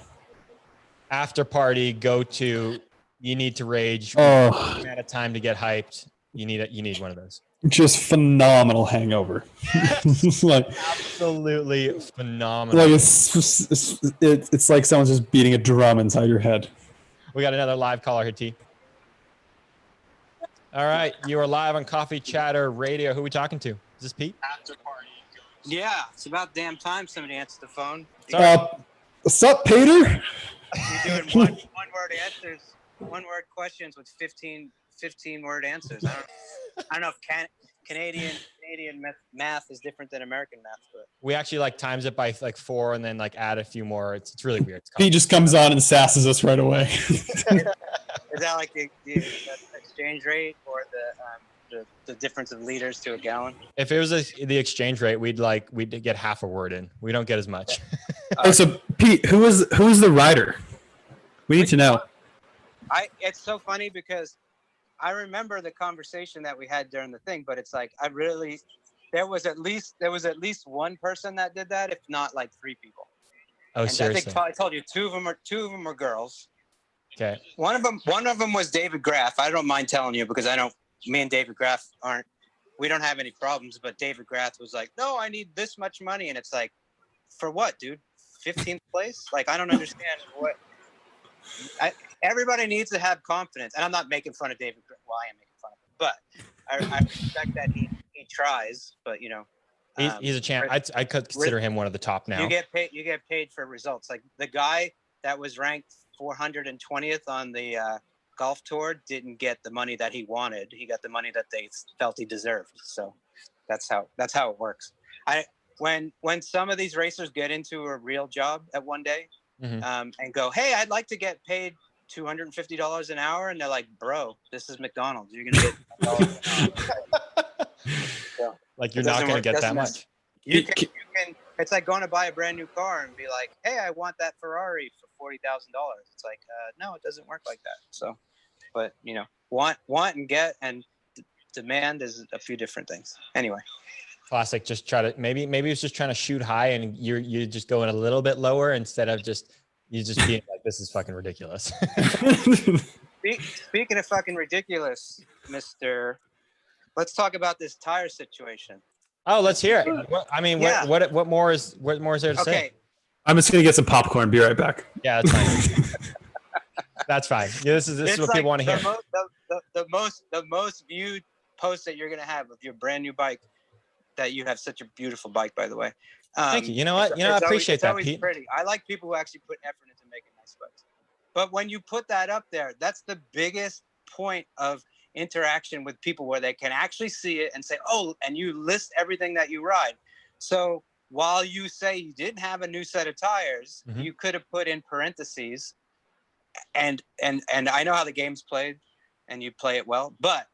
After party, go to. You need to rage. Oh. Amount of time to get hyped. You need one of those. Just phenomenal hangover. Like absolutely phenomenal. Like it's like someone's just beating a drum inside your head. We got another live caller here, T. All right, you are live on Coffee Chatter Radio. Who are we talking to? Is this Pete? After party. Yeah, it's about damn time somebody answered the phone. What's up, Peter? You're doing one-word answers, one-word questions with 15 word answers. I don't know if Canadian math is different than American math, but we actually like times it by like 4 and then like add a few more. It's really weird. He just comes on and sasses us right away. Is that like the exchange rate or the difference of liters to a gallon? If it was the exchange rate, we'd get half a word in. We don't get as much. So Pete, who is the rider? We need to know. It's so funny because I remember the conversation that we had during the thing, but it's like there was at least one person that did that, if not like 3 people. Oh, and seriously? I told you two of them are girls. Okay. One of them was David Graff. I don't mind telling you because me and David Graff we don't have any problems, but David Graff was like, no, I need this much money. And it's like, for what, dude? 15th place? Like, I don't understand what. Everybody needs to have confidence, and I'm not making fun of David. Well, I am making fun of him, but I respect that he tries. But he's a champ. I could consider him one of the top now. You get paid for results. Like the guy that was ranked 420th on the golf tour didn't get the money that he wanted. He got the money that they felt he deserved. So that's how it works. When some of these racers get into a real job at one day. Mm-hmm. And go, hey, I'd like to get paid $250 an hour, and they're like, bro, this is McDonald's. You're gonna get so, like you're not gonna get that much. You can. It's like going to buy a brand new car and be like, hey, I want that Ferrari for $40,000. It's like, no, it doesn't work like that. So, but want and get and demand is a few different things. Anyway. Classic. Just try to maybe it's just trying to shoot high and you're just going a little bit lower instead of you just being like, this is fucking ridiculous. Speaking of fucking ridiculous, Mr. Let's talk about this tire situation. Oh, let's hear it. What more is there to say? I'm just gonna get some popcorn. Be right back. Yeah, that's fine. That's fine. Yeah, this is what people want to hear. The most viewed post that you're gonna have of your brand new bike. That you have such a beautiful bike, by the way. Thank you. You know what? I appreciate that, Pete. Pretty. I like people who actually put effort into making nice bikes. But when you put that up there, that's the biggest point of interaction with people where they can actually see it and say, oh, and you list everything that you ride. So while you say you didn't have a new set of tires, mm-hmm. you could have put in parentheses. And I know how the game's played, and you play it well, but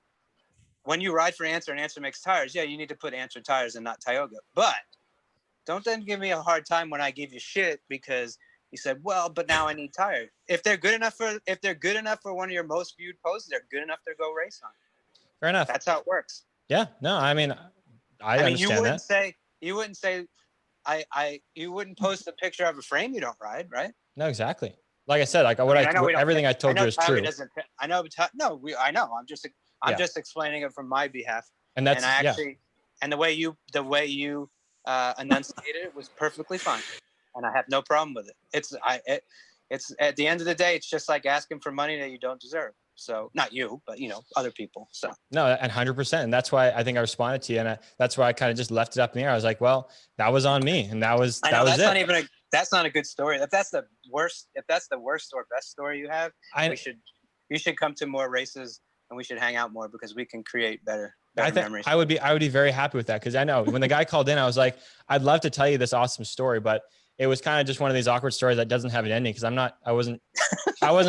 when you ride for Answer and Answer makes tires, yeah, you need to put Answer tires and not Tioga. But don't then give me a hard time when I give you shit because you said, well, but now I need tires. If they're good enough for one of your most viewed posts, they're good enough to go race on. Fair enough. That's how it works. Yeah. No, I mean, I understand you wouldn't say you wouldn't post a picture of a frame you don't ride, right? No, exactly. Like I said, like everything I told you is true. I know. I know. I'm just explaining it from my behalf. And that's and the way you enunciated it was perfectly fine, and I have no problem with it. It's at the end of the day, it's just like asking for money that you don't deserve. So not you, but other people. So no, and 100%. And that's why I think I responded to you. And that's why I kind of just left it up in the air. I was like, well, that was on me. And that was it. That's not a good story. If that's the worst or best story you have, you should come to more races and we should hang out more because we can create better memories. I would be very happy with that. Cause I know when the guy called in, I was like, I'd love to tell you this awesome story, but it was kind of just one of these awkward stories that doesn't have an ending. Cause I wasn't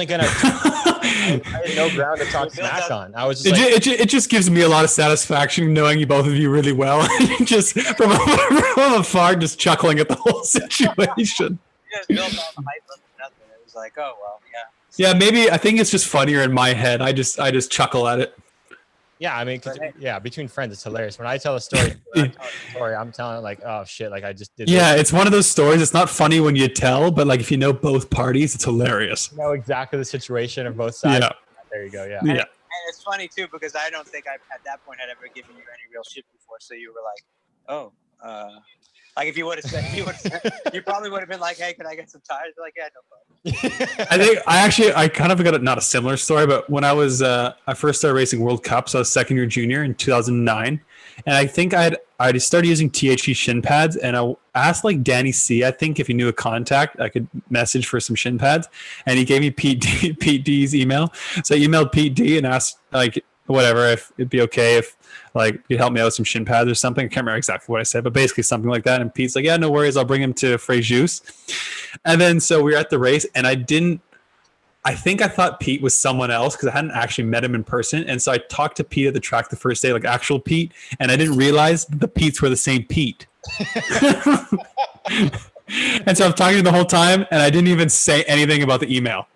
gonna, I had no ground to talk smack on. I was just it just gives me a lot of satisfaction knowing you both of you really well. Just from afar, just chuckling at the whole situation. You guys built all the hype up to nothing. It was like, oh well, yeah. Yeah, maybe I think it's just funnier in my head. I just chuckle at it. Yeah, I mean, between friends, it's hilarious. When I tell a story, I'm telling it like, oh shit, like I just did. Yeah, it's one of those stories. It's not funny when you tell, but like if you know both parties, it's hilarious. You know exactly the situation of both sides. Yeah. There you go. Yeah. And it's funny too because I don't think I at that point had ever given you any real shit before. So you were like, oh, like if you would have said, you probably would have been like, hey, can I get some tires? Like, yeah, no problem. I kind of got not a similar story, but when I first started racing World Cups, so I was second year junior in 2009. And I think I started using THE shin pads, and I asked like Danny C, I think if he knew a contact, I could message for some shin pads, and he gave me Pete D's email. So I emailed Pete D and asked like whatever if it'd be okay if like you'd help me out with some shin pads or something. I can't remember exactly what I said, but basically something like that. And Pete's like, yeah, no worries, I'll bring him to Frejus. And then so we were at the race, and I think I thought Pete was someone else because I hadn't actually met him in person. And so I talked to Pete at the track the first day, like actual Pete, and I didn't realize the Petes were the same Pete. And so I'm talking to him the whole time, and I didn't even say anything about the email.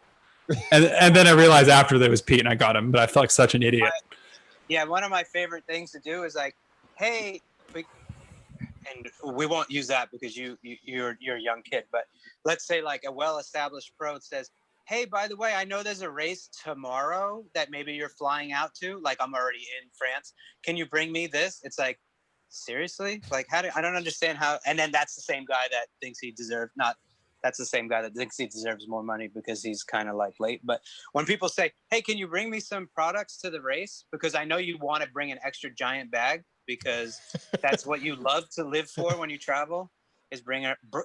And then I realized after that it was Pete, and I got him, but I felt like such an idiot. Yeah, one of my favorite things to do is like, hey, and we won't use that because you're a young kid, but let's say like a well-established pro says, hey, by the way, I know there's a race tomorrow that maybe you're flying out to. Like, I'm already in France. Can you bring me this? It's like, seriously? Like, I don't understand how. And then that's the same guy that thinks he deserves that's the same guy that thinks he deserves more money because he's kind of like late. But when people say, hey, can you bring me some products to the race? Because I know you want to bring an extra giant bag because that's what you love to live for when you travel, is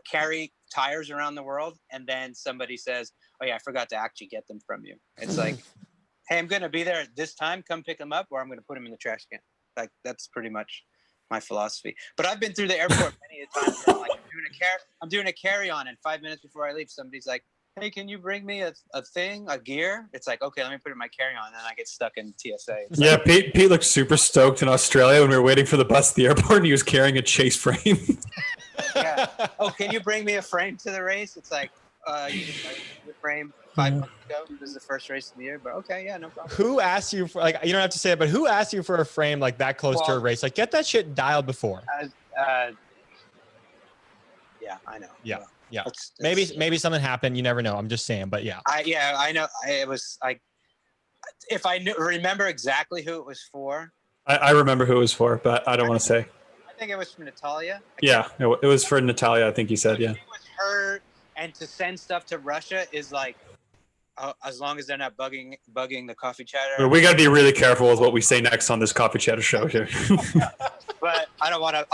carry tires around the world. And then somebody says, oh yeah, I forgot to actually get them from you. It's like, hey, I'm going to be there at this time. Come pick them up, or I'm going to put them in the trash can. Like, that's pretty much my philosophy. But I've been through the airport many a time. Like, I'm doing a carry-on, and 5 minutes before I leave, somebody's like, hey, can you bring me a gear? It's like, okay, let me put it in my carry-on, and then I get stuck in TSA. Yeah, Pete looked super stoked in Australia when we were waiting for the bus at the airport, and he was carrying a chase frame. Yeah. Oh, can you bring me a frame to the race? It's like, you didn't like the frame 5 months ago. This is the first race of the year, but okay, yeah, no problem. Who asked you for, like, you don't have to say it, but who asked you for a frame like that close to a race? Like, get that shit dialed before. Yeah, I know. Yeah. Yeah. Maybe something happened. You never know. I'm just saying, but yeah. I know. It was like, if I remember exactly who it was for. I remember who it was for, but I don't want to say. I think it was for Natalia. Yeah, it was for Natalia, I think he said, yeah. It was her, and to send stuff to Russia is like, as long as they're not bugging the coffee chatter. We got to be really careful with what we say next on this coffee chatter show here. But I don't want a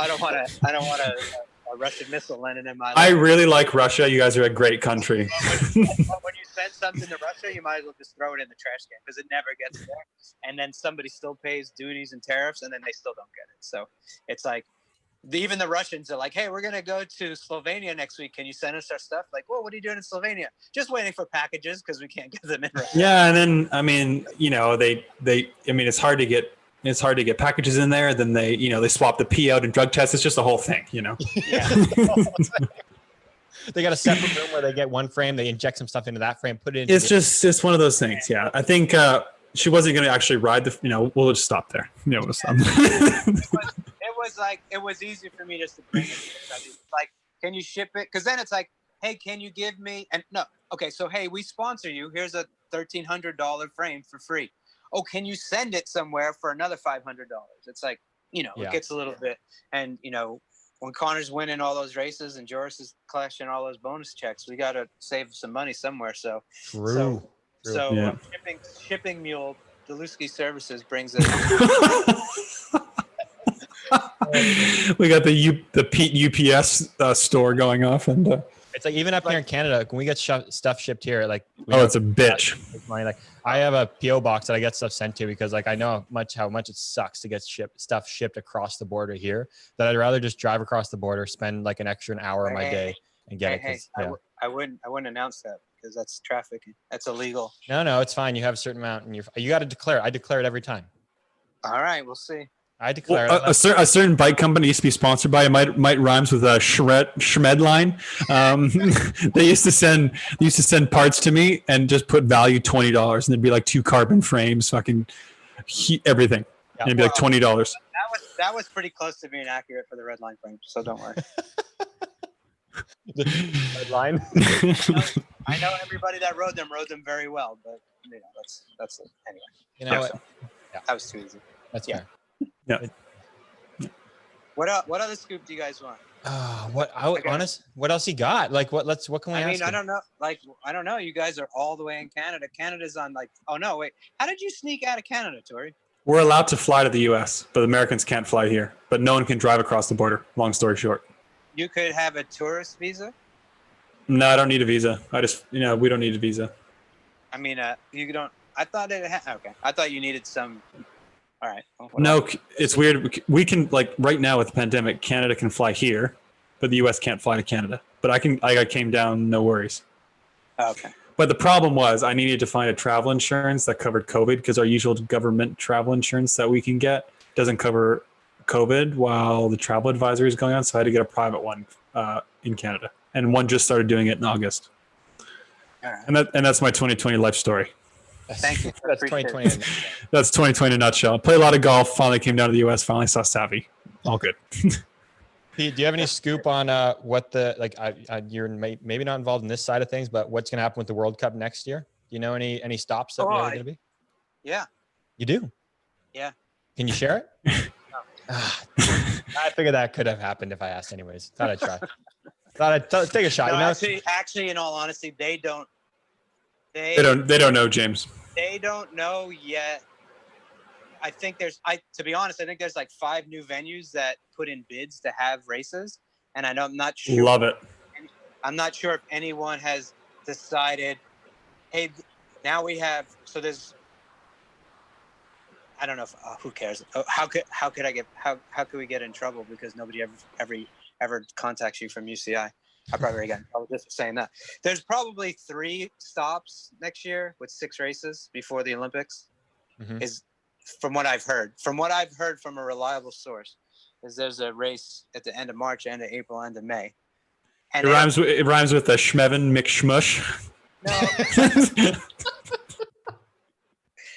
Russian missile landing in my life. I really like Russia. You guys are a great country. When you send something to Russia, you might as well just throw it in the trash can because it never gets there. And then somebody still pays duties and tariffs, and then they still don't get it. So it's like, even the Russians are like, hey, we're going to go to Slovenia next week. Can you send us our stuff? Like, well, what are you doing in Slovenia? Just waiting for packages because we can't get them in right now. Yeah, and then, I mean, you know, it's hard to get packages in there. Then they swap the P out and drug test. It's just a whole thing, you know. Yeah. They got a separate room where they get one frame, they inject some stuff into that frame, put it in. It's one of those things. Yeah. I think she wasn't going to actually ride we'll just stop there. We'll stop. It was easy for me just to bring it. Like, can you ship it? Because then it's like, hey, can you give me? And no, okay, so hey, we sponsor you. Here's a $1,300 frame for free. Oh, can you send it somewhere for another $500? It's like, you know, it gets a little bit. And you know, when Connor's winning all those races and Joris is clashing all those bonus checks, we got to save some money somewhere. So, True. Shipping mule, Deluski Services brings it. We got the Pete UPS store going off, and it's like even up here in Canada, when we get stuff shipped here, like it's a bitch. Like I have a PO box that I get stuff sent to because like I know how much it sucks to get stuff shipped across the border here. That I'd rather just drive across the border, spend like an hour of my day, and get it. I wouldn't announce that because that's trafficking. That's illegal. No, it's fine. You have a certain amount, and you got to declare. I declare it every time. All right, we'll see. I declare a certain bike company used to be sponsored by might rhymes with a Shred line. They used to send parts to me and just put value $20, and there'd be like 2 carbon frames, fucking everything, and it'd be like $20. That was pretty close to being accurate for the red line frame, so don't worry. Red line. I know everybody that rode them very well, but you know that's anyway. You know what? That was too easy. That's fair. Yeah. What other scoop do you guys want? What else you got? Like what can we ask? I don't know. Like I don't know. You guys are all the way in Canada. Canada's on like oh no, wait. How did you sneak out of Canada, Tori? We're allowed to fly to the US, but Americans can't fly here. But no one can drive across the border. Long story short. You could have a tourist visa? No, I don't need a visa. We don't need a visa. I mean, you don't I thought okay. I thought you needed some. All right. No, it's weird. We can like right now with the pandemic, Canada can fly here, but the US can't fly to Canada. But I came down, no worries. Okay. But the problem was I needed to find a travel insurance that covered COVID because our usual government travel insurance that we can get doesn't cover COVID while the travel advisory is going on. So I had to get a private one in Canada, and one just started doing it in August. All right. And that's my 2020 life story. Thank you. That's 2020. That's 2020 in a nutshell. Played a lot of golf. Finally came down to the US. Finally saw Savvy. All good. Pete, do you have any scoop on what you're maybe not involved in this side of things, but what's going to happen with the World Cup next year? Do you know any stops that are going to be? Yeah. You do? Yeah. Can you share it? No. I figured that could have happened if I asked anyways. Thought I'd try. Thought I'd take a shot. No, actually, in all honesty, they don't know, James. They don't know yet. I think to be honest, I think there's like 5 new venues that put in bids to have races, and I'm not sure. Love it. I'm not sure if anyone has decided. Hey, now we have. So there's. I don't know if who cares. How could we get in trouble because nobody ever contacts you from UCI? I probably already got in trouble just for saying that. There's probably 3 stops next year with 6 races before the Olympics. Mm-hmm. Is from what I've heard. From what I've heard from a reliable source, is there's a race at the end of March, end of April, end of May. And it rhymes with the Schmevin McShmush. No.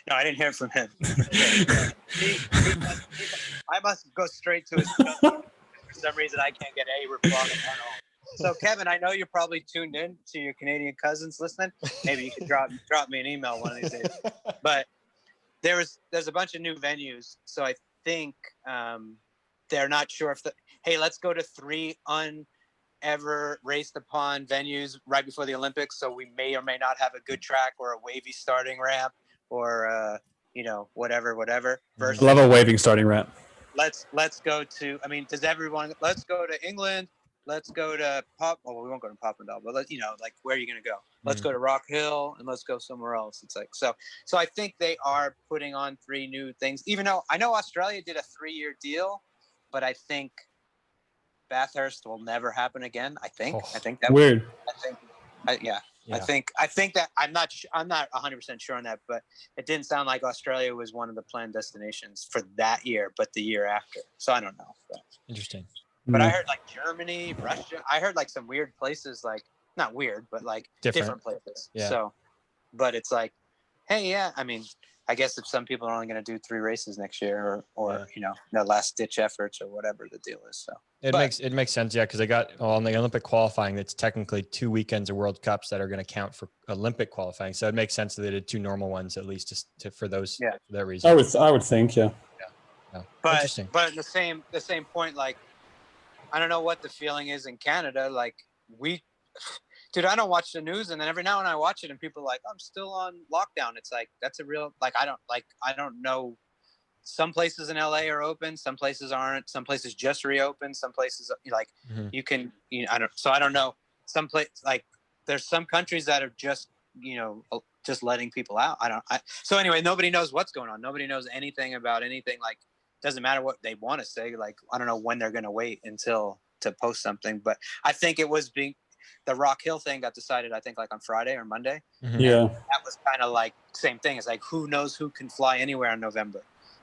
No, I didn't hear it from him. I must go straight to his for some reason I can't get a reply at all. So Kevin, I know you're probably tuned in to your Canadian cousins listening. Maybe you could drop me an email one of these days. But there's a bunch of new venues, so I think they're not sure if let's go to 3 unever raced upon venues right before the Olympics, so we may or may not have a good track or a wavy starting ramp or whatever. Versus, love a waving starting ramp. Let's go to. I mean, let's go to England. Let's go to we won't go to Papendal, but where are you going to go? Let's go to Rock Hill and let's go somewhere else. It's like, so I think they are putting on 3 new things, even though I know Australia did a 3-year deal, but I think Bathurst will never happen again. I think that weird. I think that I'm not 100% sure on that, but it didn't sound like Australia was one of the planned destinations for that year, but the year after. So I don't know. Interesting. But I heard like Germany, Russia. I heard like some weird places, like not weird, but like different places. Yeah. So, but it's like, hey, yeah. I mean, I guess if some people are only going to do 3 races next year, or Yeah. you know, their last ditch efforts or whatever the deal is. So It makes sense, yeah, because they got on the Olympic qualifying. It's technically 2 weekends of World Cups that are going to count for Olympic qualifying. So it makes sense that they did 2 normal ones at least for those for that reason. I would think, yeah. Yeah. But Interesting. but the same point, like I don't know what the feeling is in Canada. Like dude, I don't watch the news, and then every now and then I watch it, and people are like, I'm still on lockdown. It's like that's a real I don't know. Some places in LA are open, some places aren't. Some places just reopened. Some places you can I don't know. Some place like there's some countries that are just just letting people out. So anyway, nobody knows what's going on. Nobody knows anything about anything. Like doesn't matter what they want to say. Like I don't know when they're gonna wait until to post something. But I think it was the Rock Hill thing got decided, I think, like on Friday or Monday. Mm-hmm. Yeah. And that was kind of like same thing. It's like who knows who can fly anywhere in November.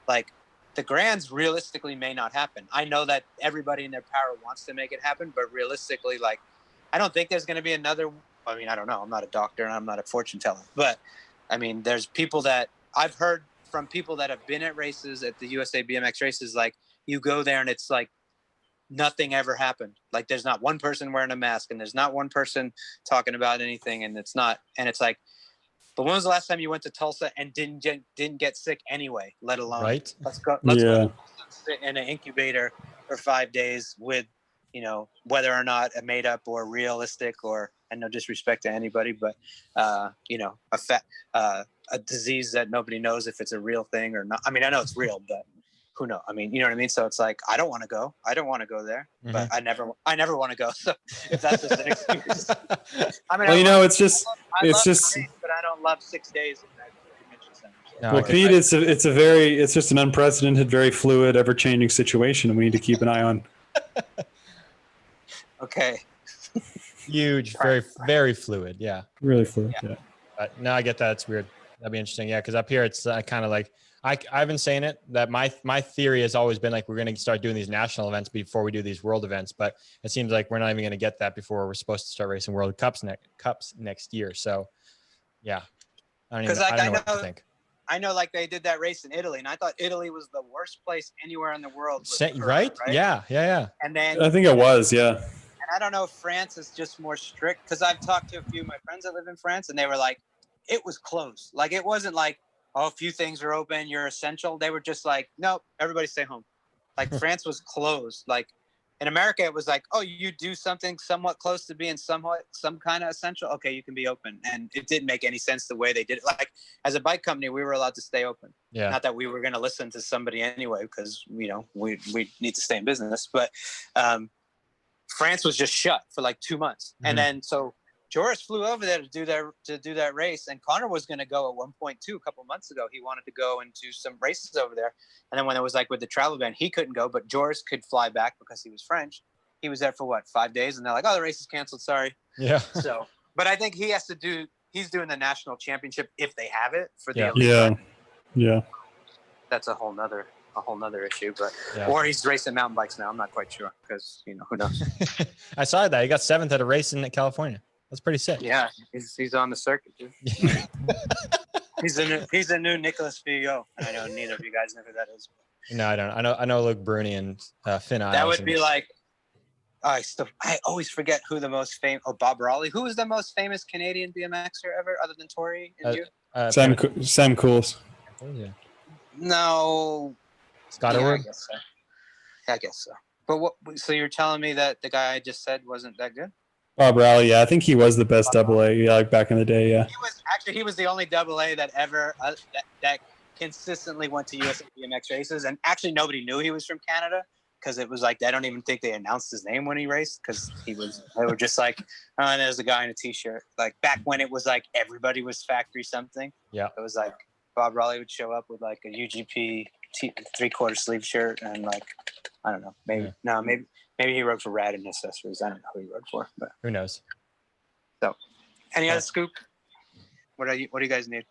Like the Grands realistically may not happen. I know that everybody in their power wants to make it happen, but realistically, like I don't think there's going to be another. I mean, I don't know. I'm not a doctor and I'm not a fortune teller, but I mean, there's people that I've heard from people that have been at races at the USA BMX races. Like you go there and it's like nothing ever happened. Like there's not one person wearing a mask and there's not one person talking about anything. And it's like, but when was the last time you went to Tulsa and didn't get sick anyway, let alone let's go sit in an incubator for 5 days with, whether or not a made up or realistic or, and no disrespect to anybody, but, a disease that nobody knows if it's a real thing or not. I mean, I know it's real, but who knows? I mean, you know what I mean? So it's like, I don't want to go. I don't want to go there, but I never want to go. So if that's just an excuse, I mean, well, it's just, but I don't love 6 days in that convention center. So. No, Well, Pete, it's just an unprecedented, very fluid, ever-changing situation, and we need to keep an eye on. Okay. Huge, very, very fluid. Yeah. Really fluid. Yeah. But no, I get that. It's weird. That'd be interesting. Yeah, because up here it's kind of like I've been saying it that my theory has always been like we're going to start doing these national events before we do these world events, but it seems like we're not even going to get that before we're supposed to start racing World Cups next year. So, yeah, I don't know what to think. I know, like they did that race in Italy, and I thought Italy was the worst place anywhere in the world. Right? Yeah. And then I think it was, yeah. And I don't know if France is just more strict because I've talked to a few of my friends that live in France, and they were like, it was closed. Like it wasn't like, oh, a few things are open, you're essential. They were just like, nope, everybody stay home. Like France was closed. Like in America, it was like, oh, you do something somewhat close to being some kind of essential. Okay, you can be open. And it didn't make any sense the way they did it. Like as a bike company, we were allowed to stay open. Yeah. Not that we were going to listen to somebody anyway, because, we need to stay in business. But France was just shut for like 2 months. Mm-hmm. And then so Joris flew over there to do that race, and Connor was going to go at 1.2 a couple months ago. He wanted to go and do some races over there, and then when it was like with the travel ban, he couldn't go, but Joris could fly back because he was French. He was there for 5 days, and they're like, "Oh, the race is canceled. Sorry." Yeah. So, but I think he has to do. He's doing the national championship if they have it for the Yeah. That's a whole nother issue, but or he's racing mountain bikes now. I'm not quite sure because who knows. I saw that he got 7th at a race in California. That's pretty sick. Yeah, he's on the circuit, dude. he's a new Nicholas Figo. I know neither of you guys know who that is. No, I don't. I know Luke Bruni and Finn Isles. That would be like. I always forget who the most famous. Oh, Bob Raleigh. Who is the most famous Canadian BMXer ever, other than Tori and you? Sam Cools. Yeah. No. Scott Edward? I guess so. But so you're telling me that the guy I just said wasn't that good? Bob Raleigh, yeah, I think he was the best AA, like back in the day, yeah. He was the only AA that ever that consistently went to USA BMX races, and actually nobody knew he was from Canada because it was like I don't even think they announced his name when he raced because they were just like, oh, there's a guy in a t-shirt. Like back when it was like everybody was factory something. Yeah, it was like Bob Raleigh would show up with like a UGP 3/4 sleeve shirt and like I don't know, maybe he rode for Rad and Accessories. I don't know who he rode for, but who knows? So, any other scoop? What do you guys need?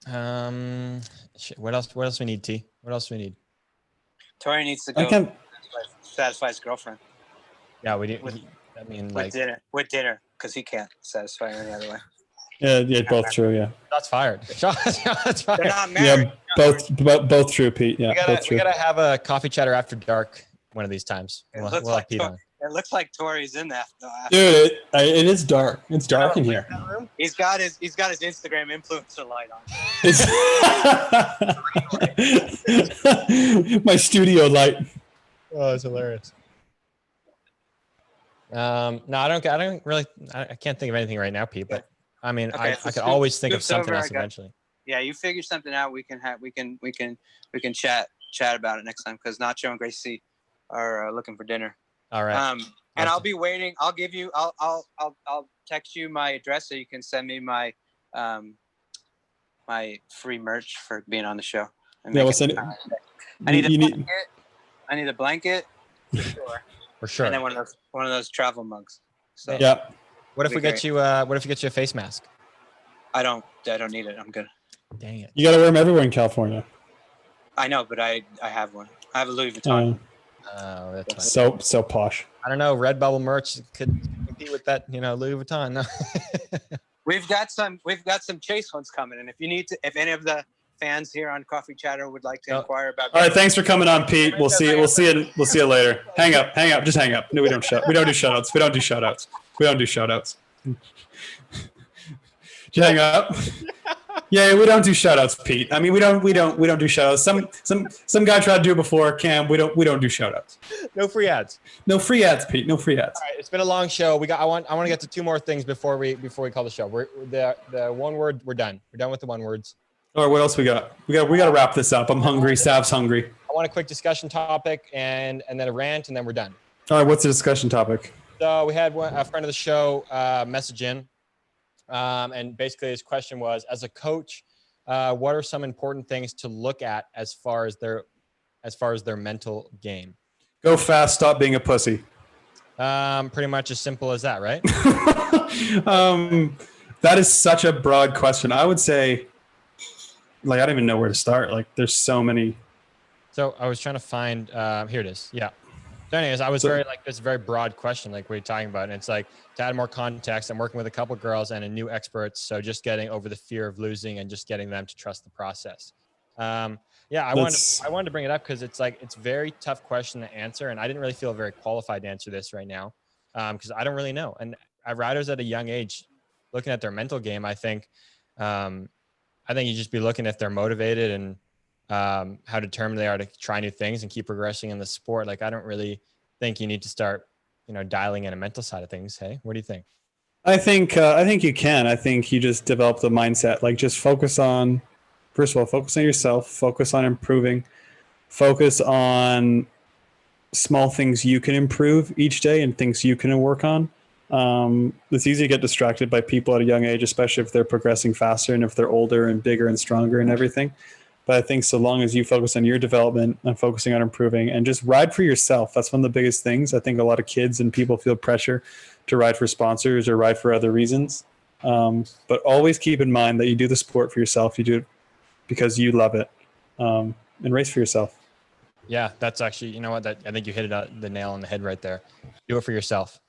What else we need, T? What else we need? Tori needs to go satisfy his girlfriend. Yeah, we do. With dinner, because he can't satisfy her any other way. Yeah, both true. Yeah, Shots fired. Shots They're fired. not married. yeah, both true, Pete. Yeah, both We true. gotta have a coffee chatter after dark one of these times. It We'll looks have like Pete on. It looks like Tori's in that though. Dude, it is dark. It's dark in here. He's got his Instagram influencer light on. My studio light. Oh, it's hilarious. No, I can't think of anything right now, Pete. But I mean, Okay, I so could always think of Scoop's something over, else I got- eventually. Yeah, you figure something out. We can chat about it next time because Nacho and Gracie are looking for dinner. All right. And I'll be waiting. I'll give you. I'll text you my address so you can send me my my free merch for being on the show. And Yeah, make we'll it- send it. I need a You blanket. I need a blanket. For sure. For sure. And then one of those travel mugs. So Yeah. What if be we get great. you? What if we get you a face mask? I don't need it. I'm good. Dang it. You got to wear them everywhere in California. I know, but I have one. I have a Louis Vuitton. Oh, that's fine. So posh. I don't know. Redbubble merch could compete with that. Louis Vuitton. We've got some Chase ones coming, and if any of the fans here on Coffee Chatter would like to inquire about. All right, thanks for coming on, Pete. We'll see you later. Hang up. Just hang up. No, we don't do shout-outs. We don't do shout-outs. Did you hang up? Yeah, we don't do shout-outs, Pete. I mean, we don't do shout-outs. Some guy tried to do it before, Cam. We don't do shout-outs. No free ads. No free ads, Pete. No free ads. All right, it's been a long show. I want to get to two more things before we call the show. We're the one word. We're done. We're done with the one words. All right, what else we got? We got to wrap this up. I'm hungry. Sav's hungry. I want a quick discussion topic and then a rant, and then we're done. All right, what's the discussion topic? So we had a friend of the show message in, and basically his question was, as a coach, what are some important things to look at as far as their mental game? Go fast. Stop being a pussy. Pretty much as simple as that, right? That is such a broad question. I would say, I don't even know where to start. There's so many. So I was trying to find. Here it is. Yeah. So anyways, I was this very broad question, like we were talking about, and it's like to add more context. I'm working with a couple girls and a new experts, so just getting over the fear of losing and just getting them to trust the process. I wanted to bring it up because it's a very tough question to answer, and I didn't really feel very qualified to answer this right now because I don't really know. And riders at a young age, looking at their mental game, I think you just be looking if they're motivated and how determined they are to try new things and keep progressing in the sport. I don't really think you need to start, dialing in a mental side of things. Hey, what do you think? I think you can. I think you just develop the mindset. Just focus on, first of all, focus on yourself, focus on improving, focus on small things you can improve each day and things you can work on. It's easy to get distracted by people at a young age, especially if they're progressing faster and if they're older and bigger and stronger and everything. But I think so long as you focus on your development and focusing on improving and just ride for yourself, that's one of the biggest things. I think a lot of kids and people feel pressure to ride for sponsors or ride for other reasons. But always keep in mind that you do the sport for yourself. You do it because you love it, and race for yourself. Yeah, that's actually, I think you hit the nail on the head right there. Do it for yourself.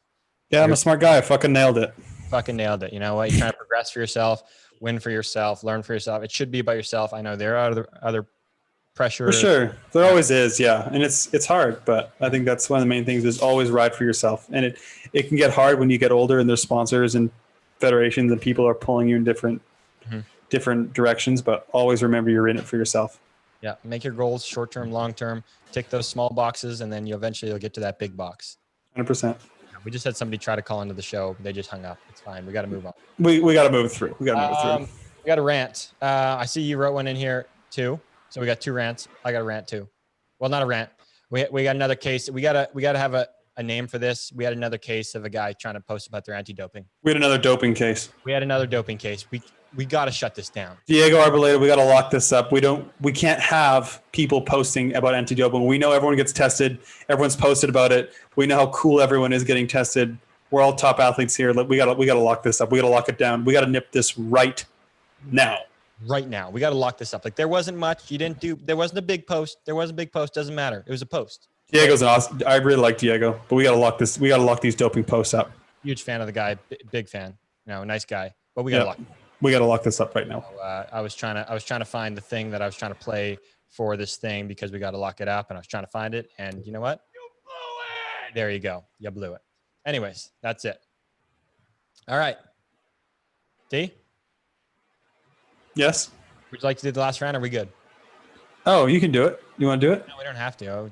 Yeah, I'm a smart guy. I fucking nailed it. Fucking nailed it. You know what? You're trying to progress for yourself, win for yourself, learn for yourself. It should be about yourself. I know there are other pressure. For sure. There always is, yeah. And it's hard, but I think that's one of the main things is always ride for yourself. And it can get hard when you get older and there's sponsors and federations and people are pulling you in different directions, but always remember you're in it for yourself. Yeah. Make your goals short-term, long-term, tick those small boxes, and then you'll get to that big box. 100%. We just had somebody try to call into the show. They just hung up. It's fine. We got to move on. We got to move through. We got a rant. I see you wrote one in here too. So we got two rants. I got a rant too. Well, not a rant. We got another case. We gotta have a name for this. We had another case of a guy trying to post about their anti-doping. We had another doping case. We got to shut this down. Diego Arboleda, we got to lock this up. We can't have people posting about anti-doping. We know everyone gets tested. Everyone's posted about it. We know how cool everyone is getting tested. We're all top athletes here. We got to lock this up. We got to lock it down. We got to nip this right now. Right now. We got to lock this up. There wasn't much. There wasn't a big post. Doesn't matter. It was a post. Diego's awesome. I really like Diego, but we got to lock this. We got to lock these doping posts up. Huge fan of the guy. Big fan. Nice guy. but we got to Yeah. lock. We got to lock this up right now. So, I was trying to find the thing that I was trying to play for this thing because we got to lock it up, and I was trying to find it. And you know what? You blew it. There you go. You blew it. Anyways, that's it. All right. D, Yes. would you like to do the last round? Or are we good? Oh, you can do it. You want to do it? No, we don't have to.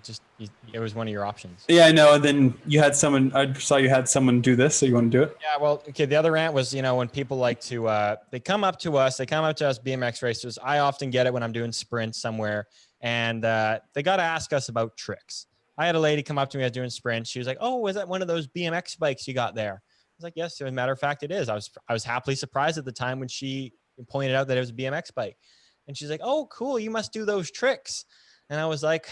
It was one of your options. Yeah, I know. And then you had someone. I saw you had someone do this. So you want to do it? Yeah. Well, okay. The other rant was, when people like to, they come up to us BMX racers. I often get it when I'm doing sprints somewhere, and they got to ask us about tricks. I had a lady come up to me. I was doing sprints. She was like, "Oh, was that one of those BMX bikes you got there?" I was like, "Yes." As a matter of fact, it is. I was happily surprised at the time when she pointed out that it was a BMX bike, and she's like, "Oh, cool. You must do those tricks." And I was like,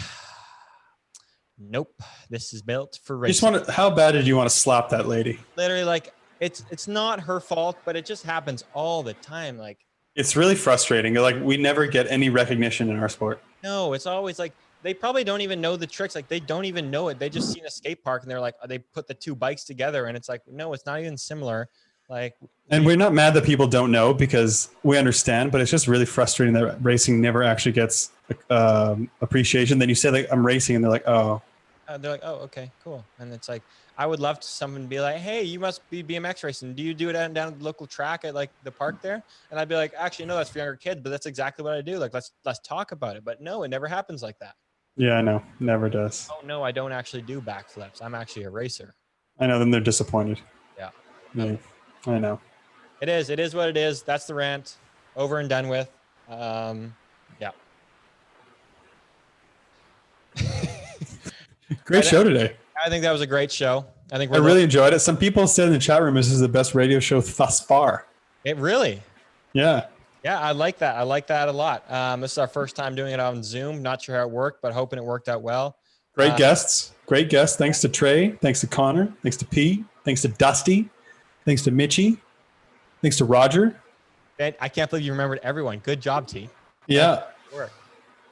"Nope. This is built for racing." How bad did you want to slap that lady? Literally, like it's not her fault, but it just happens all the time. Like, It's really frustrating. Like, we never get any recognition in our sport. no, it's always like they probably don't even know the tricks. Like, they don't even know it. They just seen a skate park and they're like, they put the two bikes together, and it's like, no, it's not even similar. Like, And we're not mad that people don't know, because we understand, but it's just really frustrating that racing never actually gets appreciation. Then you say, like, I'm racing, and they're like, oh. they're like, "Oh, okay, cool." And it's like, I would love to someone be like, "Hey, you must be BMX racing. Do you do it down at the local track at like the park there?" And I'd be like, "Actually, no, that's for younger kids, but that's exactly what I do. Like, let's talk about it." But no, it never happens like that. Yeah, I know. Never does. Oh no, I don't actually do backflips. I'm actually a racer. I know. Then they're disappointed. Yeah. Yeah, I know. It is what it is. That's the rant. Over and done with. Yeah. Great show today. I think that was a great show. I think I really enjoyed it. Some people said in the chat room this is the best radio show thus far. It really. Yeah. Yeah, I like that. I like that a lot. This is our first time doing it on Zoom. Not sure how it worked, but hoping it worked out well. Great guests. Great guests. Thanks to Trey. Thanks to Connor. Thanks to Pete. Thanks to Dusty. Thanks to Mitchie. Thanks to Roger. I can't believe you remembered everyone. Good job, T. Yeah.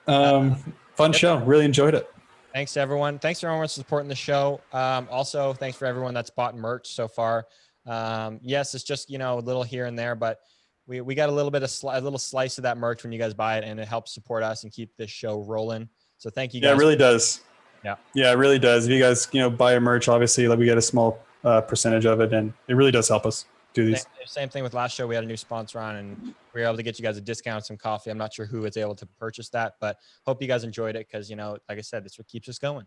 Fun show. Really enjoyed it. Thanks to everyone. Thanks to everyone for supporting the show. Also, thanks for everyone that's bought merch so far. Yes, it's just, a little here and there, but we got a little bit of a little slice of that merch when you guys buy it, and it helps support us and keep this show rolling. So thank you guys. Yeah, it really does. Yeah. Yeah, it really does. If you guys, buy our merch, obviously, like, we get a small percentage of it, and it really does help us do these. Same thing with last show. We had a new sponsor on, and we were able to get you guys a discount, some coffee. I'm not sure who was able to purchase that, but hope you guys enjoyed it because, like I said, it's what keeps us going.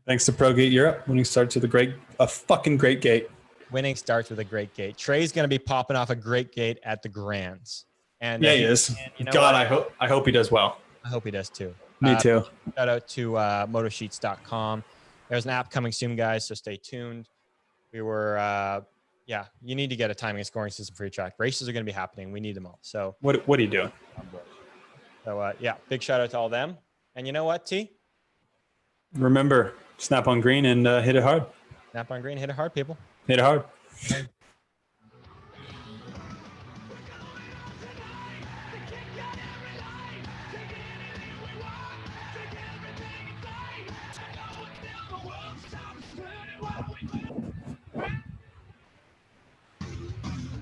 Thanks to ProGate Europe. Winning starts with a fucking great gate. Winning starts with a great gate. Trey's going to be popping off a great gate at the Grands. And yeah, he is. And God, I hope he does well. I hope he does too. Me too. Shout out to motosheets.com. There's an app coming soon, guys, so stay tuned. We were, you need to get a timing and scoring system for your track. Races are going to be happening. We need them all. So what are you doing? So, big shout out to all them. And you know what, T? Remember, snap on green and hit it hard. Snap on green, hit it hard, people. Hit it hard.